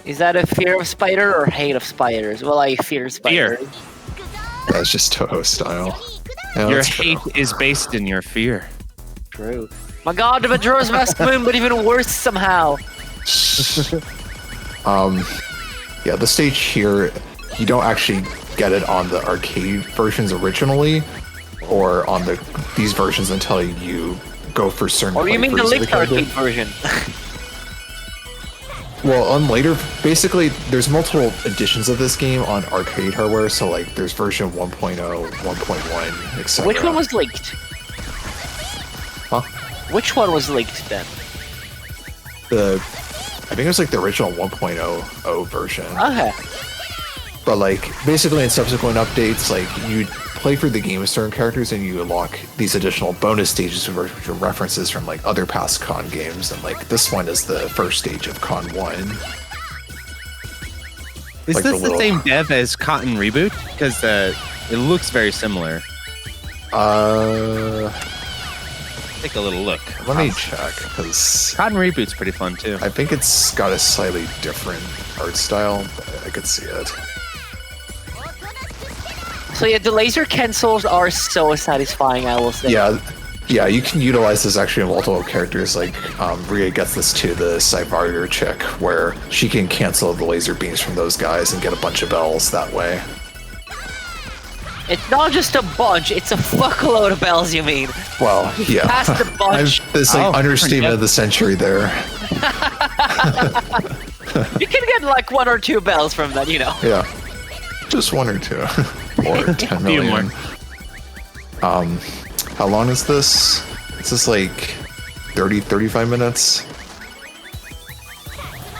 Is that a fear of spider or hate of spiders? Well, I fear spiders. That's just Toho style. Yeah, Your that's true. hate is based in your fear. True. My god, the Majora's Mask Moon, but even worse somehow. Yeah, the stage here, you don't actually get it on the arcade versions originally, or on these versions until you go for certain. Or you mean the playthroughs of linked character. arcade version? Well, on later, basically, there's multiple editions of this game on arcade hardware. So like, there's version 1.0, 1.1, etc. Which one was leaked? Huh? Which one was leaked then? I think it was like the original 1.0 version. Okay. But like, basically in subsequent updates, like you play through the game with certain characters and you unlock these additional bonus stages which are references from like other past Con games, and like this one is the first stage of Con 1. Is Like this the the same dev as Cotton Reboot? Because it looks very similar. take a little look. Let me check, because Cotton Reboot's pretty fun too. I think it's got a slightly different art style, but I could see it. So yeah, the laser cancels are so satisfying, I will say. Yeah, you can utilize this actually in multiple characters. Like, Rhea gets this to the Cyvarrior chick, where she can cancel the laser beams from those guys and get a bunch of bells that way. It's not just a bunch, it's a fuckload of bells, you mean. Well, yeah. Past the bunch. This understatement of the century there. You can get like 1 or 2 bells from that, you know. Yeah. Just 1 or 2. Or 10 million. How long is this? Is this like 30, 35 minutes?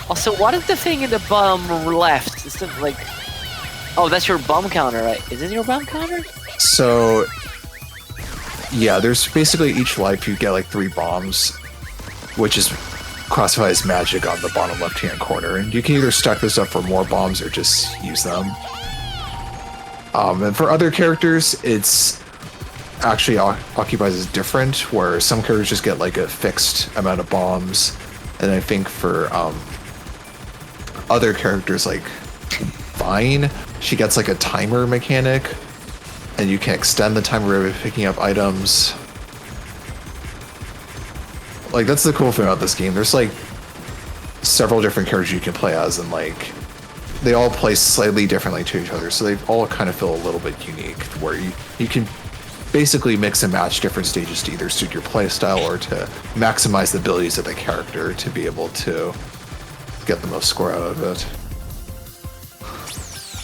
Also, what is the thing in the bottom left? Is it like... Oh, that's your bomb counter, right? Is it your bomb counter? So, yeah, there's basically each life you get like 3 bombs, which is classified as magic on the bottom left-hand corner. And you can either stack this up for more bombs or just use them. And for other characters, it's actually occupies as different, where some characters just get like a fixed amount of bombs. And I think for other characters like Vine, she gets like a timer mechanic, and you can extend the timer by picking up items. Like, that's the cool thing about this game. There's like several different characters you can play as, and like they all play slightly differently to each other, so they all kind of feel a little bit unique, where you can basically mix and match different stages to either suit your play style or to maximize the abilities of the character to be able to get the most score out of it.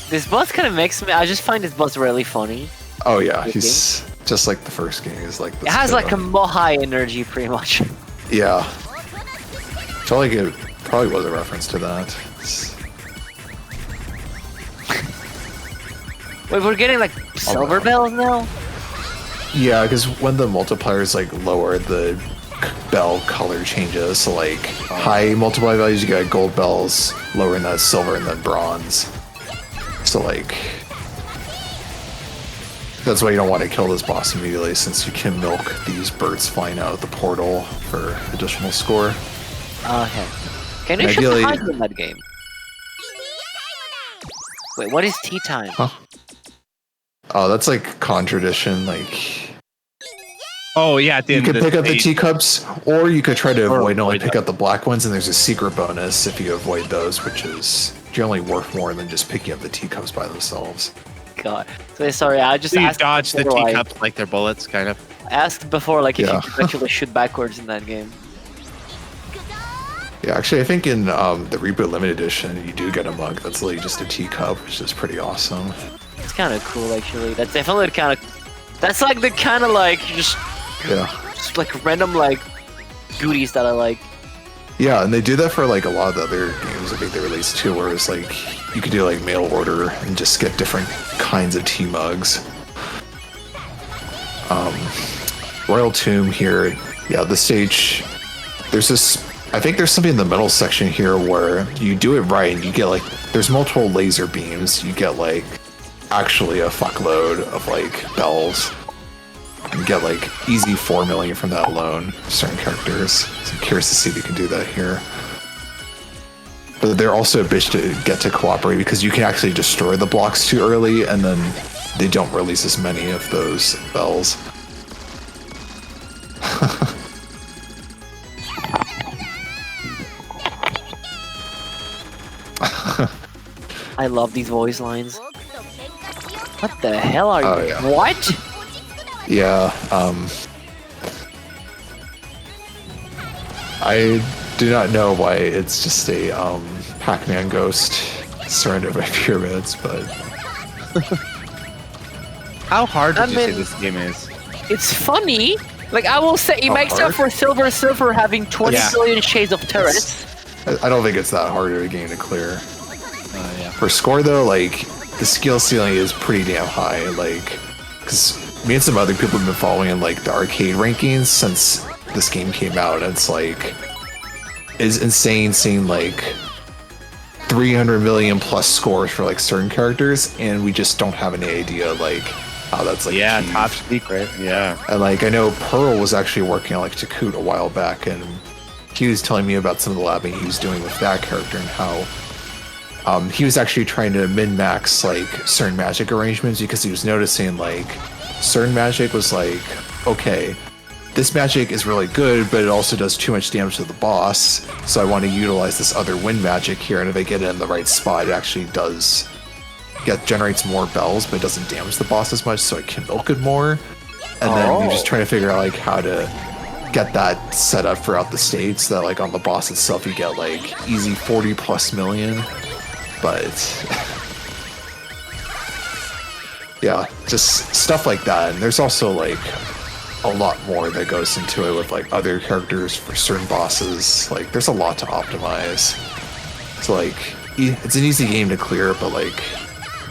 This boss kind of makes me... I just find this boss really funny. Oh yeah, he's just like the first game. He's like this. It has like a Mohai energy, pretty much. Yeah. I felt like it probably was a reference to that. Wait, we're getting like silver bells now? Yeah, because when the multiplier is like lower, the bell color changes. So like high multiplier values, you get gold bells, lower in that silver, and then bronze. So like, that's why you don't want to kill this boss immediately, since you can milk these birds flying out of the portal for additional score. Okay. Can you shoot the hide in that game? Wait, what is tea time? Huh? Oh, that's like contradiction. Like, oh yeah, at the you end could pick up the stage. teacups, or you could try to avoid and only avoid pick that. up the black ones, and there's a secret bonus if you avoid those, which is generally worth more than just picking up the teacups by themselves. God. So sorry, I just So you asked dodge the before, teacups like they're bullets, kind of. I asked before, like, if Yeah. you could actually shoot backwards in that game. Yeah, actually, I think in the Reboot Limited Edition, you do get a mug that's literally just a teacup, which is pretty awesome. It's kind of cool, actually. That's definitely the kind of... That's like the kind of, like, just like random, like, goodies that I like. Yeah, and they do that for like a lot of the other games I think they released too, where it's like you could do like mail order and just get different kinds of tea mugs. Royal Tomb here, yeah, the stage, there's this, I think there's something in the middle section here where you do it right and you get like, there's multiple laser beams, you get like actually a fuckload of like bells. You get like easy 4 million from that alone, certain characters. So I'm curious to see if you can do that here. But they're also a bitch to get to cooperate because you can actually destroy the blocks too early and then they don't release as many of those bells. I love these voice lines. What the hell are you? Oh, yeah. What? Yeah, I do not know why it's just a Pac-Man ghost surrounded by pyramids, but How hard I did you say mean- this game is? It's funny. Like, I will say, it How makes up hard? for Silver having 20 Yeah. billion shades of turrets. I don't think it's that hard of a game to clear. Yeah. For score though, like the skill ceiling is pretty damn high. Like, because me and some other people have been following like the arcade rankings since this game came out, and it's like, it's insane seeing like 300 million plus scores for like certain characters, and we just don't have any idea like how that's like Yeah, achieved. top secret. Yeah. And like I know Pearl was actually working on like Takut a while back, and he was telling me about some of the labbing he was doing with that character and how he was actually trying to min-max like certain magic arrangements because he was noticing like certain magic was like, okay, this magic is really good, but it also does too much damage to the boss, so I want to utilize this other wind magic here, and if I get it in the right spot, it actually generates more bells, but it doesn't damage the boss as much, so I can milk it more. And then you're just trying to figure out like how to get that set up throughout the stage so that like on the boss itself you get like easy 40 plus million. But yeah, just stuff like that. And there's also like a lot more that goes into it with like other characters for certain bosses. Like there's a lot to optimize. It's like it's an easy game to clear, but like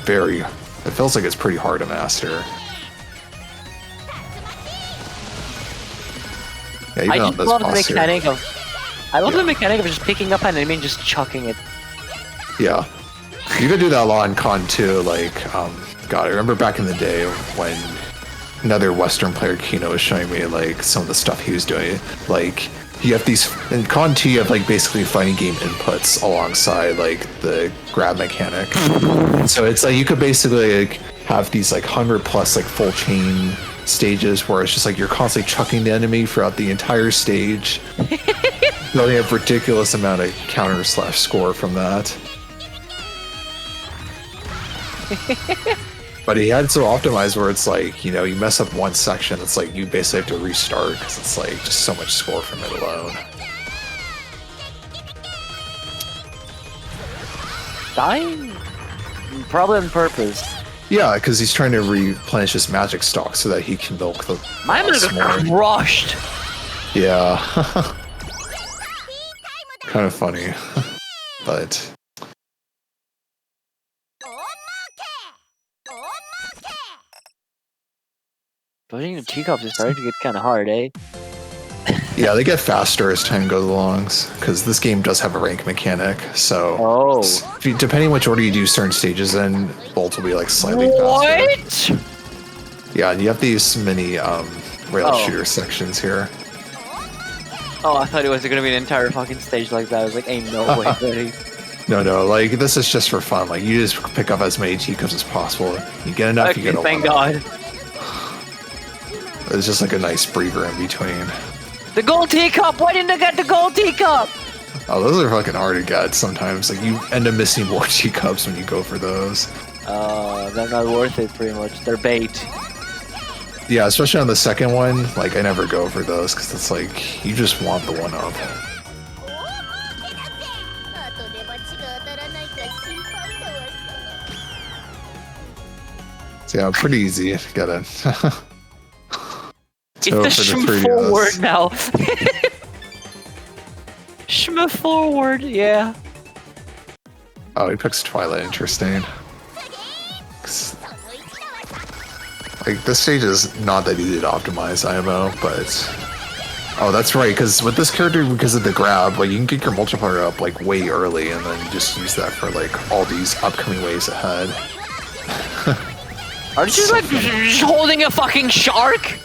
it feels like it's pretty hard to master. Yeah, even I on just this love the boss here. mechanic of. I love the mechanic of just picking up an enemy and just chucking it. Yeah, you could do that a lot in Con too. Like, God, I remember back in the day when another Western player, Kino, was showing me like some of the stuff he was doing. Like, you have these in Con 2, you have like basically fighting game inputs alongside like the grab mechanic. So it's like you could basically like have these like 100 plus like full chain stages where it's just like you're constantly chucking the enemy throughout the entire stage. Building a ridiculous amount of counter / score from that. But he had it so optimized where it's like, you know, you mess up one section, it's like you basically have to restart because it's like just so much score from it alone. Dying? Probably on purpose. Yeah, because he's trying to replenish his magic stock so that he can milk the My man boss got more. crushed. Yeah. Kind of funny. But Pushing the teacups is starting to get kind of hard, eh? yeah, they get faster as time goes along because this game does have a rank mechanic. So Oh. depending which order you do certain stages in, bolts will be like slightly faster. What? Yeah, and you have these mini rail Oh. shooter sections here. Oh, I thought it was gonna be an entire fucking stage like that. I was like, ain't no way, buddy. No, like this is just for fun. Like you just pick up as many teacups as possible. You get enough, you Okay, get a thank one. God. It's just like a nice breather in between. The gold teacup! Why didn't I get the gold teacup? Oh, those are fucking hard to get sometimes. Like you end up missing more teacups when you go for those. They're not worth it, pretty much. They're bait. Yeah, especially on the second one. Like I never go for those because it's like you just want the one up. So yeah, pretty easy to get in. It's the Shmup forward now. Shmup forward, yeah. Oh, he picks Twilight. Interesting. Like this stage is not that easy to optimize IMO, but oh, that's right. Because with this character, because of the grab, like you can get your multiplier up like way early, and then you just use that for like all these upcoming waves ahead. Are you just like just holding a fucking shark?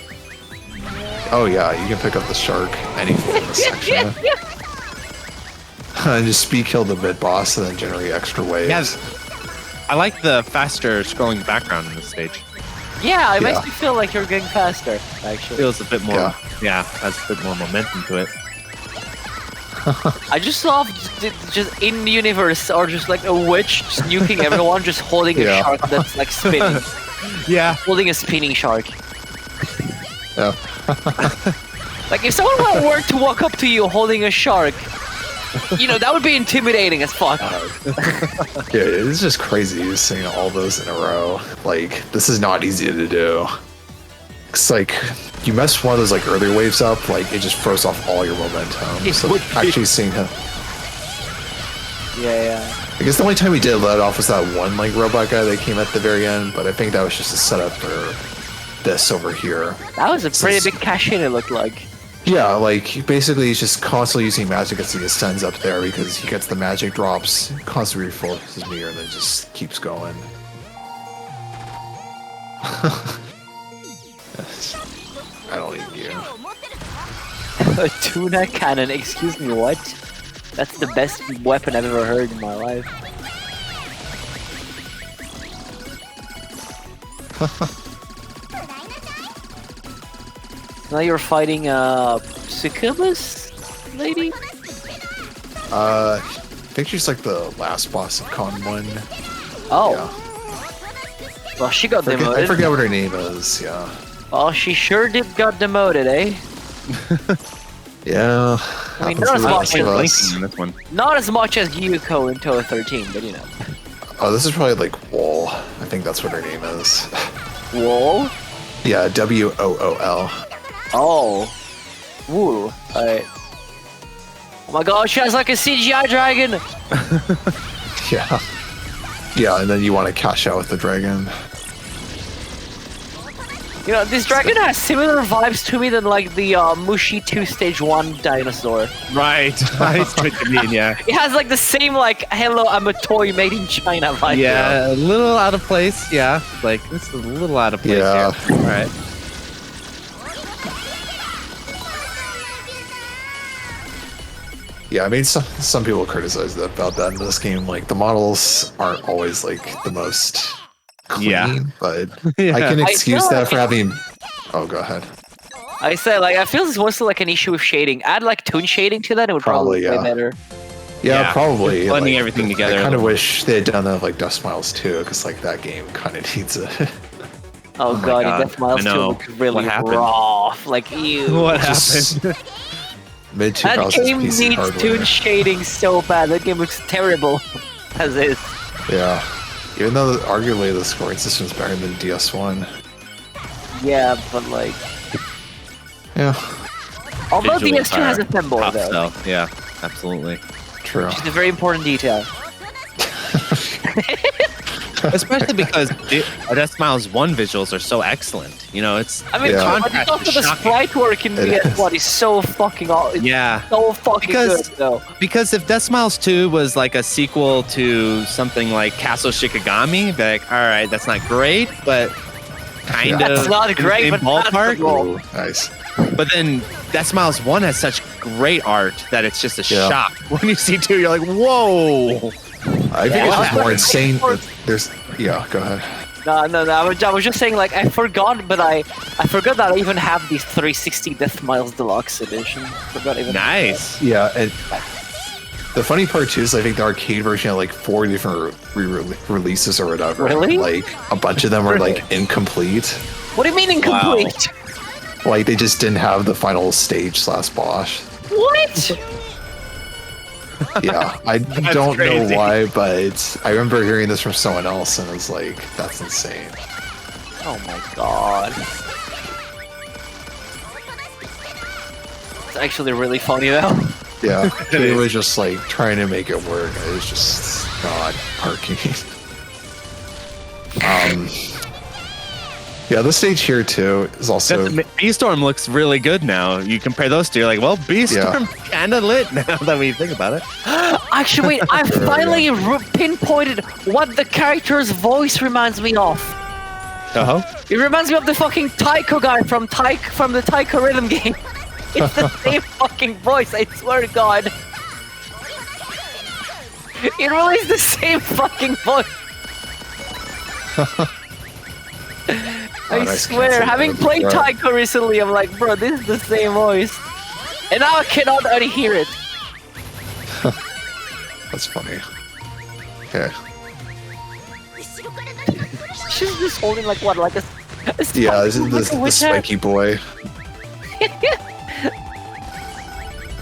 Oh yeah, you can pick up the shark anything in this section. And just speed kill the mid boss and then generate extra waves. Yes. I like the faster scrolling background in this stage. Yeah, it makes Yeah. me feel like you're getting faster, actually. Feels a bit more, Yeah. has a bit more momentum to it. I just love just in the universe, or just like a witch just nuking everyone, just holding a Yeah. shark that's like spinning. Yeah. Holding a spinning shark. Yeah. Like, if someone were to walk up to you holding a shark, you know, that would be intimidating as fuck. Yeah, it's just crazy just seeing all those in a row. Like, this is not easy to do. It's like, you mess one of those like earlier waves up, like it just throws off all your momentum. It So would be. actually seeing him. Yeah. I guess the only time we did let off was that one like robot guy that came at the very end, but I think that was just a setup for this over here. That was a pretty big cash in, it looked like. Yeah, like basically he's just constantly using magic as he ascends up there because he gets the magic drops, constantly refills his meter, and then just keeps going. I don't need you. A tuna cannon, excuse me, what? That's the best weapon I've ever heard in my life. Now you're fighting Succubus lady? I think she's like the last boss of Con 1. Oh. Yeah. Well, she got I demoted. forget what her name is, yeah. Well, she sure did got demoted, eh? Yeah. I mean, happens not to as the much best as of us. Blinking in this one. Not as much as Yuko in Toa 13, but you know. Oh, this is probably like Wool. I think that's what her name is. Wool? Yeah, WOOL. Oh. Wool. Alright. Oh my god, she has like a CGI dragon! Yeah. Yeah, and then you want to cash out with the dragon. You know, this dragon has similar vibes to me than like the Mushi 2 Stage 1 dinosaur. Right. I see what you mean, yeah. It has like the same like, hello, I'm a toy made in China vibe. Yeah, a little out of place, yeah. Like, this is a little out of place Yeah. here. Alright. Yeah, I mean, some people criticize about that in this game. Like, the models aren't always like the most clean, Yeah. but Yeah. I can I excuse feel that like for having. Oh, go ahead. I said, like, I feel this was like an issue with shading. Add like toon shading to that, it would probably, Probably, be way yeah. better. Yeah, Yeah, probably. blending everything together I a kind of little. wish they had done that with like Dust Miles too, because like that game kind of needs it. Oh, my god, God, Death Miles I 2 know. looks really What happened? rough. Like, ew. What Just happened? Mid That 2000s game PC needs hardware. toon shading so bad. That game looks terrible as is. Yeah, even though arguably the scoring system is better than DS1. Yeah, but like, Yeah, although Visuals DS2 has are a thimble top though, stuff. Yeah, absolutely. true. which is a very important detail. Especially because Death Miles 1 visuals are so excellent. You know, it's I mean, Yeah. but it's also is the shocking. sprite work in It is. DS1 is so fucking it's Yeah, so fucking Because- good though. because if Death Miles 2 was like a sequel to something like Castle Shikigami, be like, all right, that's not great, but kind Yeah. of That's not in the great, same but that's the ballpark. goal. Ooh, nice. But then Death Miles 1 has such great art that it's just a Yeah. shock. When you see 2, you're like, whoa. I think Yeah, it's well, just more I- insane. That there's yeah. Go ahead. No. I was just saying, like, I forgot that I even have the 360 Death Miles Deluxe Edition. Forgot even. Nice. Yeah, and the funny part too is I think the arcade version had like 4 different releases or whatever. Really? Like a bunch of them were Really? like incomplete. What do you mean incomplete? Like they just didn't have the final stage / boss. What? Yeah, I don't crazy. know why, but I remember hearing this from someone else and I was like, that's insane. Oh my god. It's actually really funny though. Yeah, It it is. was just like trying to make it work. It was just not working. Yeah, this stage here too is also B-Storm looks really good now. You compare those two, you're like, well, B-Storm kind of lit now that we think about it. Actually, wait, I finally pinpointed what the character's voice reminds me of. Uh-huh. It reminds me of the fucking Taiko guy from the Taiko rhythm game. It's the same fucking voice, I swear to God. It really is the same fucking voice. I I swear, can't say having that. played Right. Taiko recently, I'm like, bro, this is the same voice. And now I cannot unhear it. that's funny. Okay. She's just holding like what, like a Yeah, this is like a the witch hat? spiky boy.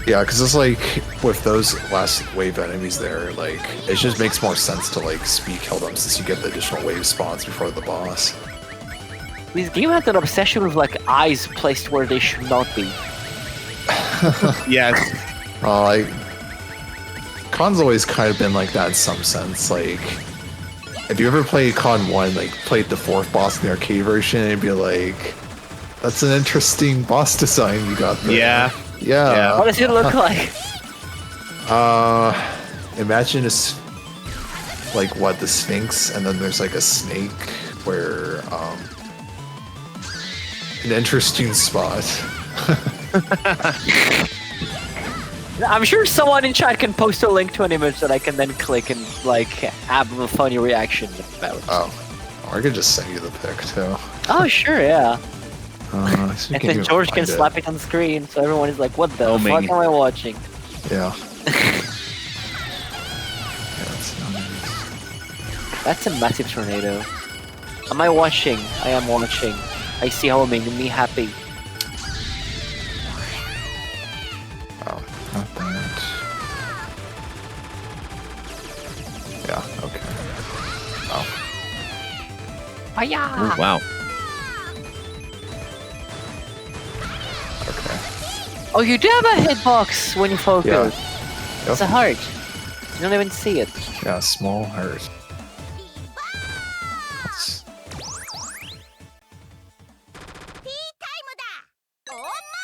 Yeah, because it's like with those last wave enemies there, like it just makes more sense to like speed kill them since you get the additional wave spawns before the boss. This game has an obsession with like eyes placed where they should not be. Yes. Like Con's always kind of been like that in some sense. Like if you ever played Con 1, like played the 4th boss in the arcade version, it'd be like, that's an interesting boss design you got there. Yeah. Yeah. What does it look like? Imagine like what, the Sphinx, and then there's like a snake where An interesting spot. I'm sure someone in chat can post a link to an image that I can then click and like have a funny reaction about. Oh, or I could just send you the pic too. Oh sure, yeah. So you And can't then even George can find it. slap it on screen, so everyone is like, "What the Oh, fuck me. am I watching?" Yeah. That's nice. That's a massive tornado. Am I watching? I am watching. I see how it making me happy. Oh, not that. Yeah. Okay. Oh. Hiya! Oh, wow. Okay. Oh, you do have a hitbox when you focus. Yeah. It's a Yep. heart. You don't even see it. Yeah. Small heart. That's-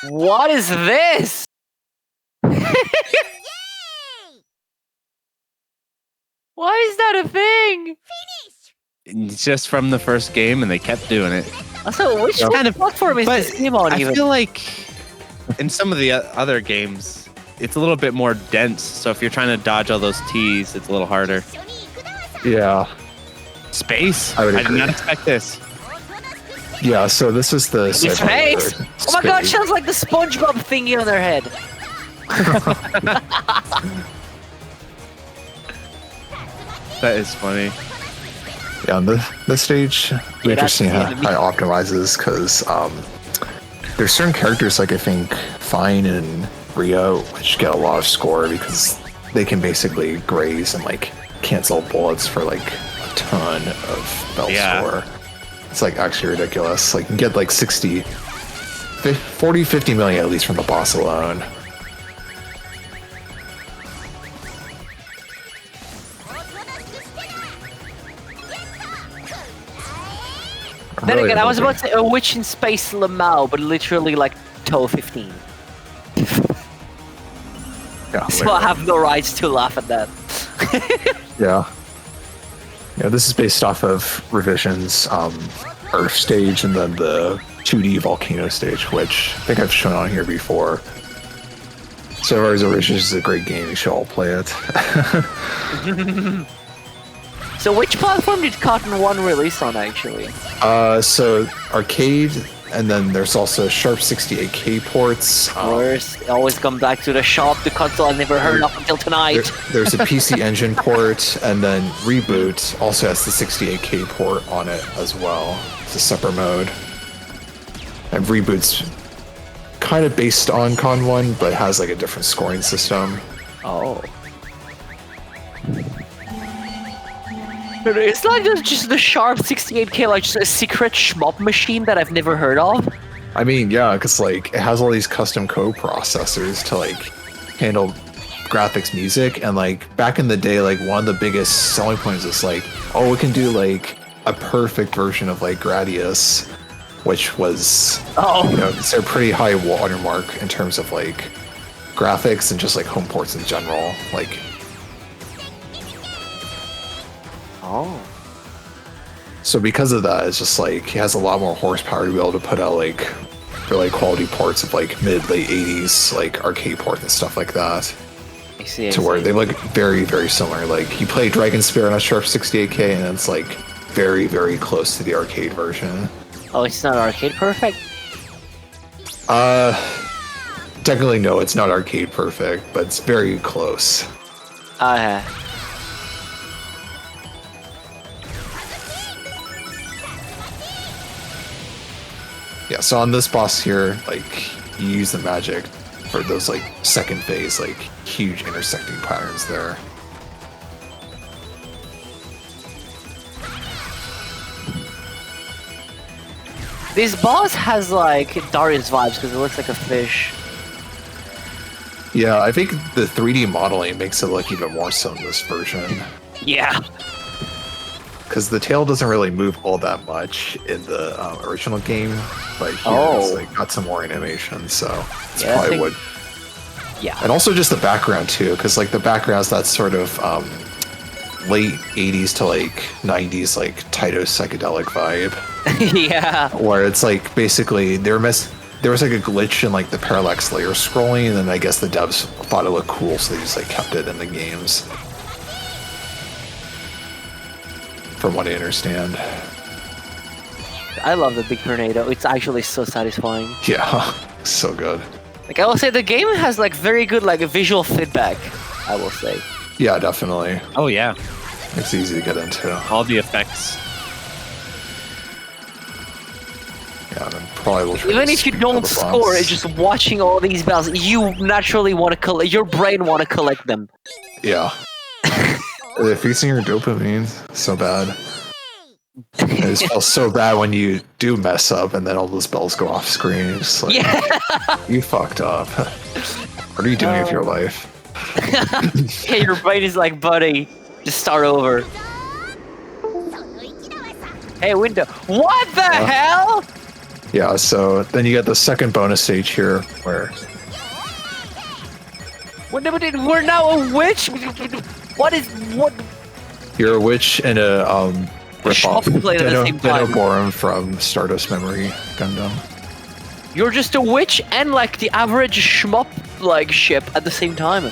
What is this? Why is that a thing? It's just from the first game, and they kept doing it. Also, which Kind of- platform is but this game on I even? feel like in some of the other games, it's a little bit more dense. So if you're trying to dodge all those T's, it's a little harder. Yeah. Space? I would did agree. not expect this. Yeah. So this is the Space? cyber Oh my god, space. sounds like the SpongeBob thingy on their head. That is funny. Yeah, on this stage, Yeah, interesting that's how the enemy. it optimizes because there's certain characters like I think Fine and Rio which get a lot of score because they can basically graze and like cancel bullets for like a ton of belt Yeah. score. It's like actually ridiculous. Like you can get like 60, 40, 50 million at least from the boss alone. I'm Then really again, I was hoping- about to say a witch in space Lamau, but literally like toe 15. Yeah, So I have no rights to laugh at that. Yeah. Yeah, this is based off of Revision's Earth stage and then the 2D Volcano stage, which I think I've shown on here before. So far as Revision is a great game, you should all play it. So which platform did Cotton 1 release on actually? So arcade, and then there's also Sharp 68K ports. Of course, always come back to the shop, the console I never heard of until tonight. There's a PC Engine port, and then Reboot also has the 68K port on it as well. It's a separate mode. And Reboot's kind of based on Con 1, but has like a different scoring system. Oh. It's not just the Sharp 68K, like just a secret Shmup machine that I've never heard of. I mean, yeah, because like it has all these custom co-processors to like handle graphics, music, and like back in the day, like one of the biggest selling points is like, oh, it can do like a perfect version of like Gradius, which was you know, it's a pretty high watermark in terms of like graphics and just like home ports in general. Like, Oh. so because of that, it's just like it has a lot more horsepower to be able to put out like really quality ports of like mid-late 80s like arcade ports and stuff like that. I see. I To where see. they look very, very similar. Like you play Dragon Spear on a Sharp 68K, and it's like very, very close to the arcade version. Oh, it's not arcade perfect? Technically, no, it's not arcade perfect, but it's very close. Yeah, so on this boss here, like you use the magic for those like second phase, like huge intersecting patterns there. This boss has like Darius vibes because it looks like a fish. Yeah, I think the 3D modeling makes it look even more so in this version. Yeah. Because the tail doesn't really move all that much in the original game, but here it's like got some more animation, so it's Yeah, I probably think- what. Yeah. And also just the background too, because like the background's that sort of late 80s to like 90s like Taito psychedelic vibe, Yeah. where it's like basically there was like a glitch in like the parallax layer scrolling, and then I guess the devs thought it looked cool, so they just like kept it in the games. From what I understand. I love the big tornado. It's actually so satisfying. Yeah, so good. Like I will say, the game has like very good like visual feedback. I will say. Yeah, definitely. Oh yeah, It's easy to get into. all the effects. Yeah, and then probably will try Even to if you speed don't up the score, boss. it's just watching all these bells. You naturally want to collect. Your brain want to collect them. Yeah. They're fixing your dopamine so bad. It just feels so bad when you do mess up and then all those bells go off screen. It's like, Yeah. you fucked up. What are you doing with your life? Yeah, your brain is like, buddy, just start over. Hey, window. What the hell? Yeah, so then you get the second bonus stage here where We're now a witch. What? you're a witch and a rip-off Shmup played at the same time. Dinoborum from Stardust Memory Gundam. You're just a witch and like the average shmup like ship at the same time.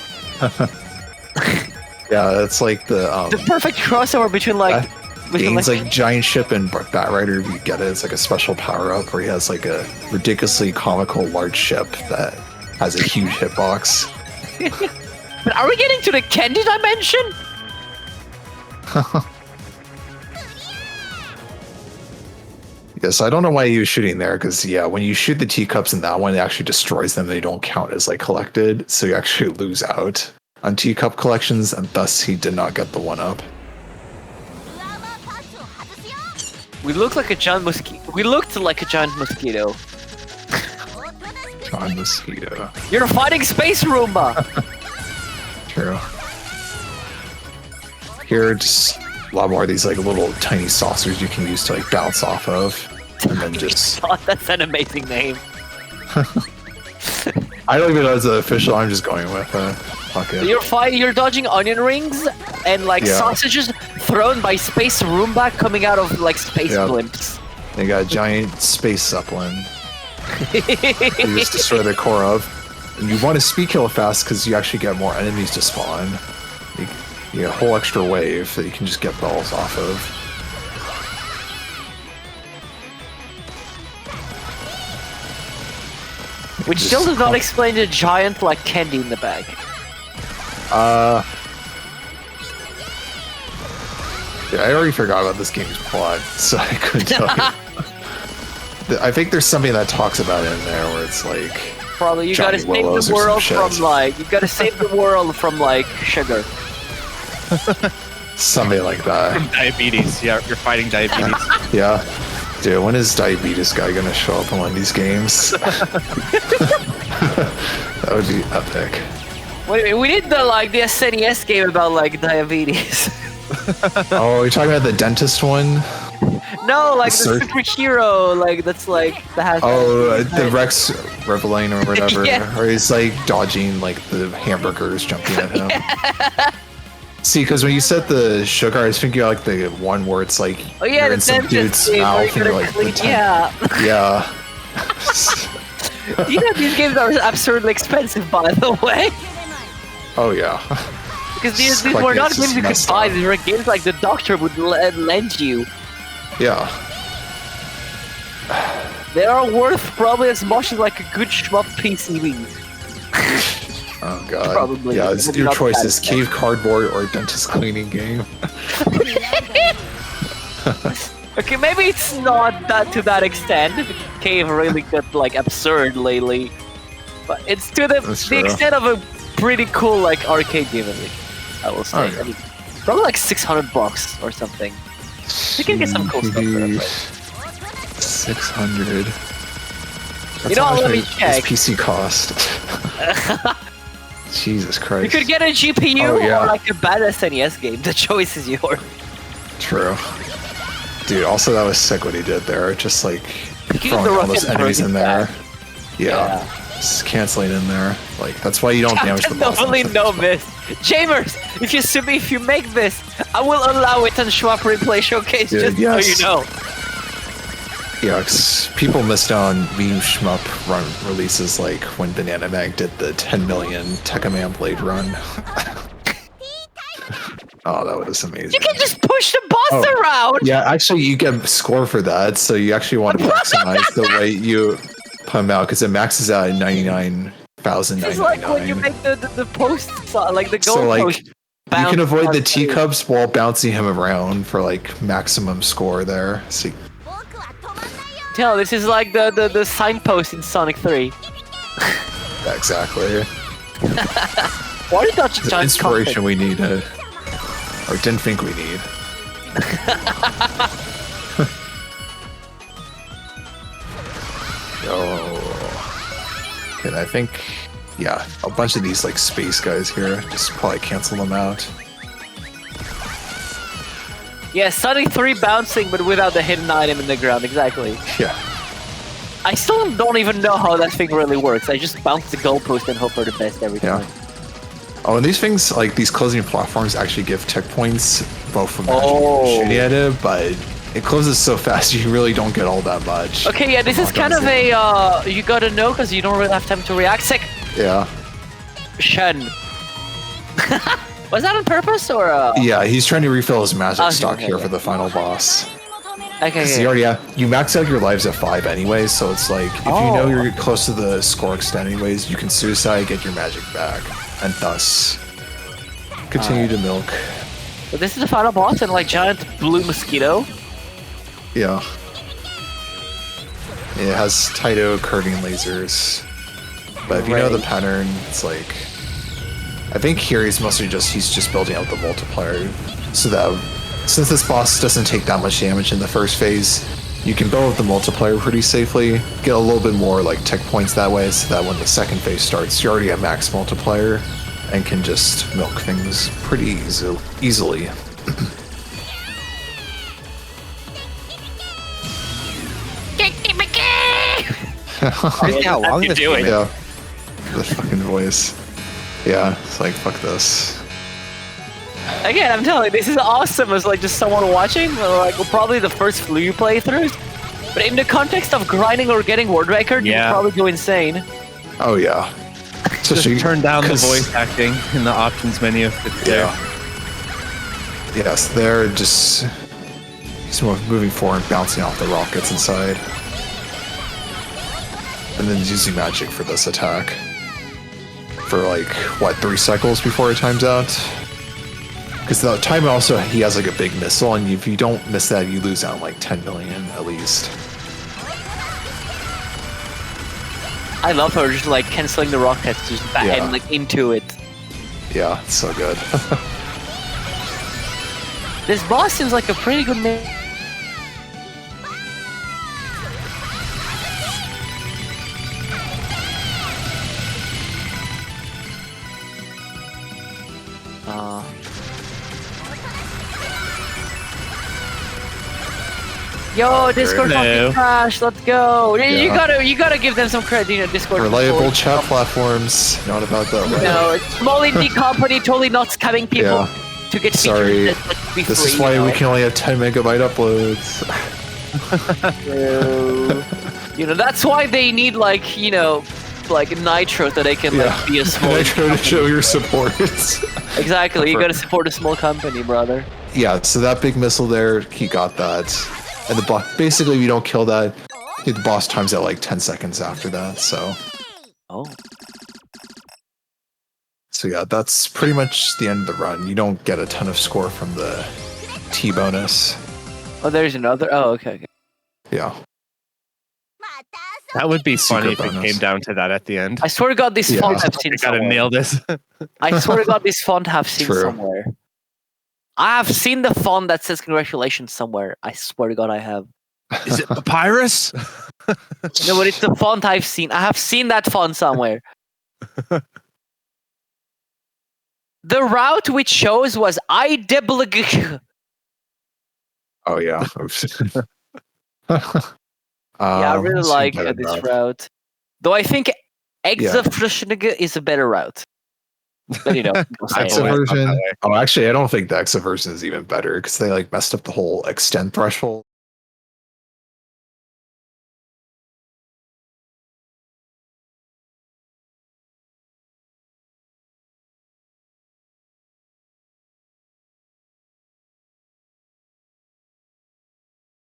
Yeah, it's like the perfect crossover between like. Gain's like giant ship and Batrider. If you get it, it's like a special power up where he has like a ridiculously comical large ship that has a huge hitbox. But are we getting to the candy dimension? Yes, I don't know why he was shooting there, because yeah, when you shoot the teacups in that one, it actually destroys them. They don't count as like collected, so you actually lose out on teacup collections, and thus he did not get the one up. We look like a giant mosquito. We looked like a giant mosquito. John Mosquito. You're fighting Space Roomba. True. Here, just a lot more of these like little tiny saucers you can use to like bounce off of, and then just. Oh, that's an amazing name. I don't even know if it's official. I'm just going with fuck it. You're dodging onion rings and like Yeah. sausages thrown by Space Roomba coming out of like space Yeah. blimps. They got a giant space zeppelin. You just destroy the core of. And you want to speed kill fast because you actually get more enemies to spawn. You get a whole extra wave that you can just get bells off of. Which still does not explain the giant like candy in the bag. Yeah, I already forgot about this game's plot, so I couldn't tell you. I think there's something that talks about it in there where it's like Probably you gotta Johnny save Willows the or some world shit. from like you gotta save the world from like sugar. something like that. Diabetes. Yeah, you're fighting diabetes. Yeah. Dude, when is Diabetes Guy gonna show up in one of these games? That would be epic. Wait, we did the SNES game about like diabetes. Oh, you're talking about the dentist one? No, like the Search- superhero, like that's like that has. Oh, the Rex Reveline or whatever. Yeah. Or he's like dodging like the hamburgers jumping at him. See, because when you said the sugar, I was thinking like the one where it's like Oh yeah, you're the in some dentist dude's game where mouth you and you're gotta like clean. the tongue- Yeah. Yeah. You know these games are absurdly expensive, by the way. Oh yeah. Because these Like, were not it's games just you could messed buy. up. These were games like the doctor would lend you. Yeah. They are worth probably as much as like a good shmup PCB. Oh god. Probably. Yeah, it's Maybe your not choices: that cave cardboard or dentist cleaning game. Okay, maybe it's not that to that extent. Cave really got like absurd lately, but it's to the That's true. extent of a pretty cool like arcade game. I will say. Oh, yeah. I mean, probably like $600 or something. You can get some cool stuff for that, right? 600. You know, how much let me this check. PC cost. Jesus Christ. You could get a GPU Oh, yeah. or like a bad SNES game. The choice is yours. True. Dude, also that was sick what he did there. Just like Picking throwing the all rocket those enemies in back. there. Yeah. Just canceling in there. Like, that's why you don't damage the boss. Definitely unless no it's- miss. Jamers, if you make this, I will allow it on Shmup Replay Showcase, Dude, just yes. so you know. Yeah, 'cause people missed out on Meme Shmup run releases like when Banana Mag did the 10 million Tekkaman Blade run. Oh, that was amazing. You can just push the boss around! Yeah, actually, you get a score for that, so you actually want to maximize the way you put them out because it maxes out at 99,999. It's like when you make the post, like the goal So, like, post. you can avoid the bounce teacups while bouncing him around for like maximum score there. So, Tell, this is like the signpost in Sonic 3. yeah, exactly. Why did that The giant inspiration we needed, or didn't think we need. Oh, and I think, yeah, a bunch of these like space guys here. Just probably cancel them out. Yeah, Sonic 3 bouncing, but without the hidden item in the ground, exactly. Yeah, I still don't even know how that thing really works. I just bounce the goalpost and hope for the best every Yeah. time. Oh, and these things, like these closing platforms, actually give tech points, both from magic Oh. and shooting at it, but it closes so fast you really don't get all that much. Okay, yeah, this is kind of a, you gotta know, because you don't really have time to react. Sick! Yeah. Shen. Was that on purpose, or, Yeah, he's trying to refill his magic Oh, stock okay, here okay. for the final boss. Okay, Because you yeah. already have, you max out your lives at 5 anyways, so it's like, if you know Oh. you're close to the score extent anyways, you can suicide, get your magic back, and thus continue to milk. So this is the final boss, and like giant blue mosquito. Yeah. It has Taito curving lasers. But if you know the Right. pattern, it's like, I think here he's mostly he's just building out the multiplier so that since this boss doesn't take that much damage in the first phase, you can build up the multiplier pretty safely, get a little bit more like tech points that way so that when the second phase starts, you're already at max multiplier and can just milk things pretty easily. Crazy how long you this doing? game is. Yeah. The fucking voice. Yeah, it's like, fuck this. Again, I'm telling you, this is awesome as like just someone watching, like probably the first few playthroughs. But in the context of grinding or getting world record, you Yeah. would probably go insane. Oh, yeah. Just turn down the 'cause- voice acting in the options menu. It's there. Yeah. Yes, they're just moving forward, bouncing off the rockets inside. And then using magic for this attack. For like, what, 3 cycles before it times out? Because the time also, he has like a big missile, and if you don't miss that, you lose out like 10 million at least. I love her just like canceling the rockets, just back Yeah. and like into it. Yeah, it's so good. This boss seems like a pretty good man. Yo, Discord Hello. fucking crash, let's go. You Yeah. gotta give them some credit, you know, Discord. Reliable chat platforms, not about that. Right? No, it's small indie company, totally not scamming people Yeah. to get Sorry. features that be This free, is why you know? we can only have 10 megabyte uploads. You know, that's why they need like, you know, like Nitro that they can like be a small I indie try to company. show your support. Exactly, you gotta support a small company, brother. Yeah, so that big missile there, he got that. And the boss, basically, if you don't kill that, the boss times out like 10 seconds after that, so. Oh. So yeah, that's pretty much the end of the run. You don't get a ton of score from the T bonus. Oh, there's another. Oh, okay. Yeah. That would be funny if Secret it bonus. came down to that at the end. I swear to God, this Yeah. font I've seen You gotta somewhere. nail this. I swear to God, this font I've seen True. somewhere. I have seen the font that says congratulations somewhere. I swear to God, I have. Is it Papyrus? No, but it's the font I've seen. I have seen that font somewhere. The route which chose was IWG. Oh yeah. Yeah, I really let's see like better this route. route. Though I think Exaflushnig is a better route. But you know, people say I've it. always Exa felt that version. way. Oh, actually, I don't think the Exa version is even better because they like messed up the whole extent threshold.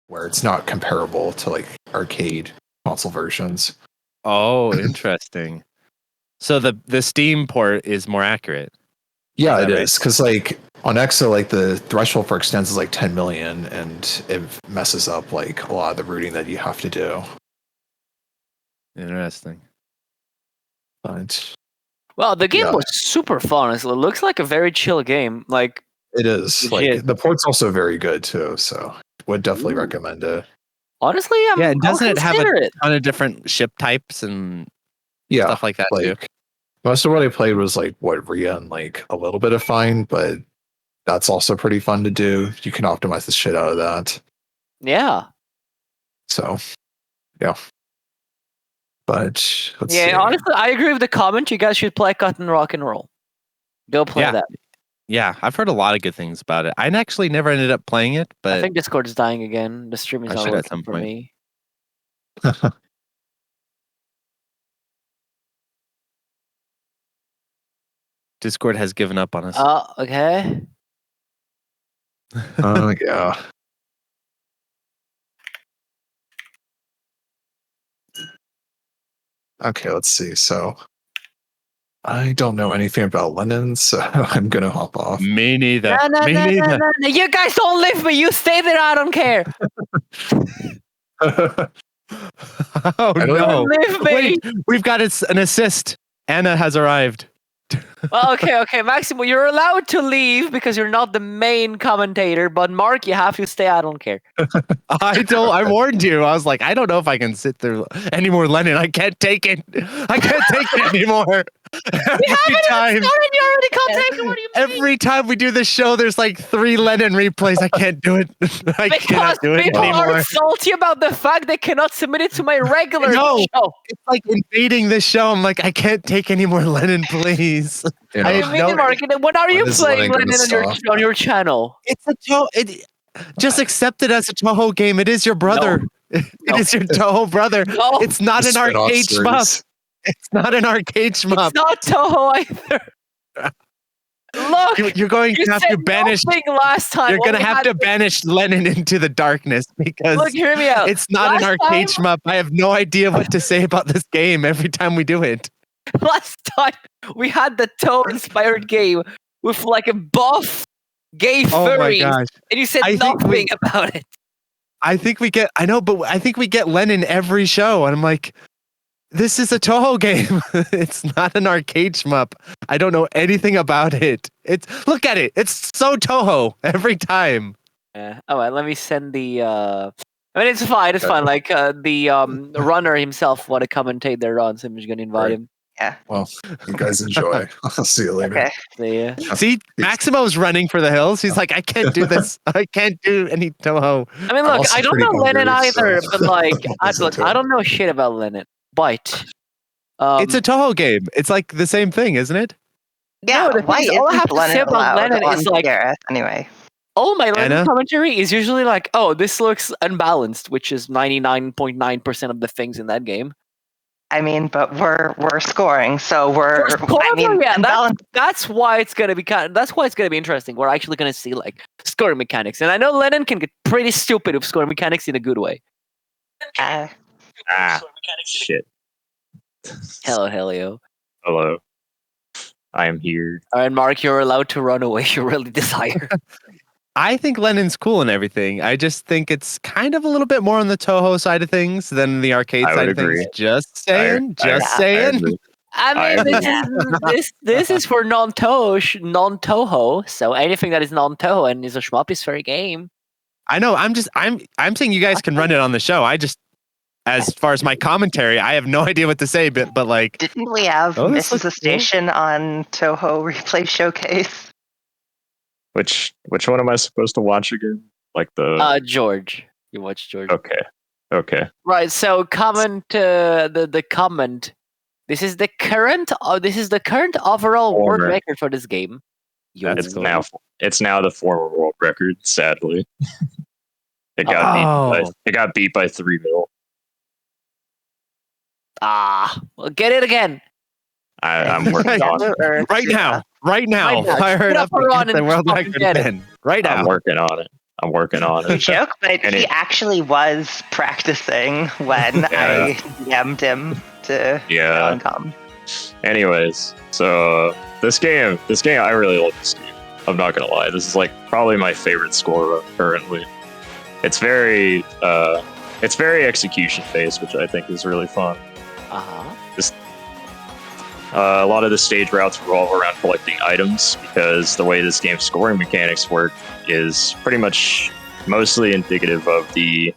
Where it's not comparable to like arcade console versions. Oh, interesting. So the Steam port is more accurate. Yeah, Is it that right? is because like on Exa, like the threshold for extents is like 10 million, and it messes up like a lot of the routing that you have to do. Interesting. But Well, the game Yeah. was super fun. It looks like a very chill game. Like, it is Legit. like the port's also very good too, so would definitely Ooh. recommend it. honestly, Yeah, and I'll doesn't it have consider it. ton of different ship types and Yeah, stuff like that too? like most of what I played was like what Rhea and like a little bit of Fine, but that's also pretty fun to do. You can optimize the shit out of that. Yeah. So yeah. But let's Yeah, see. honestly, I agree with the comment. You guys should play Cut and Rock and Roll. Go play Yeah. that. Yeah, I've heard a lot of good things about it. I actually never ended up playing it, I but think Discord is dying again. The stream is I not should at working some for point. me. Discord has given up on us. Okay. Yeah. Okay, let's see. So I don't know anything about Lenin, so I'm gonna hop off. Me neither. No, Me neither. no. You guys don't leave me. You stay there. I don't care. Oh I don't no! Leave me. Wait, we've got an assist. Anna has arrived. Well, okay, Maximo, you're allowed to leave because you're not the main commentator. But Mark, you have to stay. I don't care. I warned you. I was like, I don't know if I can sit there anymore, Lennon. I can't take it. I can't take it anymore. Every time, You're already commentating. What do you mean? every time we do this show, there's like 3 Lennon replays. I can't do it. I Because cannot do it people anymore. are salty about the fact they cannot submit it to my regular No. show. It's like invading this show. I'm like, I can't take any more Lennon, please. You I know, You had mean, no- Mark, when are you When is playing Lennon gonna Lennon stop? on your channel? It's a just accept it as a Toho game. It is your brother. It No. is your Toho brother. No, It's not the an spin-off arcade shmup. series. It's not an arcade shmup. it's not Toho either. Look, You're going you to have said to banish. nothing last time. You're when going to we have had to the- banish Lennon into the darkness because Look, hear me out. it's not an Last arcade time- shmup. I have no idea what to say about this game every time we do it. Last time we had the Toe-inspired game with like a buff gay Oh my furries, gosh. and you said I think nothing about it. I think we get Lennon every show. And I'm like, this is a Toho game. It's not an arcade shmup. I don't know anything about it. Look at it. It's so Toho every time. Yeah. Oh, well, let me send the. I mean, it's fine. It's fine. Like the runner himself want to commentate their runs. I'm just gonna invite Right. him. Well, you guys enjoy. I'll see you later. Okay. See ya. See, Maximo's running for the hills. He's like, I can't do this. I can't do any Toho. I mean, I'm look, also I don't pretty know Lennon hungry, either, so but like, listen look, to I it. don't know shit about Lennon. But It's a Toho game. It's like the same thing, isn't it? Yeah, No, the why thing is, all I isn't have to say Lennon about allowed Lennon on is, like- Gareth anyway? all my Lennon Anna? commentary is usually like, oh, this looks unbalanced, which is 99.9% of the things in that game. I mean, but we're scoring, so we're. For scoring, I mean, yeah, unbalanced. That's why it's gonna be that's why it's gonna be interesting. We're actually gonna see like scoring mechanics, and I know Lennon can get pretty stupid with scoring mechanics in a good way. Shit. Hello, Helio. Hello. I am here. All right, Mark, you're allowed to run away. You really desire. I think Lennon's cool and everything. I just think it's kind of a little bit more on the Toho side of things than the arcade I would side of things. agree. Just saying. I saying. agree. I mean, I this is for non-Toho, so anything that is non-Toho and is a shmup is fair game. I know. I'm saying you guys can run it on the show. I just, as far as my commentary, I have no idea what to say. But like, Didn't we have Oh, this Mrs. looks a cool. Station on Toho Replay Showcase? Which one am I supposed to watch again? Like the George, you watch George. Okay. Right, so comment the comment This is the current. This is the current overall world Former. record for this game. Yo. That's cool. It's now the former world record. Sadly, it got beat by 3 mil. Well, get it again. I'm working on it. Right now. Right now. Fire it Get up up a run and get the and world fucking record get it. again. Right now. I'm working on it. You joke, but And he it- actually was practicing when Yeah. I DM'd him to Yeah. come. Anyways, so this game, I really love this game. I'm not gonna lie. This is like probably my favorite score currently. It's very execution based, which I think is really fun. A lot of the stage routes revolve around collecting items because the way this game's scoring mechanics work is pretty much mostly indicative of the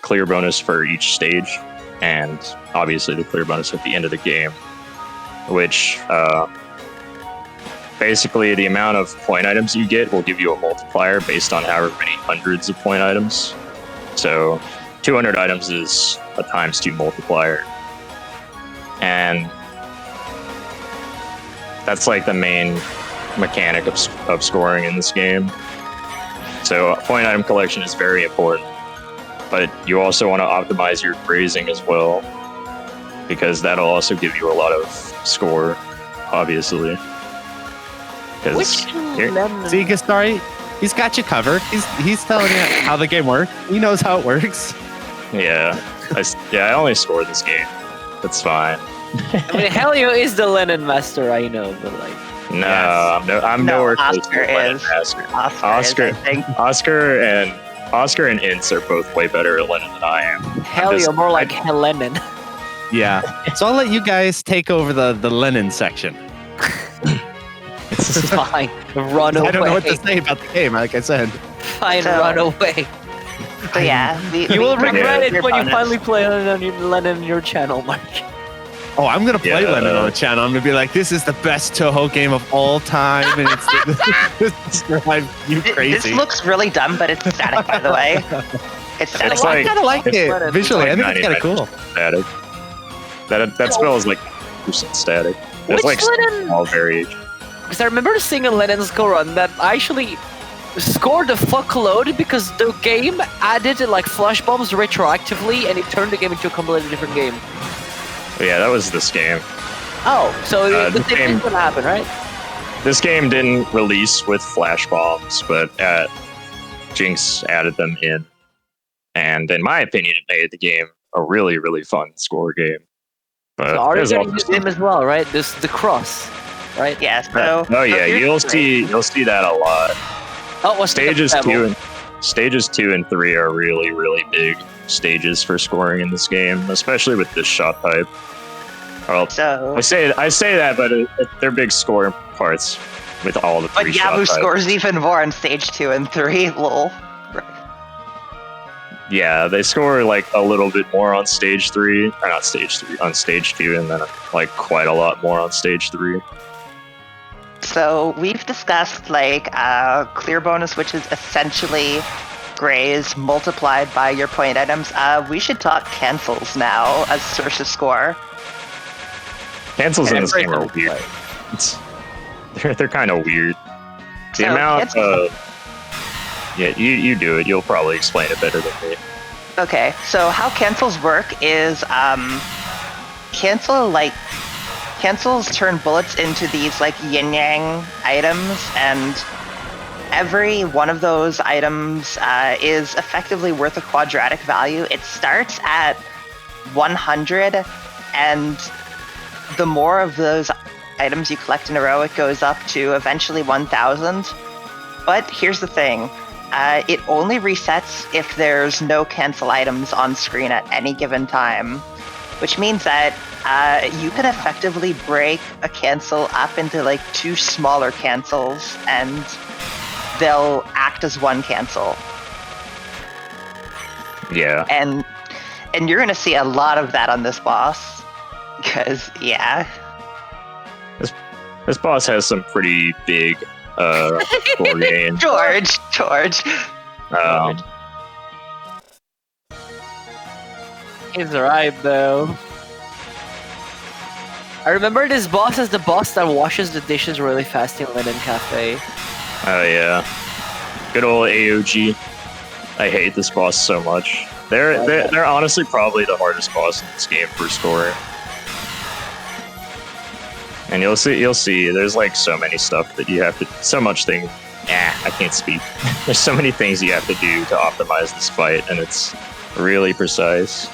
clear bonus for each stage, and obviously the clear bonus at the end of the game, which basically the amount of point items you get will give you a multiplier based on however many hundreds of point items. So 200 items is a ×2 multiplier. And that's like the main mechanic of scoring in this game. So point item collection is very important, but you also want to optimize your grazing as well, because that'll also give you a lot of score, obviously. Which lemon? See, Gastari, he's got you covered. He's telling you how the game works. He knows how it works. Yeah, I only scored this game. That's fine. I mean, Helio is the Lennon master, I know, but like. No, Yes. I'm No, nowhere close Oscar to Lennon is. Master. Oscar, is, I think. Oscar and Ince are both way better at Lennon than I am. Helio, more like Helenin. Yeah. So I'll let you guys take over the Lenin section. It's fine. Run away. I don't know what to say about the game, like I said. Fine, So- run away. So yeah, You will regret it your when you bonus. finally play Lennon on your channel, Mark. Oh, I'm gonna play Yeah. Lenin on the channel. I'm gonna be like, this is the best Toho game of all time, and it's drive you crazy. This looks really dumb, but it's static, by the way. It's static. It's like- I kind of like it Lenin. visually. I It's think it's kind of cool. Static. That spell is like % static. It's Which like Lennon? small variation. Because I remember seeing a Lennon score run that I actually scored a fuckload because the game added like flash bombs retroactively and it turned the game into a completely different game. But yeah, that was this game. Oh, so the the same game- thing's gonna happen, right? This game didn't release with flash bombs, but Jinx added them in. And in my opinion, it made the game a really, really fun score game. But So are it you was all gonna use them as well, right? The cross, right? Yeah, so. Oh yeah, here's you'll see that a lot. Oh, what's Stages 2 and 3 are really, really big stages for scoring in this game, especially with this shot type. Well, So. I say that, but they're big score parts with all the But three shot Yabu types. scores even more on stage 2 and 3. Lol. Yeah, they score like a little bit more on stage 3, or not stage 3, on stage 2, and then like quite a lot more on stage 3. So we've discussed like clear bonus, which is essentially grays multiplied by your point items. We should talk cancels now as source of score. Cancels in this Every game are time. weird. They're kind of weird. The So amount cancels- of you do it. You'll probably explain it better than me. Okay, so how cancels work is cancels turn bullets into these like yin yang items, and every one of those items is effectively worth a quadratic value. It starts at 100, and the more of those items you collect in a row, it goes up to eventually 1,000. But here's the thing. It only resets if there's no cancel items on screen at any given time, which means that you can effectively break a cancel up into like 2 smaller cancels, and they'll act as one cancel. Yeah. And you're gonna see a lot of that on this boss, because yeah. This boss has some pretty big score gain. George. He's right though. I remember this boss as the boss that washes the dishes really fast in Linen Cafe. Oh yeah, good old AOG. I hate this boss so much. They're honestly probably the hardest boss in this game for scoring. And you'll see. There's like so many stuff that you have to. So much thing. I can't speak. There's so many things you have to do to optimize this fight, and it's really precise.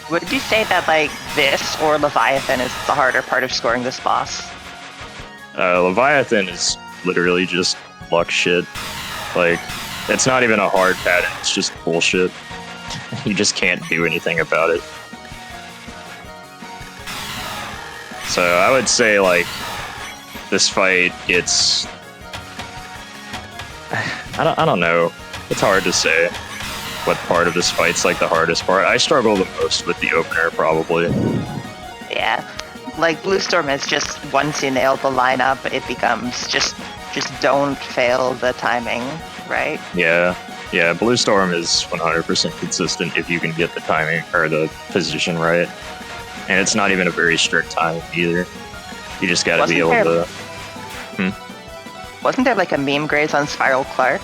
Would you say that like this or Leviathan is the harder part of scoring this boss? Leviathan is literally just luck shit. Like, it's not even a hard pattern. It's just bullshit. You just can't do anything about it. So I would say like this fight gets. I don't know. It's hard to say what part of this fight's like the hardest part. I struggle the most with the opener, probably. Yeah, like Blue Storm is just once you nail the lineup, it becomes just don't fail the timing, right? Yeah, Blue Storm is 100% consistent if you can get the timing or the position right. And it's not even a very strict time either. You just gotta be able to... Wasn't there like a meme graze on Spiral Clark?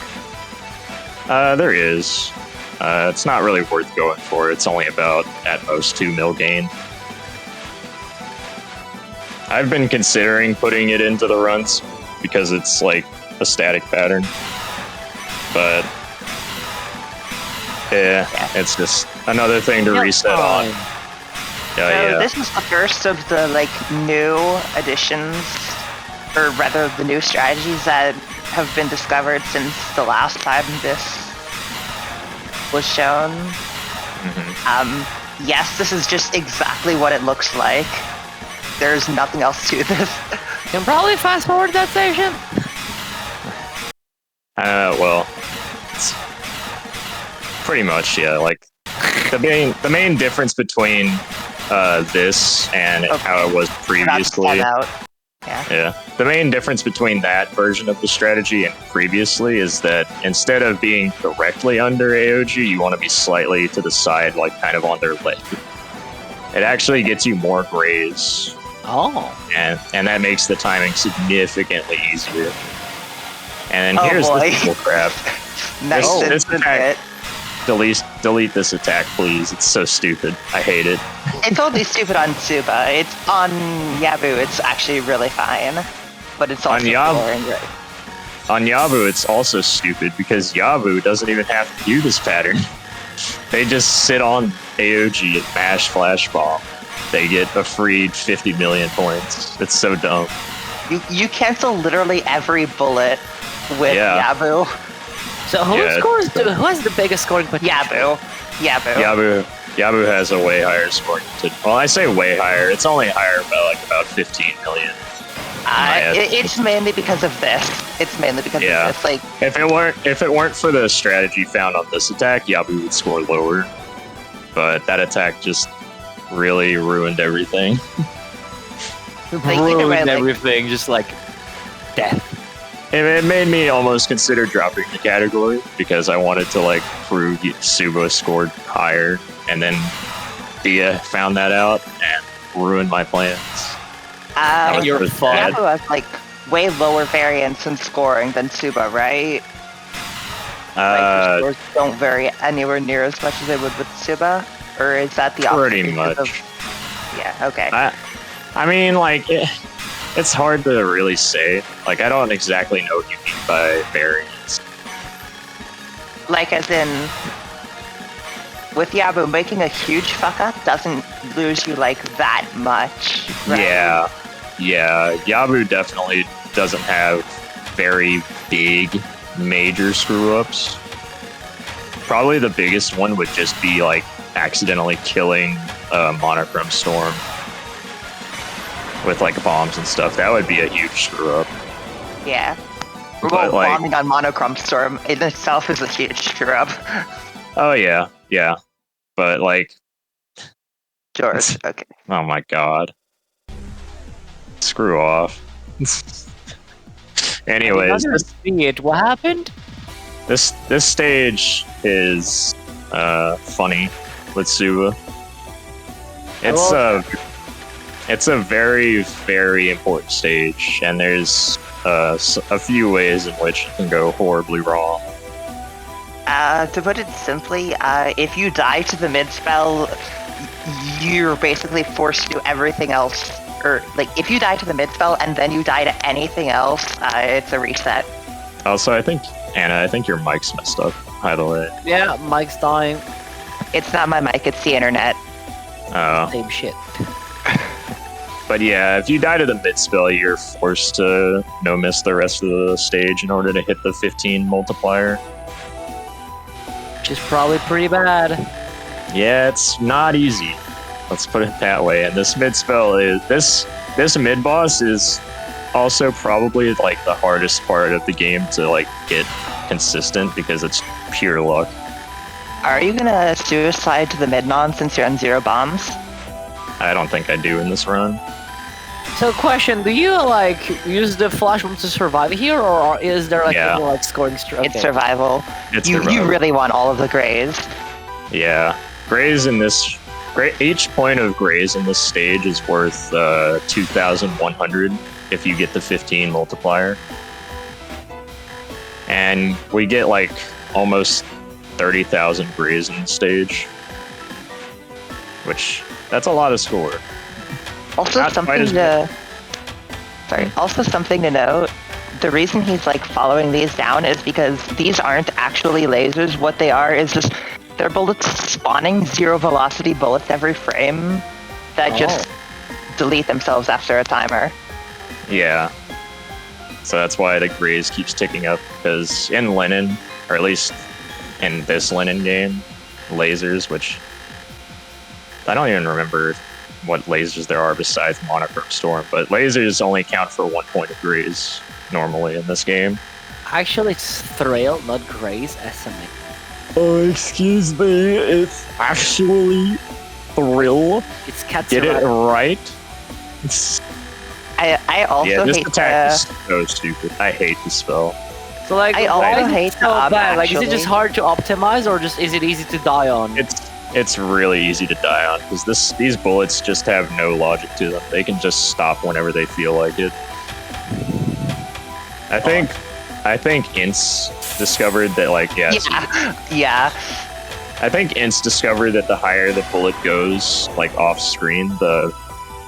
There is. It's not really worth going for. It's only about, at most, 2 mil gain. I've been considering putting it into the runs because it's like a static pattern. But yeah, it's just another thing to reset on. So this is the first of the like new additions, or rather the new strategies that have been discovered since the last time this was shown. Yes, this is just exactly what it looks like. There's nothing else to this. You can probably fast forward that section. Well, it's pretty much, yeah. Like the main difference between this and how it was previously. Yeah. The main difference between that version of the strategy and previously is that instead of being directly under AOG, you want to be slightly to the side, like kind of on their leg. It actually gets you more graze. Oh. And that makes the timing significantly easier. And then here's the cool crap. This attack. Delete this attack, please. It's so stupid. I hate it. It's only stupid on Tsuba. It's on Yabu. It's actually really fine, but it's also boring. On Yabu, it's also stupid because Yabu doesn't even have to do this pattern. They just sit on AOG and mash Flash Bomb. They get a free 50 million points. It's so dumb. You cancel literally every bullet with Yabu. So who has the biggest scoring potential? Yabu has a way higher scoring potential. Well, I say way higher. It's only higher by like about 15 million. It's mainly because of this. It's mainly because of this. Like, if it weren't for the strategy found on this attack, Yabu would score lower. But that attack just really ruined everything. Ruined everything, just like death. It made me almost consider dropping the category because I wanted to like prove Suba scored higher, and then Dia found that out and ruined my plans. You're fun. Yabu has like way lower variance in scoring than Suba, right? Like, scores don't vary anywhere near as much as they would with Suba, or is that the opposite? Pretty much. Yeah. Okay. I mean, like. It's hard to really say. Like, I don't exactly know what you mean by variance. Like, as in, with Yabu, making a huge fuck up doesn't lose you, like, that much. Right? Yeah. Yabu definitely doesn't have very big, major screw-ups. Probably the biggest one would just be, like, accidentally killing Monochrome Storm with like bombs and stuff. That would be a huge screw up. Yeah. But, bombing on Monochrome Storm in itself is a huge screw up. Oh yeah. But like George, okay. Oh my god. Screw off. Anyways, what happened? This stage is funny with Suba. It's a very, very important stage, and there's a few ways in which it can go horribly wrong. To put it simply, if you die to the mid spell, you're basically forced to do everything else. Or, like, if you die to the mid spell and then you die to anything else, it's a reset. Also, I think, Anna, I think your mic's messed up, by the way. Yeah, Mike's dying. It's not my mic, it's the internet. Same shit. But yeah, if you die to the mid spell, you're forced to no miss the rest of the stage in order to hit the 15 multiplier. Which is probably pretty bad. Yeah, it's not easy. Let's put it that way. And this mid spell is this mid boss is also probably like the hardest part of the game to like get consistent because it's pure luck. Are you gonna suicide to the mid-non since you're on 0 bombs? I don't think I do in this run. So, question: do you like use the flash bomb to survive here, or is there like Yeah. more like scoring straight? It's survival. It's You survival. really want all of the grays. Yeah, grays in this. Each point of grays in this stage is worth 2,100 if you get the 15 multiplier. And we get like almost 30,000 grays in the stage, which that's a lot of score. Also Not quite something as to also something to note. The reason he's like following these down is because these aren't actually lasers. What they are is just they're bullets spawning 0 velocity bullets every frame that just delete themselves after a timer. Yeah. So that's why the grays keeps ticking up, because in Lennon, or at least in this Lennon game, lasers, which I don't even remember what lasers there are besides Monochrome Storm, but lasers only count for 1 point of grays normally in this game. Actually, it's Thrail, not Grace. SMA. Oh, excuse me, it's actually Thrill. It's Cat. Get it right. I also Yeah, this hate attack to, is so stupid. I hate the spell. So like, I why also is it hate so the ob, bad? Like, is it just actually. hard to optimize, or just is it easy to die on? It's really easy to die on because these bullets just have no logic to them. They can just stop whenever they feel like it. I think Ince discovered that yeah. I think Ince discovered that the higher the bullet goes like off screen, the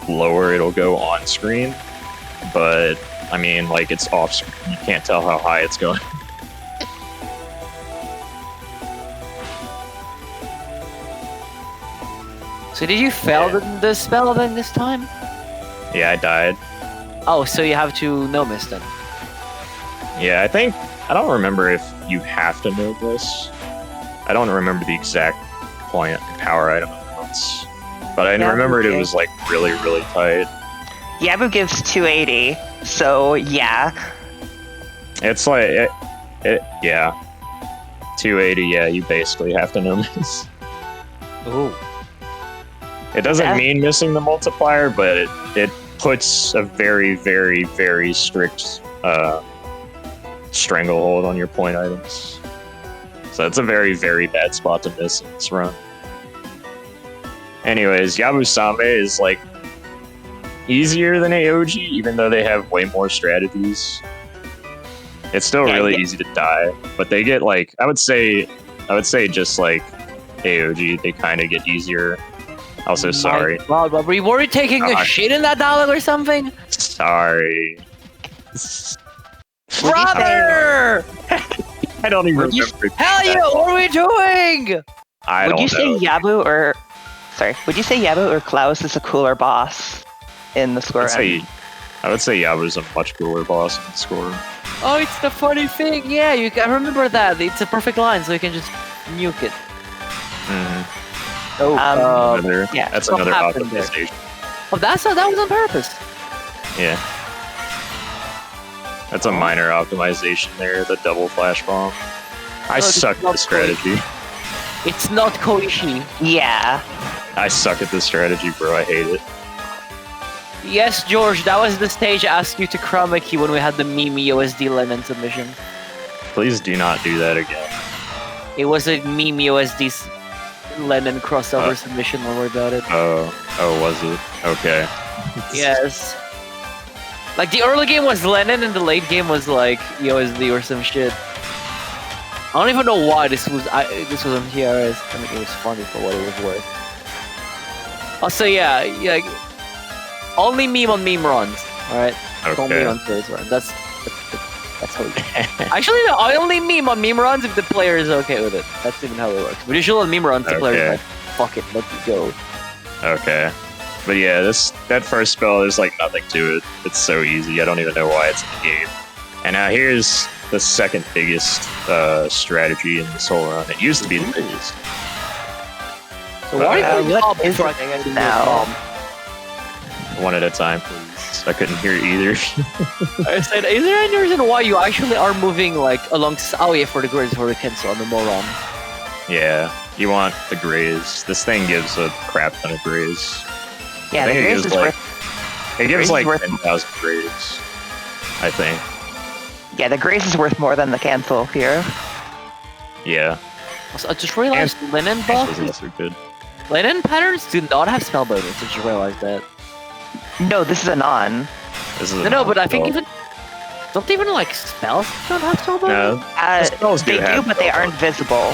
lower it'll go on screen. But I mean, like, it's off screen. You can't tell how high it's going. So did you fail the spell then this time? Yeah, I died. Oh, so you have to no miss then. Yeah, I don't remember if you have to know this. I don't remember the exact power item amounts. But I Yeah, remembered okay. it was like really, really tight. Yabu gives 280, so yeah. It's like, yeah. 280, yeah, you basically have to know miss. Ooh. It doesn't Yeah. mean missing the multiplier, but it puts a very, very, very strict stranglehold on your point items. So it's a very, very bad spot to miss in this run. Anyways, Yabusame is like easier than AOG, even though they have way more strategies. It's still Yeah, really yeah. easy to die, but they get like I would say just like AOG, they kind of get easier. Also, sorry. My God, but were you taking a shit in that dialogue or something? Sorry. Brother! I don't even Would you- remember. Hell yeah, what are we doing? I Would don't you say know. Would you say Yabu or Klaus is a cooler boss in the score run? I would say Yabu's a much cooler boss in the score. Oh, it's the funny thing. Yeah, you can remember that. It's a perfect line, so you can just nuke it. Mhm. Oh, yeah, That's what another happened there? optimization. that was on purpose. Yeah. That's a minor optimization there, the double flash bomb. I it's suck at not the strategy. It's not Koishi. Yeah. I suck at this strategy, bro. I hate it. Yes, George, that was the stage I asked you to chroma key when we had the Mimi OSD Lennon submission. Please do not do that again. It was a Mimi OSD Lennon crossover Uh. submission when we about it. Oh, was it? Okay. Yes. Like the early game was Lennon and the late game was like EOSD or some shit. I don't even know why this was on TRS. I mean, it was funny for what it was worth. Also, yeah, only meme on meme runs. All right, don't meme on first run. That's how. Actually, no, I only meme on meme runs if the player is okay with it. That's even how it works. But usually on meme runs, the player is like, "Fuck it, let you go." Okay. But yeah, that first spell, there's like nothing to it. It's so easy. I don't even know why it's in the game. And now here's the second biggest strategy in this whole run. It used to be the biggest. So why are you what is trying it to now? One at a time, please. I couldn't hear either. I said, is there any reason why you actually are moving like along? Oh yeah, for the grids for the cancel on the moron. Yeah, you want the graze. This thing gives a crap ton of graze. Yeah, I the think graze is worth. It gives like worth- 10,000 graze, I think. Yeah, the graze is worth more than the cancel here. Yeah. Also, I just realized Lennon This buff. is also good. Lennon patterns do not have spell bonus. I just realized that. No, this is a non. This is No, but I think even don't even like spells don't have spell bonus. No. The spells They do, have but they spell aren't visible.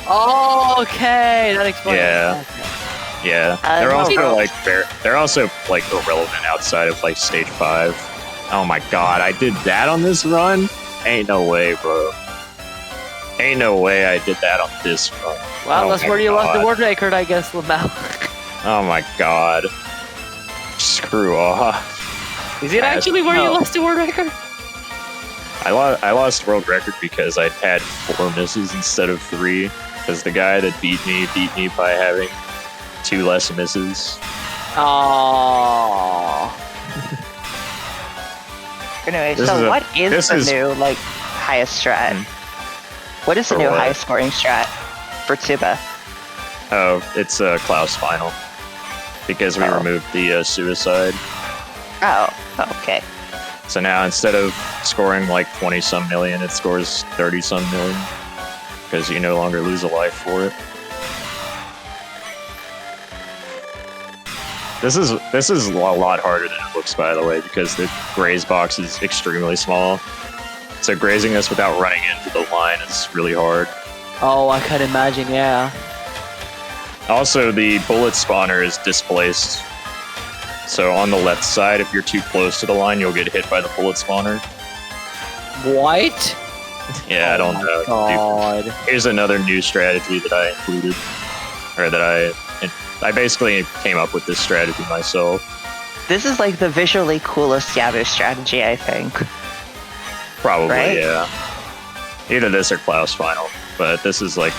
Oh, okay, that explains. Yeah. Okay. Yeah, they're also like irrelevant outside of like stage 5. Oh my god, I did that on this run? Ain't no way, bro. Ain't no way I did that on this run. Well, Oh that's my where you lost the God. word record, I guess, Lamau. Oh my god. Screw off. Is it actually where you lost the word record? I lost world record because I had 4 misses instead of 3. Because the guy that beat me by having 2 less misses. Oh. Anyway, This so is a- what is this the is- new highest strat? What is the For new what? highest scoring strat for Tsuba? Oh, it's Klaus final. Because we Oh. removed the suicide. Oh, okay. So now instead of scoring like 20 some million, it scores 30 some million. Because you no longer lose a life for it. This is a lot harder than it looks, by the way, because the graze box is extremely small. So grazing this without running into the line is really hard. Oh, I can imagine, yeah. Also, the bullet spawner is displaced. So on the left side, if you're too close to the line, you'll get hit by the bullet spawner. What? Yeah, I don't know. God. Here's another new strategy that I included, or that I basically came up with this strategy myself. This is like the visually coolest Yabu strategy, I think. Probably, Right? yeah. Either this or Klaus final, but this is like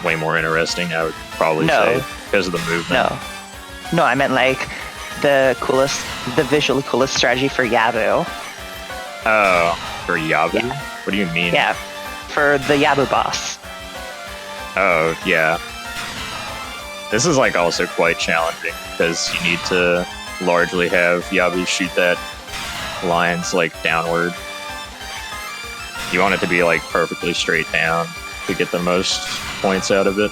way more interesting. I would probably say because of the movement. No, I meant like the visually coolest strategy for Yabu. Oh, for Yabu? Yeah. What do you mean? Yeah, for the Yabu boss. Oh, yeah. This is like also quite challenging because you need to largely have Yabu shoot that lines like downward. You want it to be like perfectly straight down to get the most points out of it.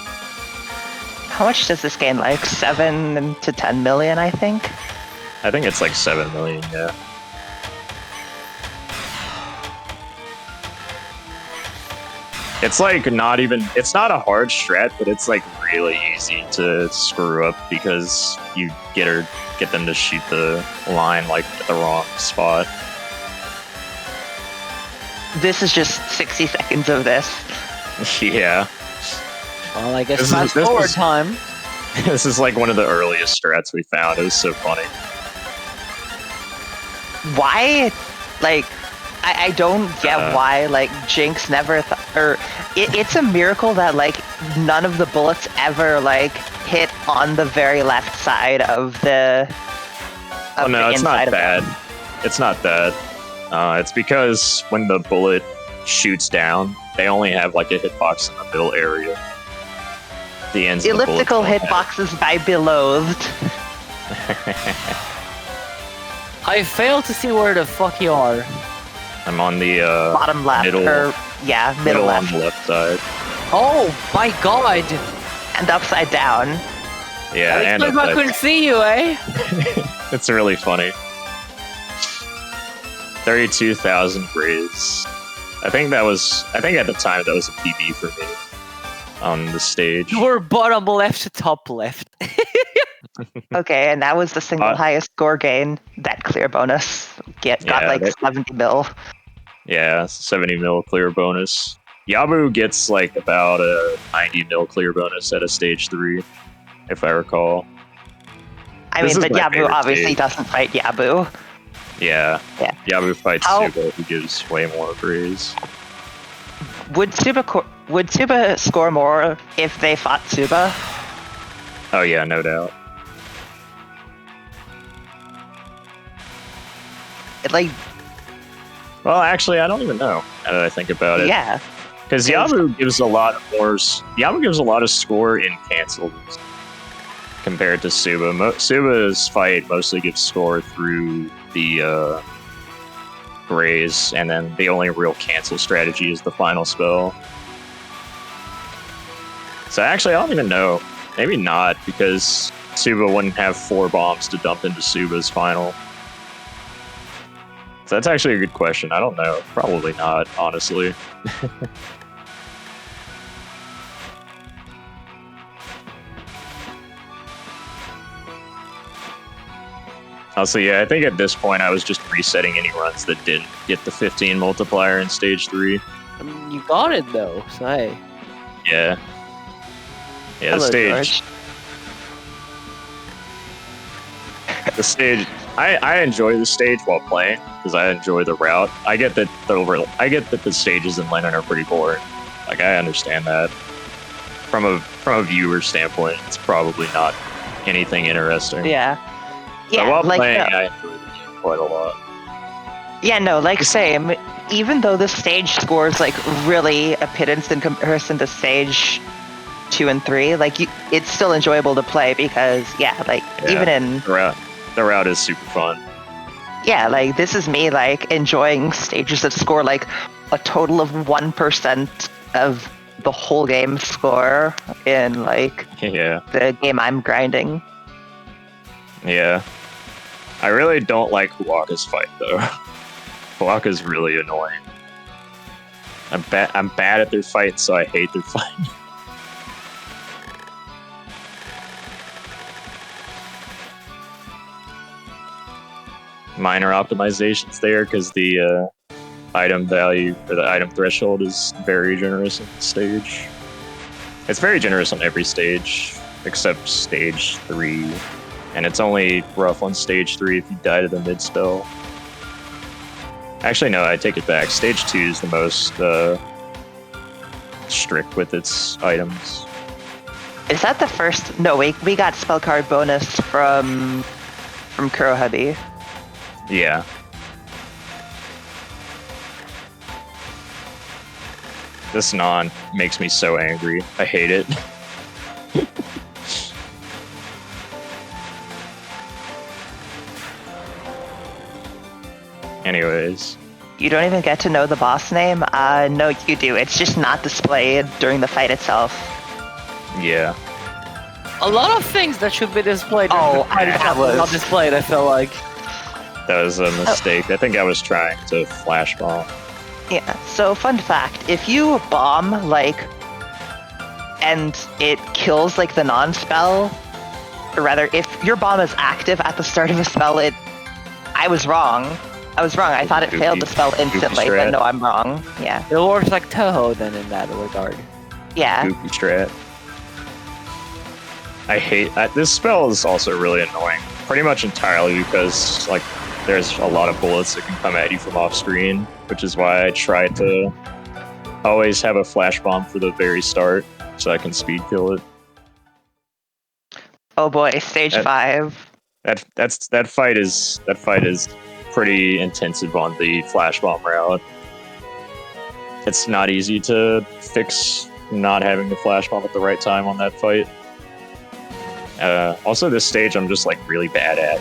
How much does this gain? Like 7 to 10 million, I think. I think it's like 7 million, yeah. It's like it's not a hard strat, but it's like really easy to screw up because you get them to shoot the line like at the wrong spot. This is just 60 seconds of this. Yeah. Well, I guess This is- fast this forward is- time. This is like one of the earliest strats we found. It was so funny. Why? Like, I don't get why, like, Jinx never it's a miracle that, like, none of the bullets ever, like, hit on the very left side of the. Oh no, the it's inside not of that. them. It's not that. It's because when the bullet shoots down, they only have like a hitbox in the middle area. The ends of the bullets Elliptical don't have. hitboxes by beloathed. I fail to see where the fuck you are. I'm on the Bottom left. middle Middle on left. the left side. Oh my god! And upside down. Yeah, and I upside couldn't see you, eh? It's really funny. 32,000 Grays. I think at the time that was a PB for me on the stage. You were bottom left to top left. Okay, and that was the single highest score gain. That clear bonus got like 70 mil. Yeah, 70 mil clear bonus. Yabu gets like about a 90 mil clear bonus at a stage 3, if I recall. I mean, but Yabu obviously doesn't fight Yabu. Yeah. Yeah. Yabu fights Suba, who gives way more Grays. Would Suba score more if they fought Suba? Oh yeah, no doubt. Well, actually, I don't even know. Now that I think about it. Yeah. Because Yabu gives a lot of score in cancels compared to Suba. Suba's fight mostly gives score through the Grays, and then the only real cancel strategy is the final spell. So actually, I don't even know. Maybe not, because Suba wouldn't have 4 bombs to dump into Suba's final. So that's actually a good question. I don't know. Probably not, honestly. Also, yeah, I think at this point I was just resetting any runs that didn't get the 15 multiplier in stage 3. I mean, you got it though, so hey. Yeah. Yeah, Hello, George. The stage. I enjoy the stage while playing because I enjoy the route. I get that the stages in Lennon are pretty boring. Like, I understand that. From a viewer standpoint, it's probably not anything interesting. Yeah. Yeah. But while like, playing, I enjoy the game quite a lot. Yeah, no, like same. Even though the stage scores like really a pittance in comparison to stage 2 and 3, like it's still enjoyable to play because even in the route is super fun. Yeah, like this is me like enjoying stages that score like a total of 1% of the whole game score in like the game I'm grinding. Yeah. I really don't like Huaka's fight though. Huaka's really annoying. I'm bad at their fight, so I hate their fight. Minor optimizations there because the item value or the item threshold is very generous on the stage. It's very generous on every stage except stage 3, and it's only rough on stage 3 if you die to the mid spell. Actually, no, I take it back. Stage 2 is the most strict with its items. Is that the first? No, we got spell card bonus from Kurohebe. Yeah. This non makes me so angry. I hate it. Anyways. You don't even get to know the boss name? No, you do. It's just not displayed during the fight itself. Yeah. A lot of things that should be displayed. That was not displayed. I feel like that was a mistake. I think I was trying to flash bomb. Yeah. So, fun fact: if you bomb and it kills the non-spell, or rather, if your bomb is active at the start of a spell, I was wrong. I thought it failed the spell instantly, but no, I'm wrong. Yeah. It works like Toho then in that regard. Yeah. Goofy strat. I hate this spell is also really annoying. Pretty much entirely because there's a lot of bullets that can come at you from off screen, which is why I try to always have a flash bomb for the very start so I can speed kill it. Oh boy, stage 5. That fight is pretty intensive on the flash bomb route. It's not easy to fix not having the flash bomb at the right time on that fight. Also, this stage I'm just really bad at.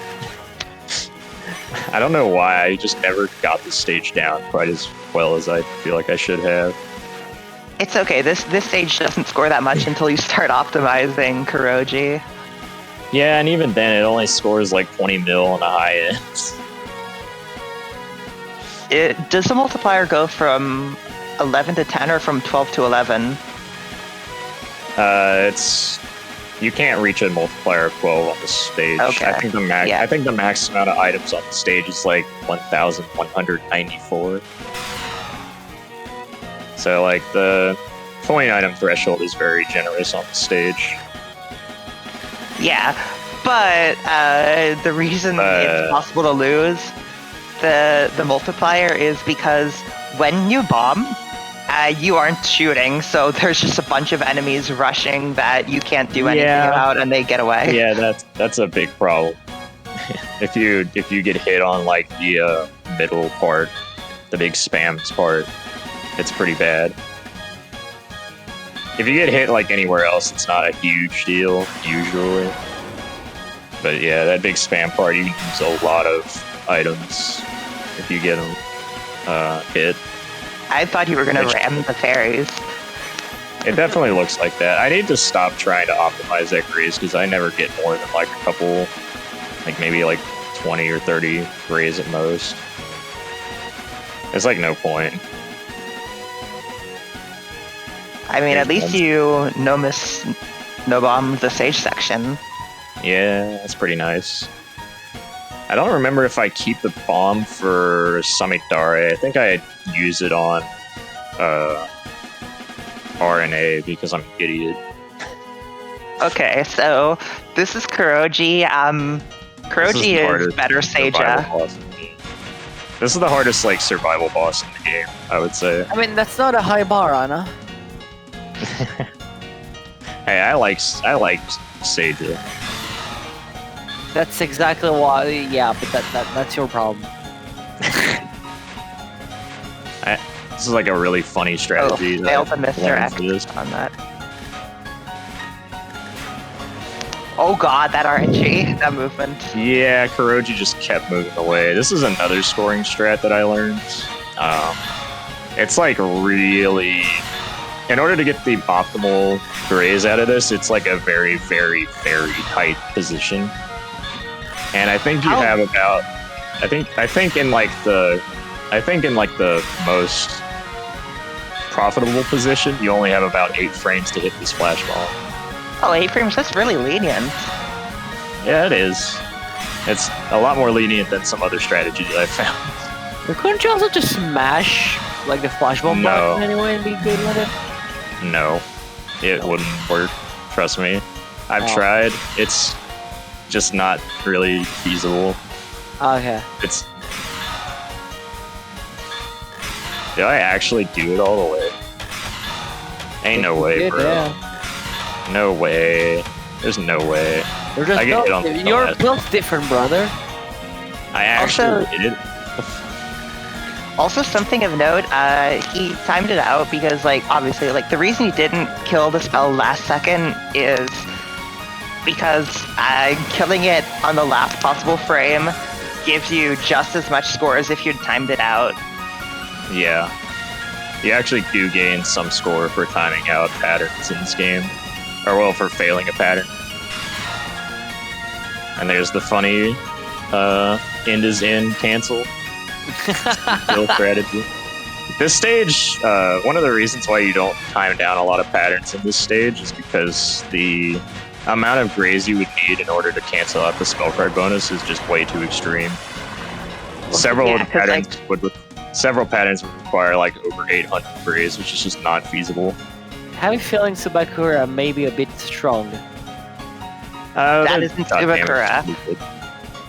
I don't know why, I just never got this stage down quite as well as I feel like I should have. It's okay, this stage doesn't score that much until you start optimizing Kuroji. Yeah, and even then, it only scores like 20 mil on the high end. Does the multiplier go from 11 to 10 or from 12 to 11? It's you can't reach a multiplier of 12 on the stage. Okay. I think the max. Yeah. I think the max amount of items on the stage is like 1,194. So like the coin item threshold is very generous on the stage. Yeah, but the reason it's possible to lose the multiplier is because when you bomb, you aren't shooting, so there's just a bunch of enemies rushing that you can't do anything about, and they get away. Yeah, that's a big problem. if you get hit on like the middle part, the big spams part, it's pretty bad. If you get hit like anywhere else, it's not a huge deal usually. But yeah, that big spam part, you can use a lot of items if you get them hit. I thought you were gonna ram the fairies. It definitely looks like that. I need to stop trying to optimize that graze because I never get more than like a couple, like maybe like 20 or 30 graze at most. There's like no point. I mean, at least you no bomb the stage section. Yeah, that's pretty nice. I don't remember if I keep the bomb for Samikdare. I think I use it on RNA because I'm an idiot. Okay, so this is Kuroji. Kuroji is better Seija. This is the hardest like survival boss in the game, I would say. I mean, that's not a high bar, Anna. Hey, I like Seija. That's exactly why. Yeah, but that's your problem. This is like a really funny strategy. Failed the Mr. X on that. Oh god, that RNG, that movement. Yeah, Kuroji just kept moving away. This is another scoring strat that I learned. It's like really... In order to get the optimal graze out of this, it's like a very, very, very tight position. And I think you have about... I think in like the most profitable position, you only have about 8 frames to hit this flash bomb. Oh, 8 frames, that's really lenient. Yeah, it is. It's a lot more lenient than some other strategies I've found. But couldn't you also just smash like the flash bomb button anyway and be good with it? No, it wouldn't work. Trust me. I've tried. It's just not really feasible. Okay. It's... Did I actually do it all the way? Ain't no way, bro. Yeah. No way. There's no way. You're built different, brother. I actually did it. Also, something of note, he timed it out because, like, obviously, like, the reason he didn't kill the spell last second is because killing it on the last possible frame gives you just as much score as if you'd timed it out. Yeah. You actually do gain some score for timing out patterns in this game. Or, well, for failing a pattern. And there's the funny end is in cancel. Skill strategy. This stage, one of the reasons why you don't time down a lot of patterns in this stage is because the amount of graze you would need in order to cancel out the spell card bonus is just way too extreme. Several patterns would require like over 800 graze, which is just not feasible. I have a feeling Subakura may be a bit strong. That isn't Subakura.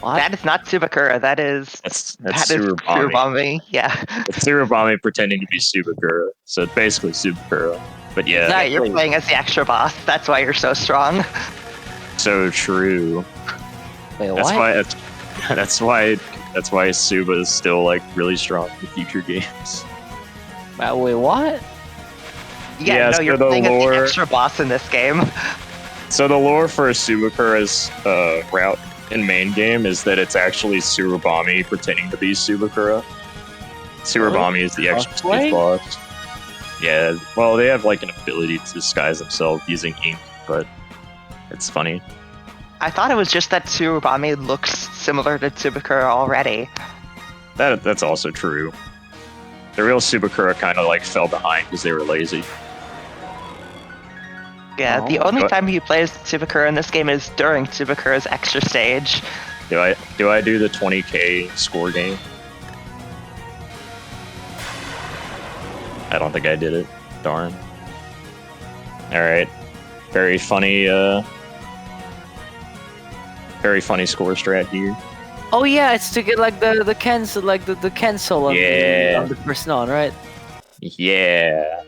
What? That is not Subakura. That is Tsurubami. Yeah. It's Tsurubami pretending to be Subakura, so it's basically Subakura. But yeah, No, you're playing as the extra boss. That's why you're so strong. So true. Wait, That's what? That's why Suba is still like really strong in future games. Wait, what? Yeah, no, you're playing as the extra boss in this game. So the lore for Subakura's route in main game is that it's actually Tsurubami pretending to be Subakura. Tsurubami is the extra stage boss. Yeah, well, they have like an ability to disguise themselves using ink, but it's funny. I thought it was just that Tsurubame looks similar to Tsubakura already. That's also true. The real Subakura kind of like fell behind because they were lazy. Yeah, the Oh. only What? time he plays Tsubakura in this game is during Tsubakura's extra stage. Do I do the 20k score game? I don't think I did it. Darn. All right. Very funny score strat here. Oh yeah, it's to get like the cancel the cancel on, Yeah. on the person on, right? Yeah.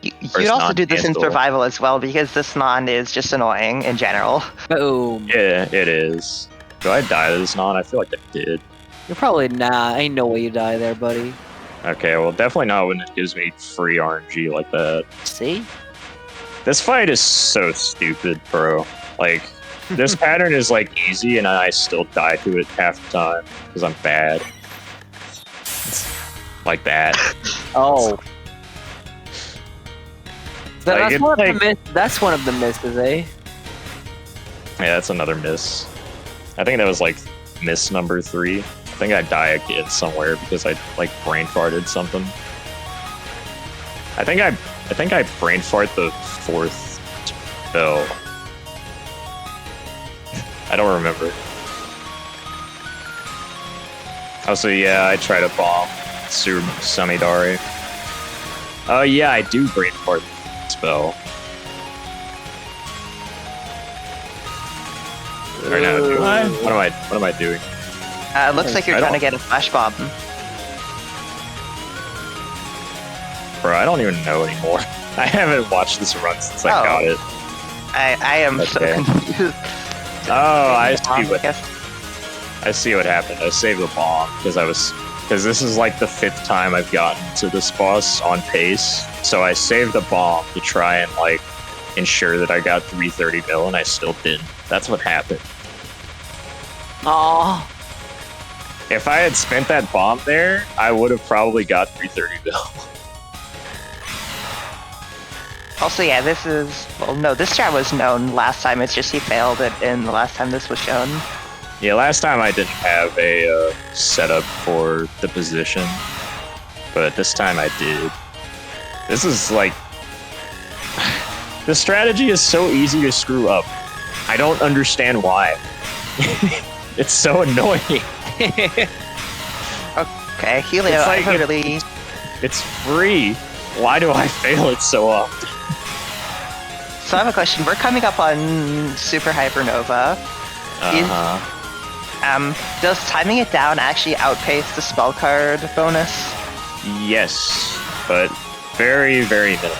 You'd First also do this in non-cancel. survival as well because this non is just annoying in general. Boom. Yeah, it is. Do I die to this non? I feel like I did. You're probably ain't no way you die there, buddy. Okay, well, definitely not when it gives me free RNG like that. See? This fight is so stupid, bro. Like, this pattern is like easy, and I still die to it half the time because I'm bad. It's like that. Oh. Like, it's That's one of the misses, eh? Yeah, that's another miss. I think that was like miss number 3. I think I die again somewhere because I like brain farted something. I think I brain fart the 4th spell. I don't remember. Also, yeah, I try to bomb Samidari. Oh yeah, I do brain fart the spell. Or no, do I? What am I doing? Looks like you're I trying to don't- get a flash bomb. Bro, I don't even know anymore. I haven't watched this run since I Oh. got it. I am so Okay. confused. Oh, I see what guess. I see what happened. I saved the bomb because this is like the 5th time I've gotten to this boss on pace. So I saved the bomb to try and like ensure that I got 330 mil, and I still didn't. That's what happened. Oh. If I had spent that bomb there, I would have probably got 330 mil. Also, yeah, this is... Well, no, this strat was known last time. It's just he failed it in the last time this was shown. Yeah, last time I didn't have a setup for the position, but this time I did. This is like... The strategy is so easy to screw up. I don't understand why. It's so annoying. Okay, Helio, It's I like have a if- really... It's free. Why do I fail it so often? So I have a question. We're coming up on Super Hypernova. Does timing it down actually outpace the spell card bonus? Yes, but very, very minimal.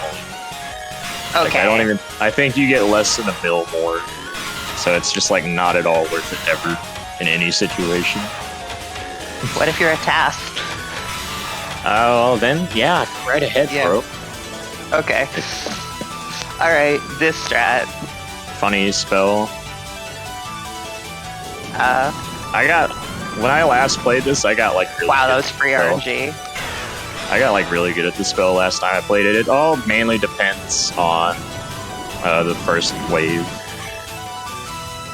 Like, Okay. I think you get less than a mil more. So it's just like not at all worth it ever in any situation. What if you're a task? Oh, well, then yeah, right ahead, Yeah. bro. Okay. Alright, this strat. Funny spell. Uh, When I last played this, I got like really wow, good that at was free the spell. RNG. I got like really good at the spell last time I played it. It all mainly depends on the first wave.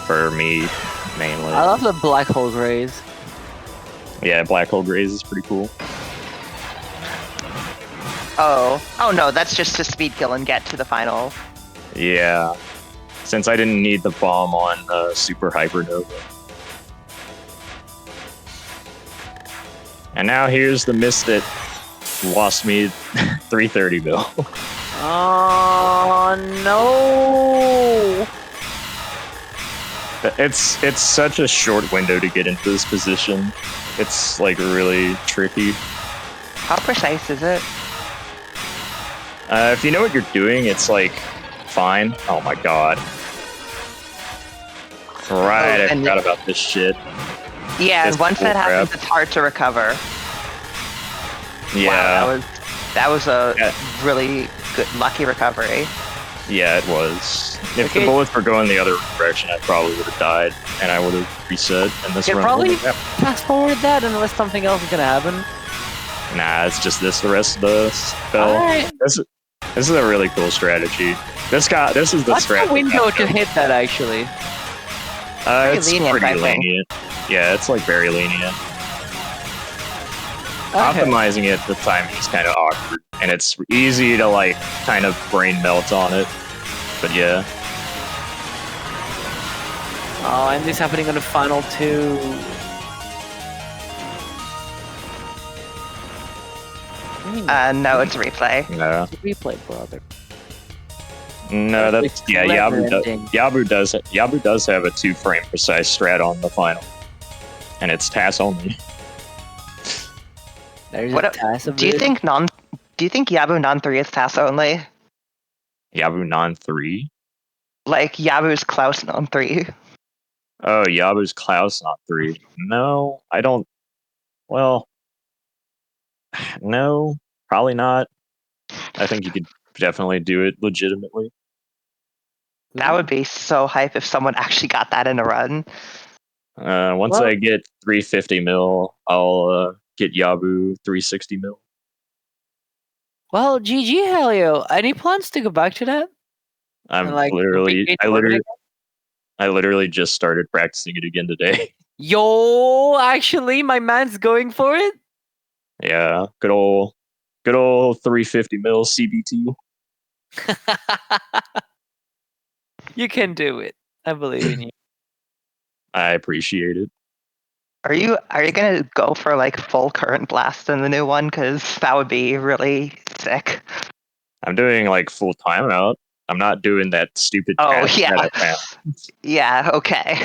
For me, mainly. I love the black hole graze. Yeah, Black Hole Graze is pretty cool. Oh no, that's just to speed kill and get to the final. Yeah, since I didn't need the bomb on Super Hypernova. And now here's the miss that lost me 330 mil. Oh no! It's such a short window to get into this position. It's like really tricky. How precise is it? If you know what you're doing, it's like fine. Oh my god. Right, I and forgot about this shit. Yeah, This and once that bull happens, crap. it's hard to recover. Yeah, Wow, that was a Yeah. really good, lucky recovery. yeah, it was. If Okay. the bullets were going the other direction, I probably would have died, and I would have reset. And this Yeah, run probably wouldn't have fast forward that unless something else is gonna happen. happened. Nah, it's just this. The rest of the spell. Alright. This is a really cool strategy. This is the What's strat. the window to hit that actually? It's lenient, pretty I think. lenient. Yeah, it's like very lenient. Okay. Optimizing it, the timing is kind of awkward, and it's easy to like kind of brain melt on it. But yeah, Oh, and this happening on the final two. No, it's replay. no, Replay, brother. no, that's It's yeah. clever ending. Yabu does have a 2-frame precise strat on the final, and it's TAS only. There's What a a- task of Do you it. think Yabu non 3 is TAS only? Yabu non 3. Like Yabu's Klaus non 3? Oh, Yabu's Klaus not 3. No, I don't. Well, no, probably not. I think you could definitely do it legitimately. That would be so hype if someone actually got that in a run. Once Well- I get 350 mil, I'll get Yabu 360 mil. Well, GG, Helio. Any plans to go back to that? I'm And, like, literally, recreate I the moment literally just started practicing it again today. Yo, actually, my man's going for it. Yeah, good old 350 mil CBT. You can do it. I believe in you. I appreciate it. Are you gonna go for like full current blast in the new one? Because that would be really sick. I'm doing like full timeout. I'm not doing that stupid Oh task yeah, that I found. yeah. Okay.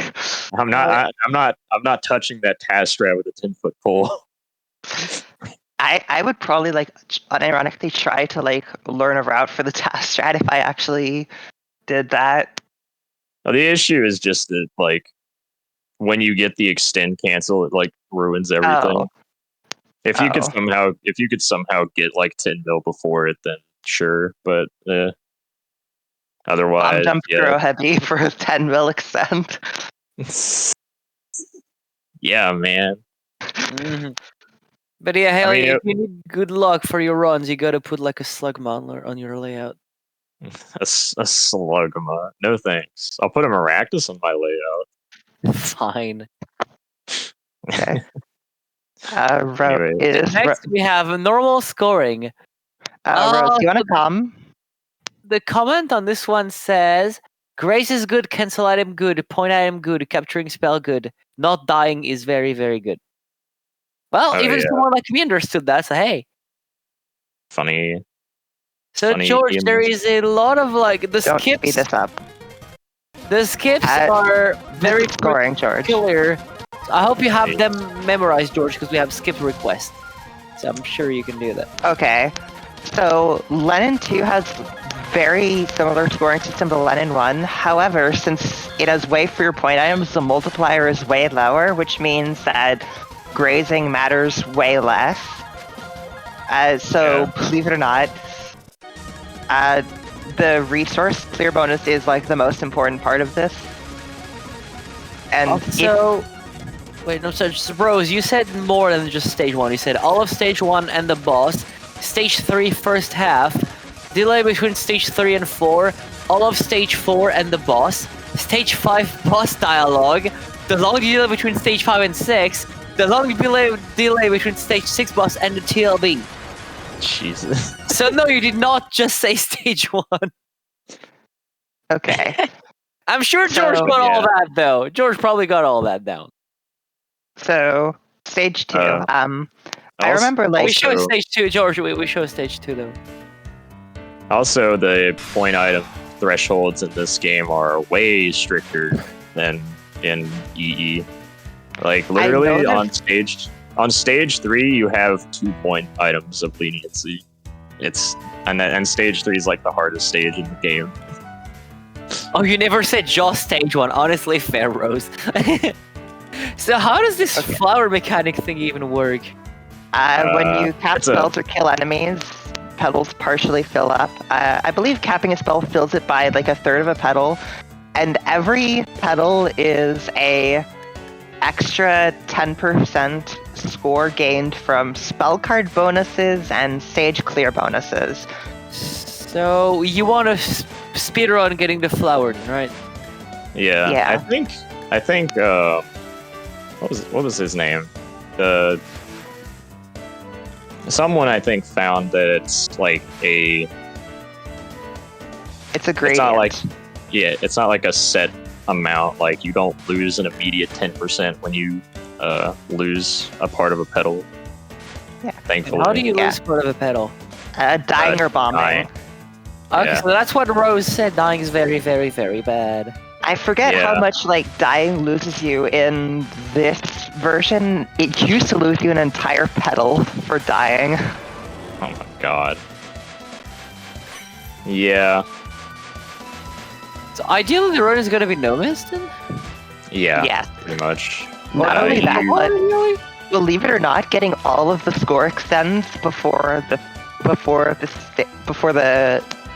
I'm not touching that task strat with a 10-foot pole. I would probably like unironically try to like learn a route for the task strat if I actually did that. Now, the issue is just that like when you get the extend cancel, it like ruins everything. Oh. If you could Oh. somehow get like 10 mil before it, then sure. But otherwise, I'm jump yeah. grow heavy for a 10 mil extent. Yeah, man. Mhm. But yeah, Helio, mean, if you need good luck for your runs, you gotta put like a slug modeler on your layout. A slugma. No thanks. I'll put a Maractus on my layout. Fine. Okay. Rose Anyway. is Next, we have a normal scoring. Rose. Do you want to so come? the comment on this one says, Grace is good, cancel item good, point item good, capturing spell good, not dying is very, very good. Well, Oh, even yeah. someone like me understood that, so hey. Funny. So Funny George, email. there is a lot of like the Don't speed skips. this up. The skips Uh, are very This is scoring, George. clear. I hope you have them memorized, George, because we have skip requests. So I'm sure you can do that. Okay. So Lenin 2 has very similar scoring system to Lenin 1. However, since it has way fewer point items, the multiplier is way lower, which means that grazing matters way less. So believe it or not, the resource clear bonus is like the most important part of this. And Also, wait, no, so Rose, you said more than just stage 1. You said all of stage 1 and the boss, stage 3 first half, delay between stage 3 and 4, all of stage 4 and the boss, stage 5 boss dialogue, the long delay between stage 5 and 6, the long delay between stage 6 boss and the TLB. Jesus. So no, you did not just say stage 1. okay. I'm sure George So- got all Yeah. that though. George probably got all that down. So stage 2. I remember like We show Also- stage 2, George. We show stage 2 though. Also, the point item thresholds in this game are way stricter than in EE. Like literally on stage 3, you have 2 point items of leniency. And stage 3 is like the hardest stage in the game. Oh, you never said just stage 1. Honestly, fair, Rose. So how does this Okay. flower mechanic thing even work? when you cast it's a- spells or kill enemies, petals partially fill up. I believe capping a spell fills it by like a third of a petal, and every petal is a extra 10% score gained from spell card bonuses and stage clear bonuses. So you want to speedrun getting the flower, right? Yeah. Yeah. I think I think what was his name? Someone I think found that it's like a. It's a gradient. It's not like it's not like a set amount. Like you don't lose an immediate 10% when you lose a part of a pedal. Yeah. Thankfully. How do you Yeah. lose part of a pedal? Dying or bombing. dying. Okay, Yeah. so that's what Rose said. Dying is very, very, very bad. I forget how Yeah. much like dying loses you in this version. It used to lose you an entire pedal for dying. Oh my god. Yeah. So ideally, the road is going to be no mist then? Yeah. Yes. Pretty much. Not Uh, only you- that, but Really? believe it or not, getting all of the score extends before the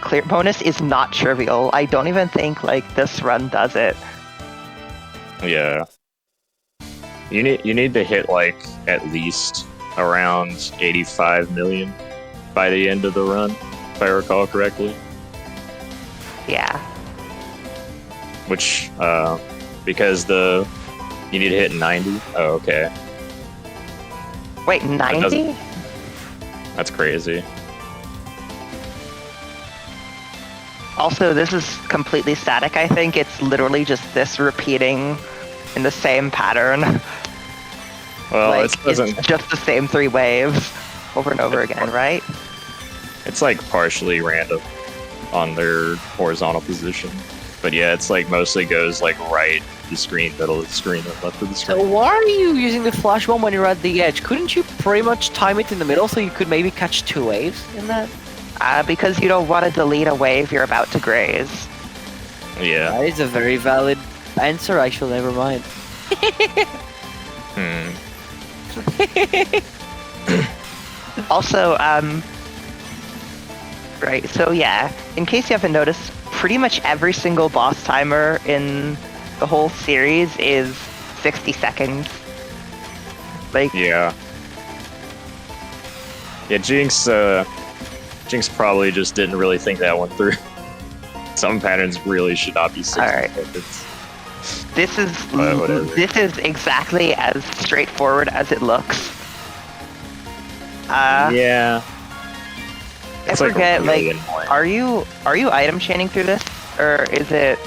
clear bonus is not trivial. I don't even think like this run does it. Yeah. You need to hit like at least around 85 million by the end of the run, if I recall correctly. Yeah. Which because you need to hit 90. Oh, okay. Wait, 90? That's crazy. Also, this is completely static. I think it's literally just this repeating in the same pattern. Well, like, it doesn't. it's just the same 3 waves over and over again, right? It's like partially random on their horizontal position. But yeah, it's like mostly goes like right of the screen, middle of the screen, and left of the So screen. why are you using the flash bomb when you're at the edge? Couldn't you pretty much time it in the middle so you could maybe catch 2 waves in that? Because you don't want to delete a wave you're about to graze. Yeah. That is a very valid answer, actually, never mind. Hmm. Also, right, so yeah, in case you haven't noticed, pretty much every single boss timer in the whole series is 60 seconds. Like, Yeah. Yeah, Jinx probably just didn't really think that one through. Some patterns really should not be 60 Alright. seconds. this whatever. is exactly as straightforward as it looks. Yeah. I It's like forget, really like, annoying. are you item chaining through this? Or is it,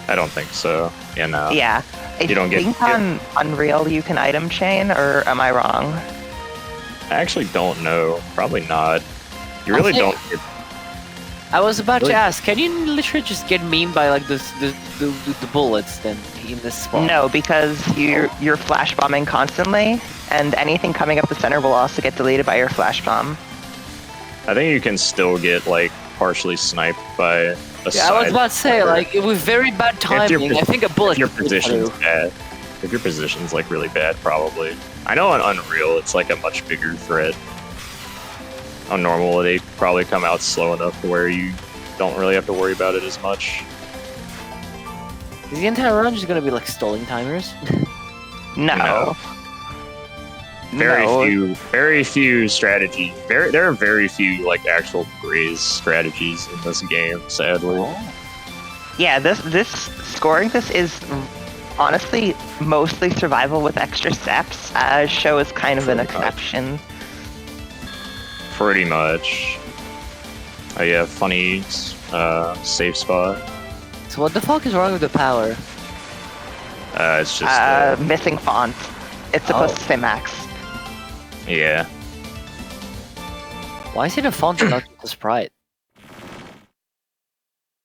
I don't think so. Yeah, no. yeah. I You don't get- think on Unreal you can item chain, or am I wrong? I actually don't know. Probably not. You really Okay. don't get. I was about Really? to ask, can you literally just get memed by like the bullets then in this spot? No, because you're flash bombing constantly, and anything coming up the center will also get deleted by your flash bomb. I think you can still get like partially sniped by a Yeah, I was side about to say, sniper. like, with very bad If your timing, I think a bullet if your could go position's through. bad. If your position's like really bad, probably. I know on Unreal it's like a much bigger threat. On normal, they probably come out slow enough to where you don't really have to worry about it as much. Is the entire run just gonna be like stalling timers? No. Very few strategy. There are very few like actual graze strategies in this game. Sadly, Yeah, this scoring this is honestly mostly survival with extra steps. Show is kind of an Pretty much. exception. pretty much. Oh yeah, funny safe spot. So what the fuck is wrong with the power? It's just Missing font. It's supposed Oh. to say max. yeah. Why is it a font and not just a sprite?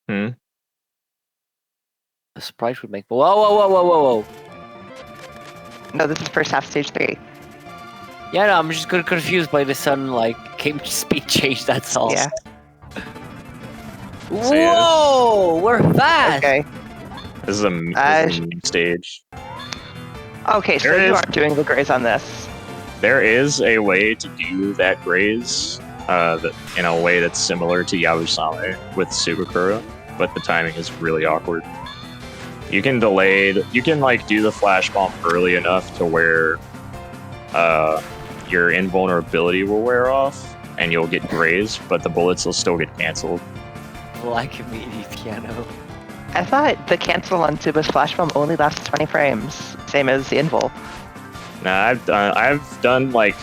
Hmm. A sprite would make. Whoa, whoa, whoa, whoa, whoa, whoa! No, this is first half stage 3. Yeah, no, I'm just confused by the sudden like game speed change. That's all. Yeah. Whoa, we're fast. Okay. This is a new stage. Okay, so There you is- aren't doing the graze on this. There is a way to do that graze in a way that's similar to Yabusame with Sugakura, but the timing is really awkward. You can you can like do the flash bomb early enough to where your invulnerability will wear off and you'll get grazed, but the bullets will still get canceled. Like a midi piano. I thought the cancel on Suba's flash bomb only lasts 20 frames, same as the invul. Nah, I've done like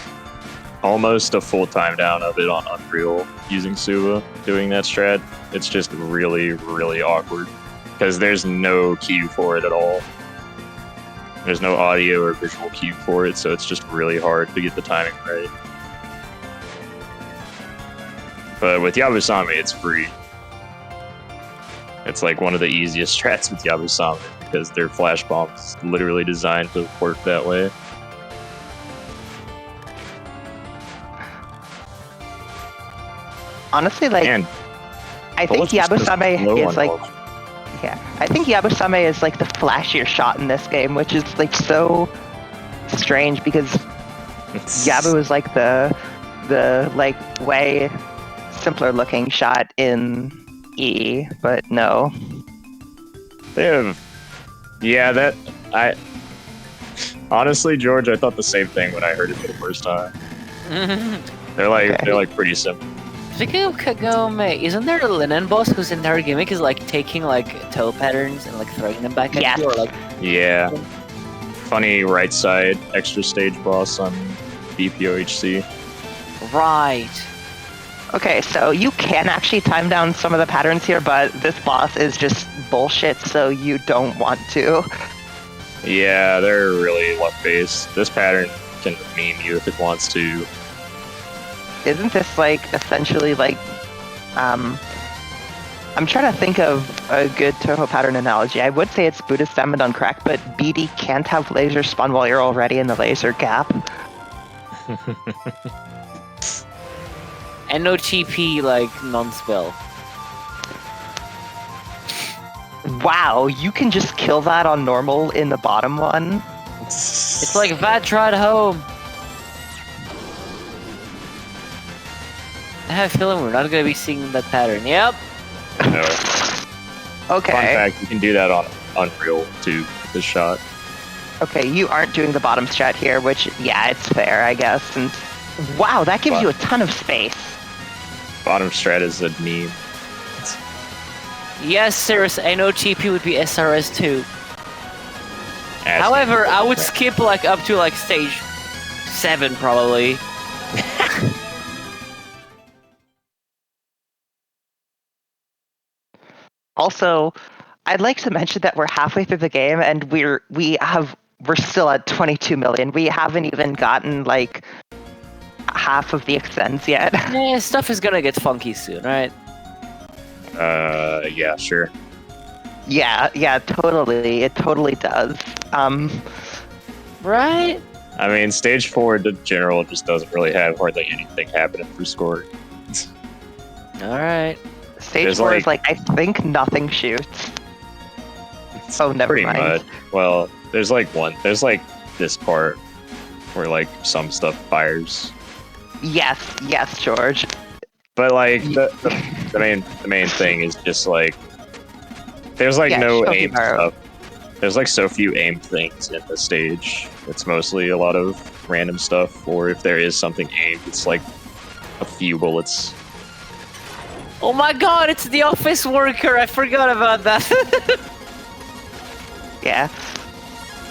almost a full time down of it on Unreal using Suba doing that strat. It's just really, really awkward because there's no cue for it at all. There's no audio or visual cue for it, so it's just really hard to get the timing right. But with Yabusame, it's free. It's like one of the easiest strats with Yabusame because their flash bomb's literally designed to work that way. Honestly, like, And I think bullets are so Yabusame slow is on like, bullets. yeah, I think Yabusame is like the flashier shot in this game, which is like so strange because Yabu is like the like way simpler looking shot in E, but no. They have, yeah. That I honestly, George, I thought the same thing when I heard it for the first time. They're like pretty simple. Speaking of Kagome, isn't there a Linen boss whose entire gimmick is like taking like toe patterns and like throwing them back at Yes. you? Or like, Yeah. Funny right side extra stage boss on BPOHC. right. Okay, so you can actually time down some of the patterns here, but this boss is just bullshit, so you don't want to. Yeah, they're really luck based. This pattern can meme you if it wants to. Isn't this like essentially like I'm trying to think of a good Toho pattern analogy. I would say it's Buddhist Diamond on crack, but BD can't have laser spawn while you're already in the laser gap. And no TP like non-spell. Wow, you can just kill that on normal in the bottom one. It's like Vatra at home. I have a feeling we're not gonna be seeing that pattern. Yep. No. Okay. Fun fact, you can do that on Unreal too, with this shot. Okay, you aren't doing the bottom strat here, which, yeah, it's fair, I guess. And wow, that gives you a ton of space. Bottom strat is a meme. Yes, Cirrus, I know TP would be SRS too. Ask However, me. I would skip like up to like stage 7 probably. Also, I'd like to mention that we're halfway through the game and we're still at 22 million. We haven't even gotten like half of the extends yet. Yeah, stuff is gonna get funky soon, right? Yeah, sure. Yeah, totally. It totally does. Right? I mean, stage 4 in general just doesn't really have hardly anything happening for scoring. Alright. Stage There's 4 is like, I think nothing shoots. Oh, never Pretty mind. much. Well, there's like this part where like some stuff fires. Yes, George. But like the main thing is just like there's like Yeah, no show me, aim Mario. stuff. There's like so few aim things in the stage. It's mostly a lot of random stuff, or if there is something aimed, it's like a few bullets. Oh my god, it's the office worker! I forgot about that. Yeah.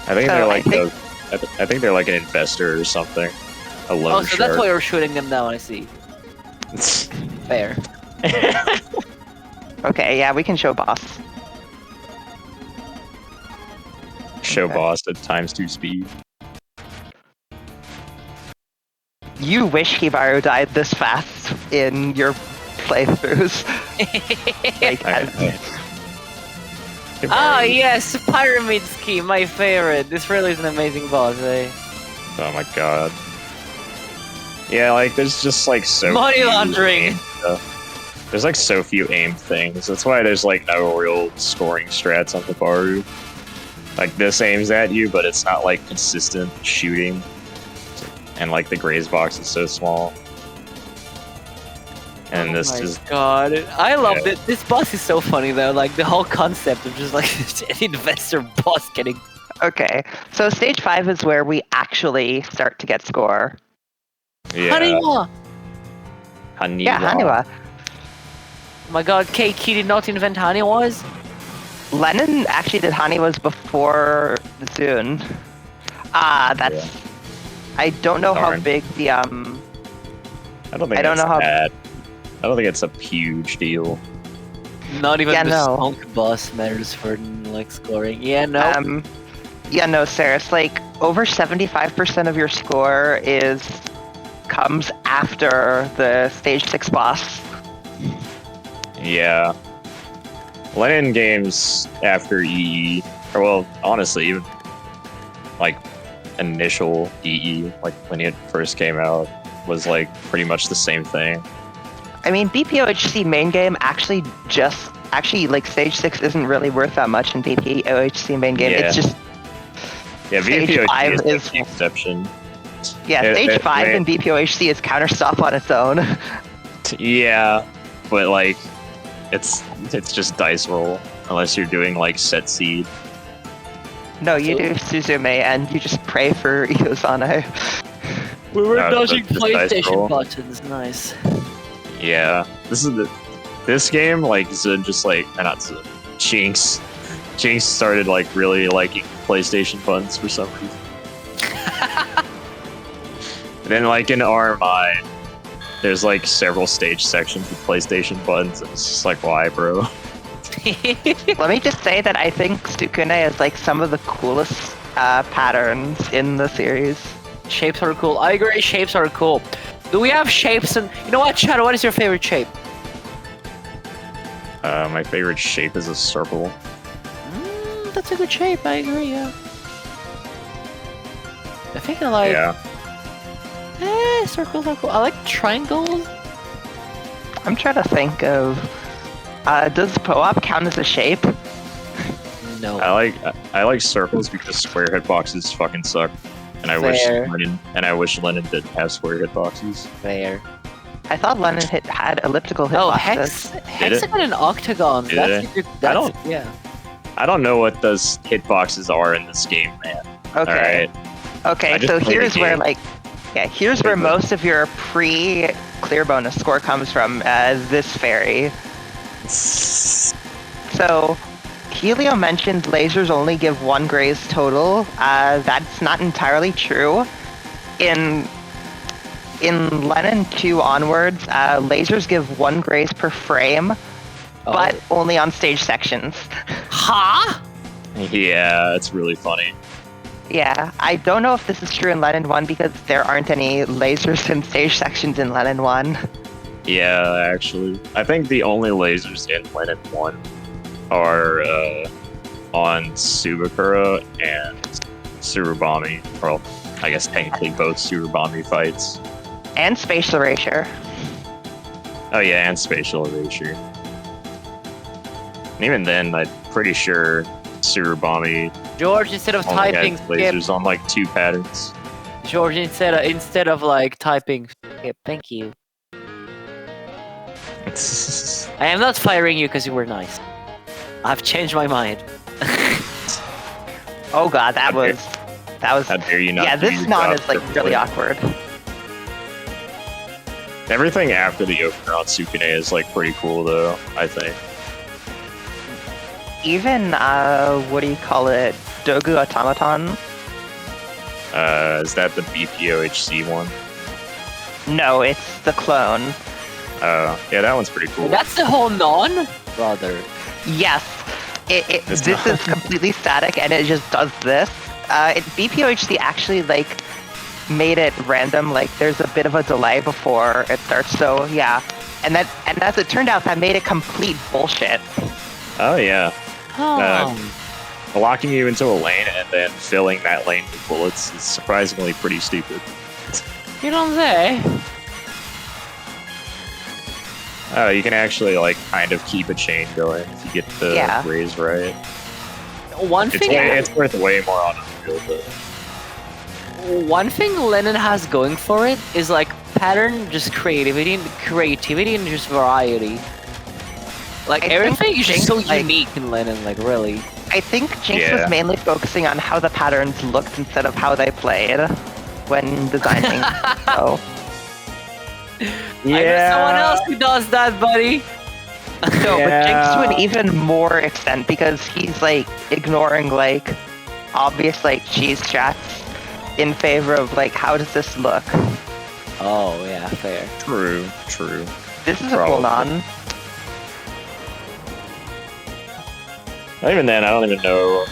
I think So, they're I like think- I think they're like an investor or something. A loan Oh, so that's shark. why you're shooting them down, I see. Fair. Okay, yeah, we can show boss. Show Okay. boss at ×2 speed. You wish Hibaru died this fast in your playthroughs. Like, Ah, yes, Pyramid Scheme, my favorite. This really is an amazing boss, eh? Oh my god. Yeah, like there's just like so Money few laundering. aimed stuff. There's like so few aimed things. That's why there's like no real scoring strats on Hibaru. Like this aims at you, but it's not like consistent shooting. And like the graze box is so small. And this oh my is god, I love Yeah. it. This boss is so funny though. Like the whole concept of just like an investor boss getting. okay, so stage 5 is where we actually start to get score. yeah. Haniwa! Haniwa. Yeah, Haniwa. Oh my god, Keiki did not invent Haniwas? Lennon actually did Haniwa's before Zune. That's. Yeah. I don't know how Darn. big the I don't think I don't that's know how- bad. I don't think it's a huge deal. Not even Yeah, the no. skunk boss matters for like scoring. Yeah, no. Yeah, no, Sarah. It's like over 75% of your score comes after the stage 6 boss. Yeah. Lennon games after EE, or well, honestly, even like initial EE, like when it first came out, was like pretty much the same thing. I mean, BPOHC main game actually like stage 6 isn't really worth that much in BPOHC main game. Yeah. It's just Yeah, Stage VPOG 5 is is- like the exception. stage 5 in BPOHC is counter stuff on its own. Yeah, but like it's just dice roll unless you're doing like set seed. No, you do Suzume and you just pray for Iozane. We were No, dodging just dice roll. PlayStation buttons. Nice. Yeah, this game like Zun just like or not Zun, Jinx started like really liking PlayStation buttons for some reason. And then like in RMI, there's like several stage sections with PlayStation buttons. And it's just like why, bro? Let me just say that I think Sukune is like some of the coolest patterns in the series. Shapes are cool. I agree. Shapes are cool. Do we have shapes? And you know what, Shadow? What is your favorite shape? My favorite shape is a circle. That's a good shape. I agree. Yeah. I think I like. Yeah. Circles are cool. I like triangles. I'm trying to think of. Does POAP count as a shape? No. I like circles because square hitboxes fucking suck. And I Fair. wish Lennon didn't have square hitboxes. Fair. I thought Lennon had elliptical Oh, hitboxes. hexagon and octagon. Did That's it? a good. That's, don't- Yeah. I don't know what those hitboxes are in this game, man. Okay. Alright. Okay, I just so played the here's where game. here's where Okay. most of your pre-clear bonus score comes from. This fairy. So, Helio mentioned lasers only give 1 graze total. That's not entirely true. In Lennon 2 onwards, lasers give 1 graze per frame, but only on stage sections. Ha! Yeah, it's really funny. Yeah, I don't know if this is true in Lennon 1 because there aren't any lasers in stage sections in Lennon 1. Yeah, actually. I think the only lasers in Lennon 1 are on Subakura and Surubami. Well, I guess technically both Surubami fights. And spatial erasure. Oh yeah, and spatial erasure. And even then, I'm pretty sure Surubami George, instead of only typing has skip, lasers on like 2 patterns. George, instead of like typing skip, thank you. I am not firing you because you were nice. I've changed my mind. Oh god, that Okay. was... That was... How dare you not Yeah, do this your non job is like really perfectly. awkward. Everything after the opener on Sukune is like pretty cool though, I think. Even, what do you call it? Dogu Automaton? Is that the BPOHC one? No, it's the clone. Yeah, that one's pretty cool. That's the whole non, brother. Yes, It's this not. is completely static and it just does this. BPOHC actually like made it random. Like there's a bit of a delay before it starts. So yeah, and as it turned out, that made it complete bullshit. Oh yeah, Oh. locking you into a lane and then filling that lane with bullets is surprisingly pretty stupid. You don't say. Oh, you can actually like kind of keep a chain going if you get the Yeah. raise right. One It's thing. it's worth way more on Unreal, but One thing Lennon has going for it is like pattern, just creativity and just variety. Like I think everything is just so Jinx, like- unique in Lennon, like really. I think Jinx Yeah. was mainly focusing on how the patterns looked instead of how they played when designing. So I know someone else who does that, buddy. No, but Jinx to an Yeah. even more extent because he's like ignoring like obvious like cheese shots in favor of like how does this look? Oh yeah, fair. True. This is a Probably. cool non. Even then, I don't even know.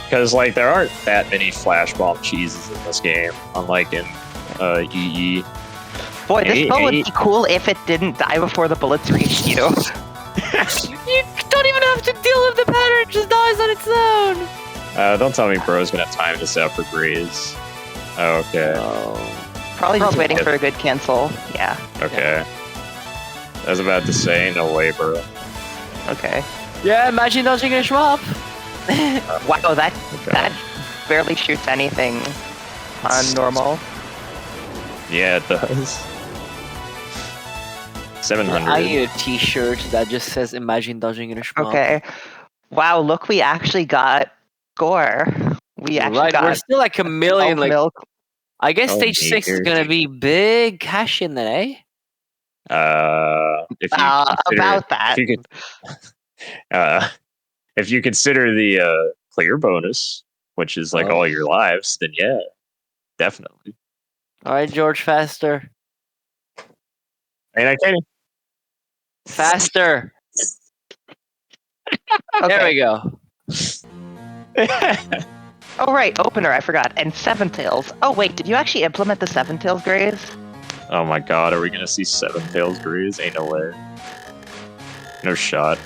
Because, like, there aren't that many flash bomb cheeses in this game, unlike in EE. Boy, this Hey, bow would hey. be cool if it didn't die before the bullets reached you. You don't even have to deal with the pattern; it just dies on its own. Don't tell me bro's gonna have time to set up for Graze. Oh, okay. Probably just Probably waiting not. for a good cancel. Yeah. Okay. I was about to say, no way, bro. Okay. Yeah, imagine dodging a Shmup. Wow, that Okay. that barely shoots anything on normal. Yeah, it does. 700. I need a T-shirt that just says "Imagine dodging in a Shmup." Okay. Wow, look, we actually got score. We You're actually right. We're got still like a million. elf Like milk. I guess Oh, stage 6 is dear. gonna be big cash in then, eh? If you consider, About that. if you could, if you consider the clear bonus, which is like Oh. all your lives, then yeah, definitely. All right, George, faster, I mean, I can't. faster. Okay. There we go. Oh right, opener, I forgot. And Seven Tails. Oh wait, did you actually implement the Seven Tails Graze? Oh my god, are we gonna see Seven Tails Graze? Ain't no way. No shot.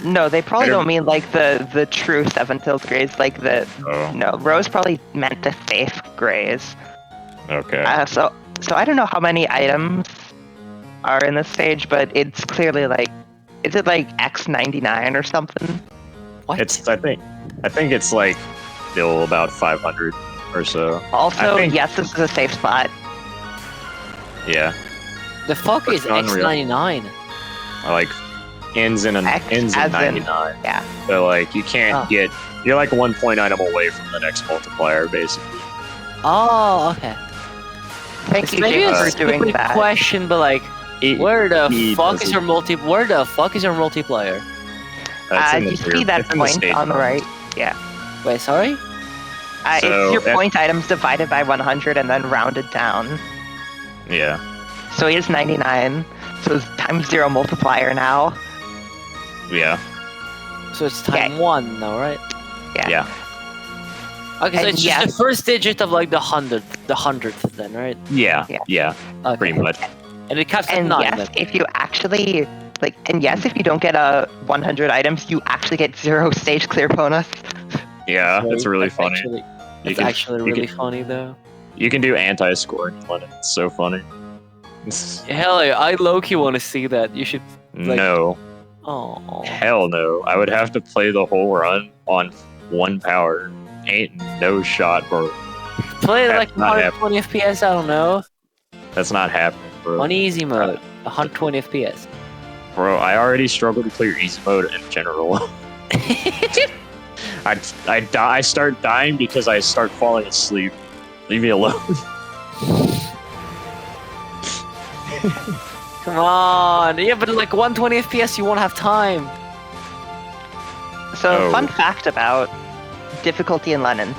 No, they probably Better- don't mean like the true Seven Tails Graze, like the Oh, no. Rose probably meant the safe Graze. okay. So I don't know how many items are in this stage, but it's clearly like, is it like X99 or something? What? I think it's like still about 500 or so. Also, think- yes, this is a safe spot. Yeah, The fuck is It's unreal. X99? like ends in X ends in as in- 99. yeah. So like you can't Oh. get. You're like 1 point item away from the next multiplier, basically. Oh, okay. Thank It's you, maybe Jake, a for doing stupid that. question, but like, It- where the he fuck doesn't- is your Where the fuck is your multiplier? that's in the You clear- see that it's in the point stage on the bonus. right? Wait, sorry? It's So, your that- point items divided by 100 and then rounded down. Yeah. So he is 99. So it's times 0 multiplier now. Yeah. So it's time 1 now, right? Yeah. Yeah. Okay, so And it's just yes. the first digit of like the hundredth then, right? Yeah. Yeah. Yeah. Okay. Pretty much. And it caps at And 9 yes, then. if you actually if you don't get a 100 items, you actually get 0 stage clear bonus. Yeah. Right? It's really That's funny. Actually, You it's can- actually you really can- funny though. You can do anti-scoring on it. It's so funny. Hell yeah, I low-key want to see that. You should. Like- No. Oh. Hell no. I would have to play the whole run on 1 power. Ain't no shot, bro. Play That's like not 120 FPS, I don't know. That's not happening, bro. On easy mode, 120 FPS. Bro, I already struggle to clear easy mode in general. I start dying because I start falling asleep. Leave me alone. Come on. Yeah, but like 120 FPS, you won't have time. So, Oh. fun fact about difficulty in Lennon.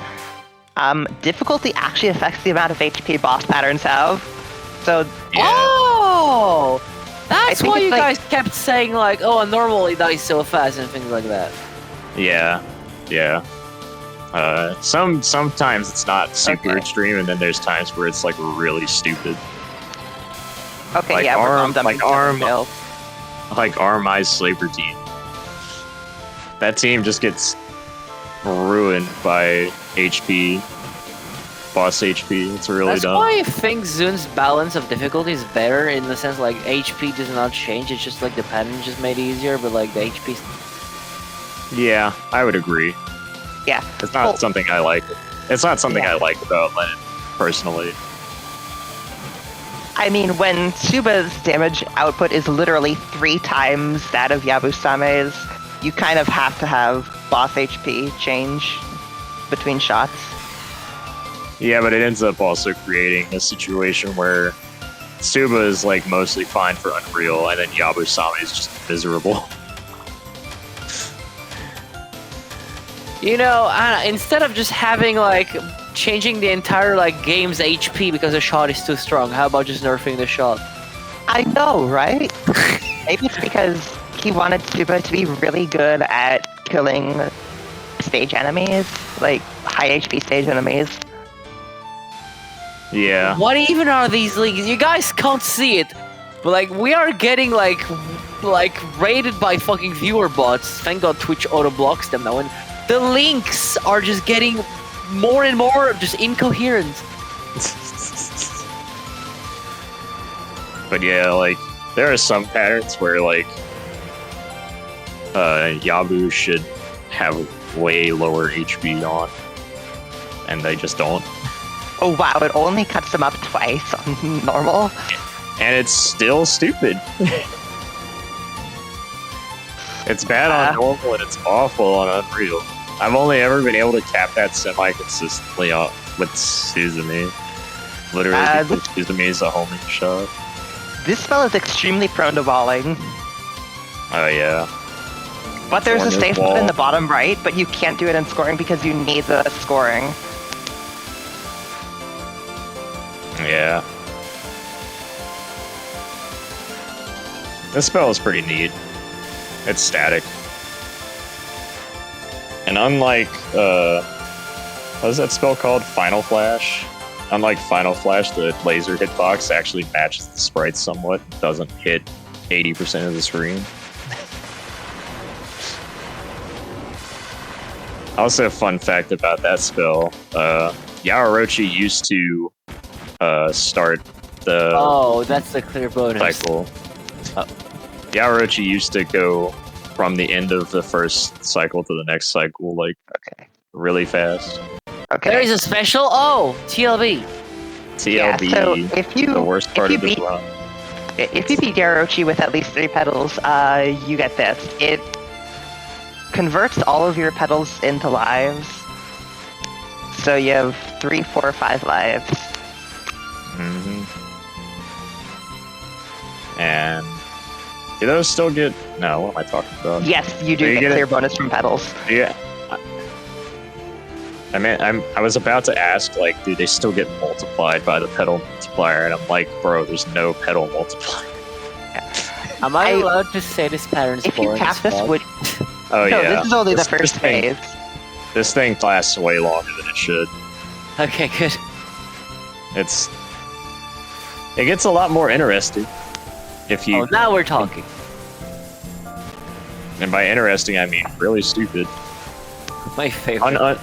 Difficulty actually affects the amount of HP boss patterns have. So, Oh! That's think why it's you like- guys kept saying like, oh, normally it dies so fast and things like that. Yeah. Sometimes it's not super Okay. extreme, and then there's times where it's like really stupid. okay, Like yeah, we're arm- bomb dumping like arm- failed. Like Armai's Slaver team. That team just gets ruined by HP. Boss HP. It's really That's dumb. why I think Zun's balance of difficulty is better in the sense like HP does not change, it's just like the pattern just made easier, but like the HP. Yeah, I would agree. Yeah. It's not Well- something I like. It's not something Yeah. I like about Lennon, personally. I mean, when Suba's damage output is literally 3 times that of Yabusame's, you kind of have to have boss HP change between shots. Yeah, but it ends up also creating a situation where Suba is like mostly fine for Unreal, and then Yabu-sama is just miserable. You know, instead of just having like changing the entire like game's HP because the shot is too strong, how about just nerfing the shot? I know, right? Maybe it's because he wanted Suba to be really good at killing stage enemies, like high HP stage enemies. Yeah. What even are these links? You guys can't see it, but like we are getting like raided by fucking viewer bots. Thank God Twitch auto blocks them now, and the links are just getting more and more just incoherent. But yeah, like there are some patterns where like Yabu should have way lower HP on, and they just don't. Oh wow, it only cuts them up twice on normal. And it's still stupid. It's bad on normal and it's awful on Unreal. I've only ever been able to cap that semi-consistently with Suzume. Literally, because Suzume is a homing shot. This spell is extremely prone to walling. Oh yeah. But there's a Corner safe wall. button in the bottom right, but you can't do it in scoring because you need the scoring. Yeah. This spell is pretty neat. It's static. And unlike, what is that spell called? Final Flash? Unlike Final Flash, the laser hitbox actually matches the sprites somewhat. It doesn't hit 80% of the screen. Also, a fun fact about that spell, Yaorochi used to start the Oh, that's the clear bonus. cycle. Yaorochi used to go from the end of the first cycle to the next cycle, like, really fast. Okay. There is a special. Oh, TLB. TLB, Yeah, so if you the worst part of this beat, run. if you beat Yaorochi with at least 3 petals, you get this. It converts all of your petals into lives. So you have 3, 4, 5 lives. Mm-hmm. And do those still get? No, what am I talking about? Yes, you do So you get get clear it- bonus from petals. Yeah. I mean, I was about to ask, like, do they still get multiplied by the petal multiplier? And I'm like, bro, there's no petal multiplier. Am I allowed to say this pattern's If you boring cap as this, fuck? would Oh no, yeah. this is only the This first thing- phase. This thing lasts way longer than it should. Okay, good. It gets a lot more interesting if you. Oh, now we're talking. And by interesting, I mean really stupid. My favorite.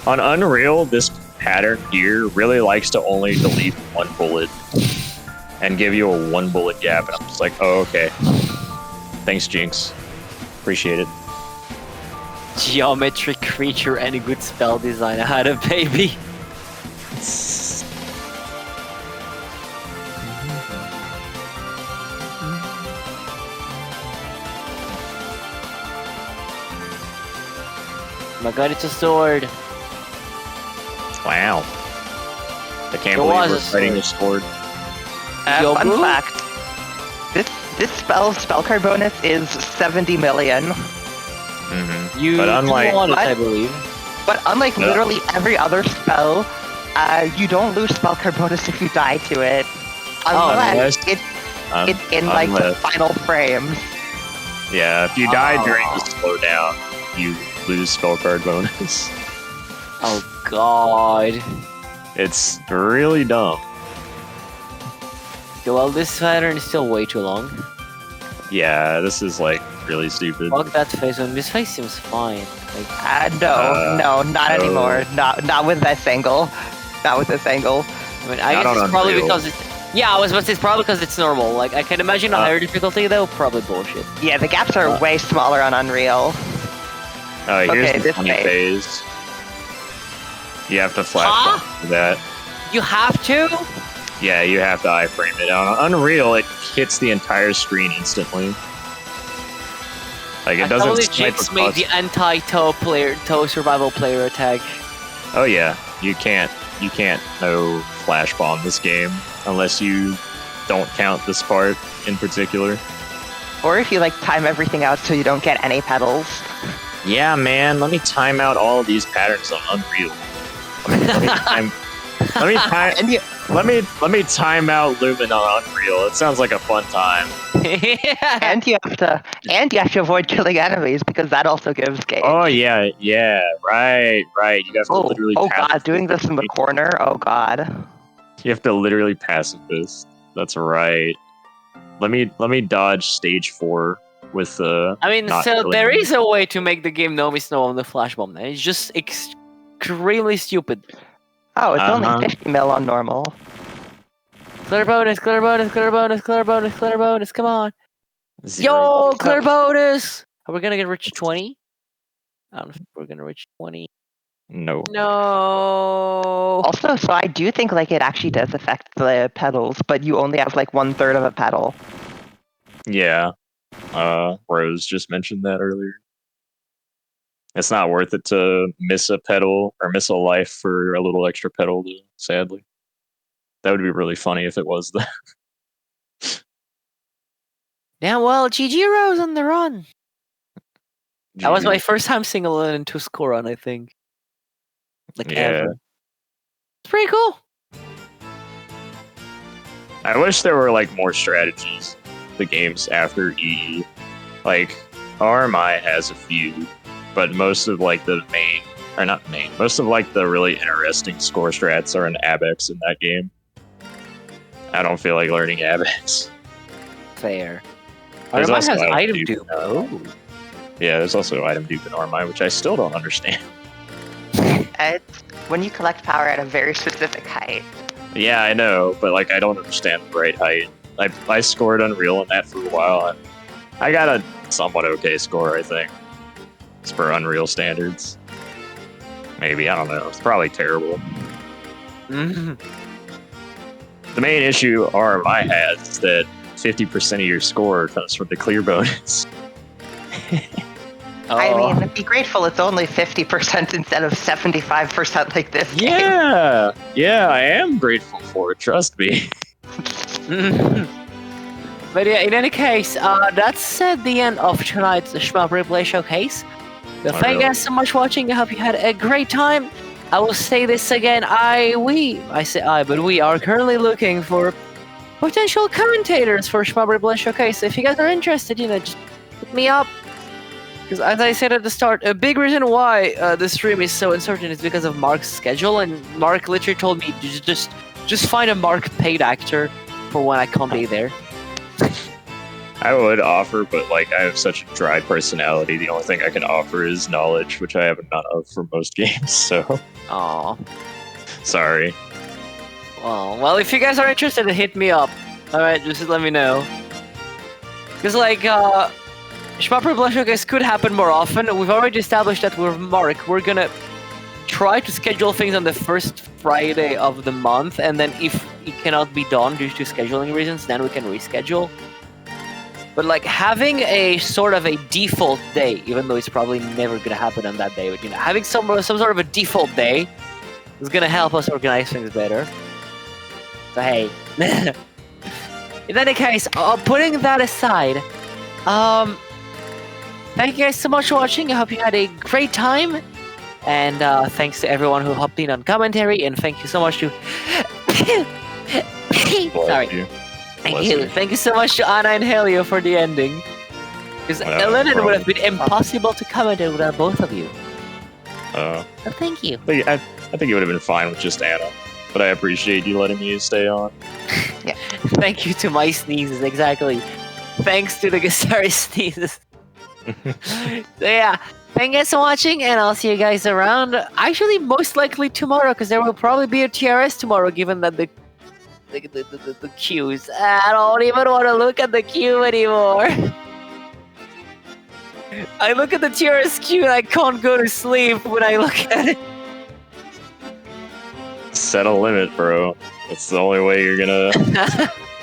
On Unreal, this pattern here really likes to only delete 1 bullet and give you a 1 bullet gap, and I'm just like, oh, okay. Thanks, Jinx. Appreciate it. Geometric creature and a good spell design. I had a baby. Oh my god, it's a sword. Wow. I can't It believe was we're a fighting a sword. Yo, Fun boo. fact. This spell card bonus is 70 million. Mm-hmm. You But unlike- want it, What? I believe. But unlike Yeah. literally every other spell, you don't lose spell card bonus if you die to it. Unless unless- it's in like the unless- final frames. Yeah, if you die during Oh. the slowdown, you lose spell card bonus. Oh god. It's really dumb. Okay, well, this pattern is still way too long. Yeah, this is like really stupid. Fuck that face one. This face seems fine. Like, No, not no. anymore. Not with this angle. Not with this angle. I mean, I Not guess on it's probably Unreal. because it's. Yeah, I was about to say it's probably because it's normal. Like, I can imagine a higher difficulty though. Probably bullshit. Yeah, the gaps are way smaller on Unreal. Here's Okay, the this funny phase. phase. You have to flash Huh? bomb for that. You have to. Yeah, you have to iframe it. On Unreal, it hits the entire screen instantly. Like it I doesn't. totally snipe Jinx across- made the anti-toe survival player attack. Oh yeah, you can't no flash bomb this game unless you don't count this part in particular. Or if you like time everything out so you don't get any pedals. Yeah, man. Let me time out all of these patterns on Unreal. Let me time. Let me time. And you, Let me time out Lumen on Unreal. It sounds like a fun time. Yeah. and you have to avoid killing enemies because that also gives gauge. Oh yeah, right. You have to Oh, literally. oh pass god, doing this in the corner. Oh god. You have to literally pacifist. That's right. Let me dodge stage 4 with the. I mean, not so killing there enemies. is a way to make the game no miss no on the flash bomb. And it's just extremely stupid. Oh, it's Uh-huh. only 50 mil on normal. Clear bonus, clear bonus, clear bonus, clear bonus, clear bonus. Come on. Zero. Yo, clear bonus. Are we gonna get rich 20? I don't know if we're gonna reach 20. No. No. Also, so I do think like it actually does affect the pedals, but you only have like 1/3 of a pedal. Yeah. Rose just mentioned that earlier. It's not worth it to miss a pedal or miss a life for a little extra pedal, sadly. That would be really funny if it was that. Yeah, well, GG Rose on the run. That was my first time seeing a Linen 2 score run, I think. Like, Yeah. ever. It's pretty cool. I wish there were like more strategies. The games after EE, like RMI has a few, but most of like the main, or not main, most of like the really interesting score strats are in Abex in that game. I don't feel like learning Abex. Fair. There's RMI also has item item dupe. dupe. Oh. Yeah, there's also item dupe in RMI, which I still don't understand. It's when you collect power at a very specific height. Yeah, I know, but like I don't understand the right height. I scored Unreal in that for a while, and I got a somewhat okay score, I think. It's for Unreal standards. Maybe, I don't know. It's probably terrible. Mhm. The main issue RMI has is that 50% of your score comes from the clear bonus. I Oh. mean, be grateful it's only 50% instead of 75% like this game. Yeah, I am grateful for it, trust me. But yeah, in any case, that's the end of tonight's Shmup Replay Showcase. So thank you guys so much for watching. I hope you had a great time. I will say this again. We are currently looking for potential commentators for Shmup Replay Showcase. If you guys are interested, just hit me up. Because as I said at the start, a big reason why the stream is so uncertain is because of Mark's schedule, and Mark literally told me to just find a Mark paid actor for when I can't be there. I would offer, but like I have such a dry personality. The only thing I can offer is knowledge, which I have none of for most games. So Aw. sorry. Well, if you guys are interested, hit me up. Alright, just let me know. Because, like, Shmup Replay Showcase could happen more often. We've already established that with Mark, we're gonna try to schedule things on the first Friday of the month, and then if it cannot be done due to scheduling reasons, then we can reschedule. But like having a sort of a default day, even though it's probably never gonna happen on that day, but having some sort of a default day is gonna help us organize things better. So hey, in any case, putting that aside, thank you guys so much for watching. I hope you had a great time, and thanks to everyone who hopped in on commentary, and thank you so much to sorry. Bless you. Thank you. Thank you so much to Anna and Helio for the ending. Because Lennon would have been impossible to commentate without both of you. So thank you. I think it would have been fine with just Anna, but I appreciate you letting me stay on. Yeah. Thank you to my sneezes, exactly. Thanks to the guitarist sneezes. So yeah, thank you guys for watching, and I'll see you guys around. Actually, most likely tomorrow, because there will probably be a TRS tomorrow, given that the queues. I don't even want to look at the queue anymore. I look at the TRS queue and I can't go to sleep when I look at it. Set a limit, bro. That's the only way you're gonna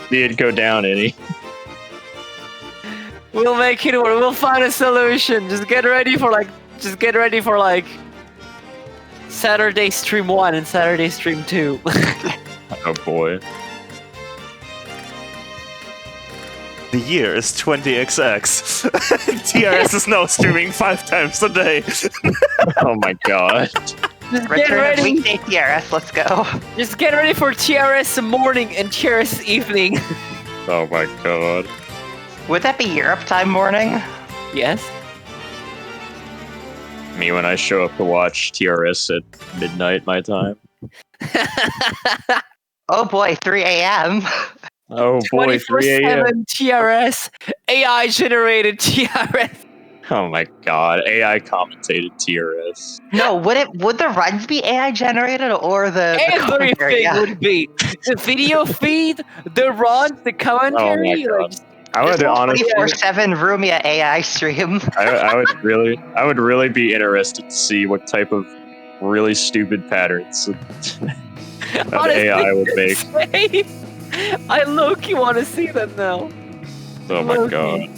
see it go down any. We'll make it work. We'll find a solution. Just get ready for like Saturday stream 1 and Saturday stream 2. Oh boy. The year is 20XX. TRS is now streaming 5 times a day. Oh my god. Just get Return of ready. weekday TRS, let's go. Just get ready for TRS morning and TRS evening. Oh my god. Would that be Europe time morning? Yes. Me when I show up to watch TRS at midnight my time. Oh boy, 3 a.m. Oh boy, 3 a.m. 24/7 TRS, AI generated TRS. Oh my god, AI commentated TRS. No, would the runs be AI generated or the commentary? Everything Yeah. would be the video feed, the runs, the commentary. God. Like, I would honestly, 24/7 Rumia AI stream. I would really be interested to see what type of really stupid patterns that honestly, AI would make. same. I low-key want to see them now. Oh my Loki. god.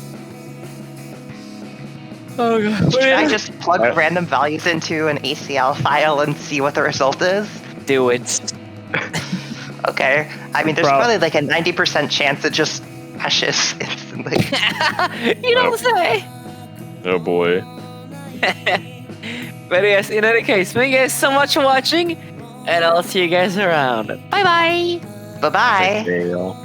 Oh god. Should I just plug random values into an ACL file and see what the result is? do it? Okay. I mean, there's Prob- probably like a 90% chance it just crashes instantly. You don't say. Oh boy. But yes, in any case, thank you guys so much for watching, and I'll see you guys around. Bye bye. Bye-bye. Okay, y'all.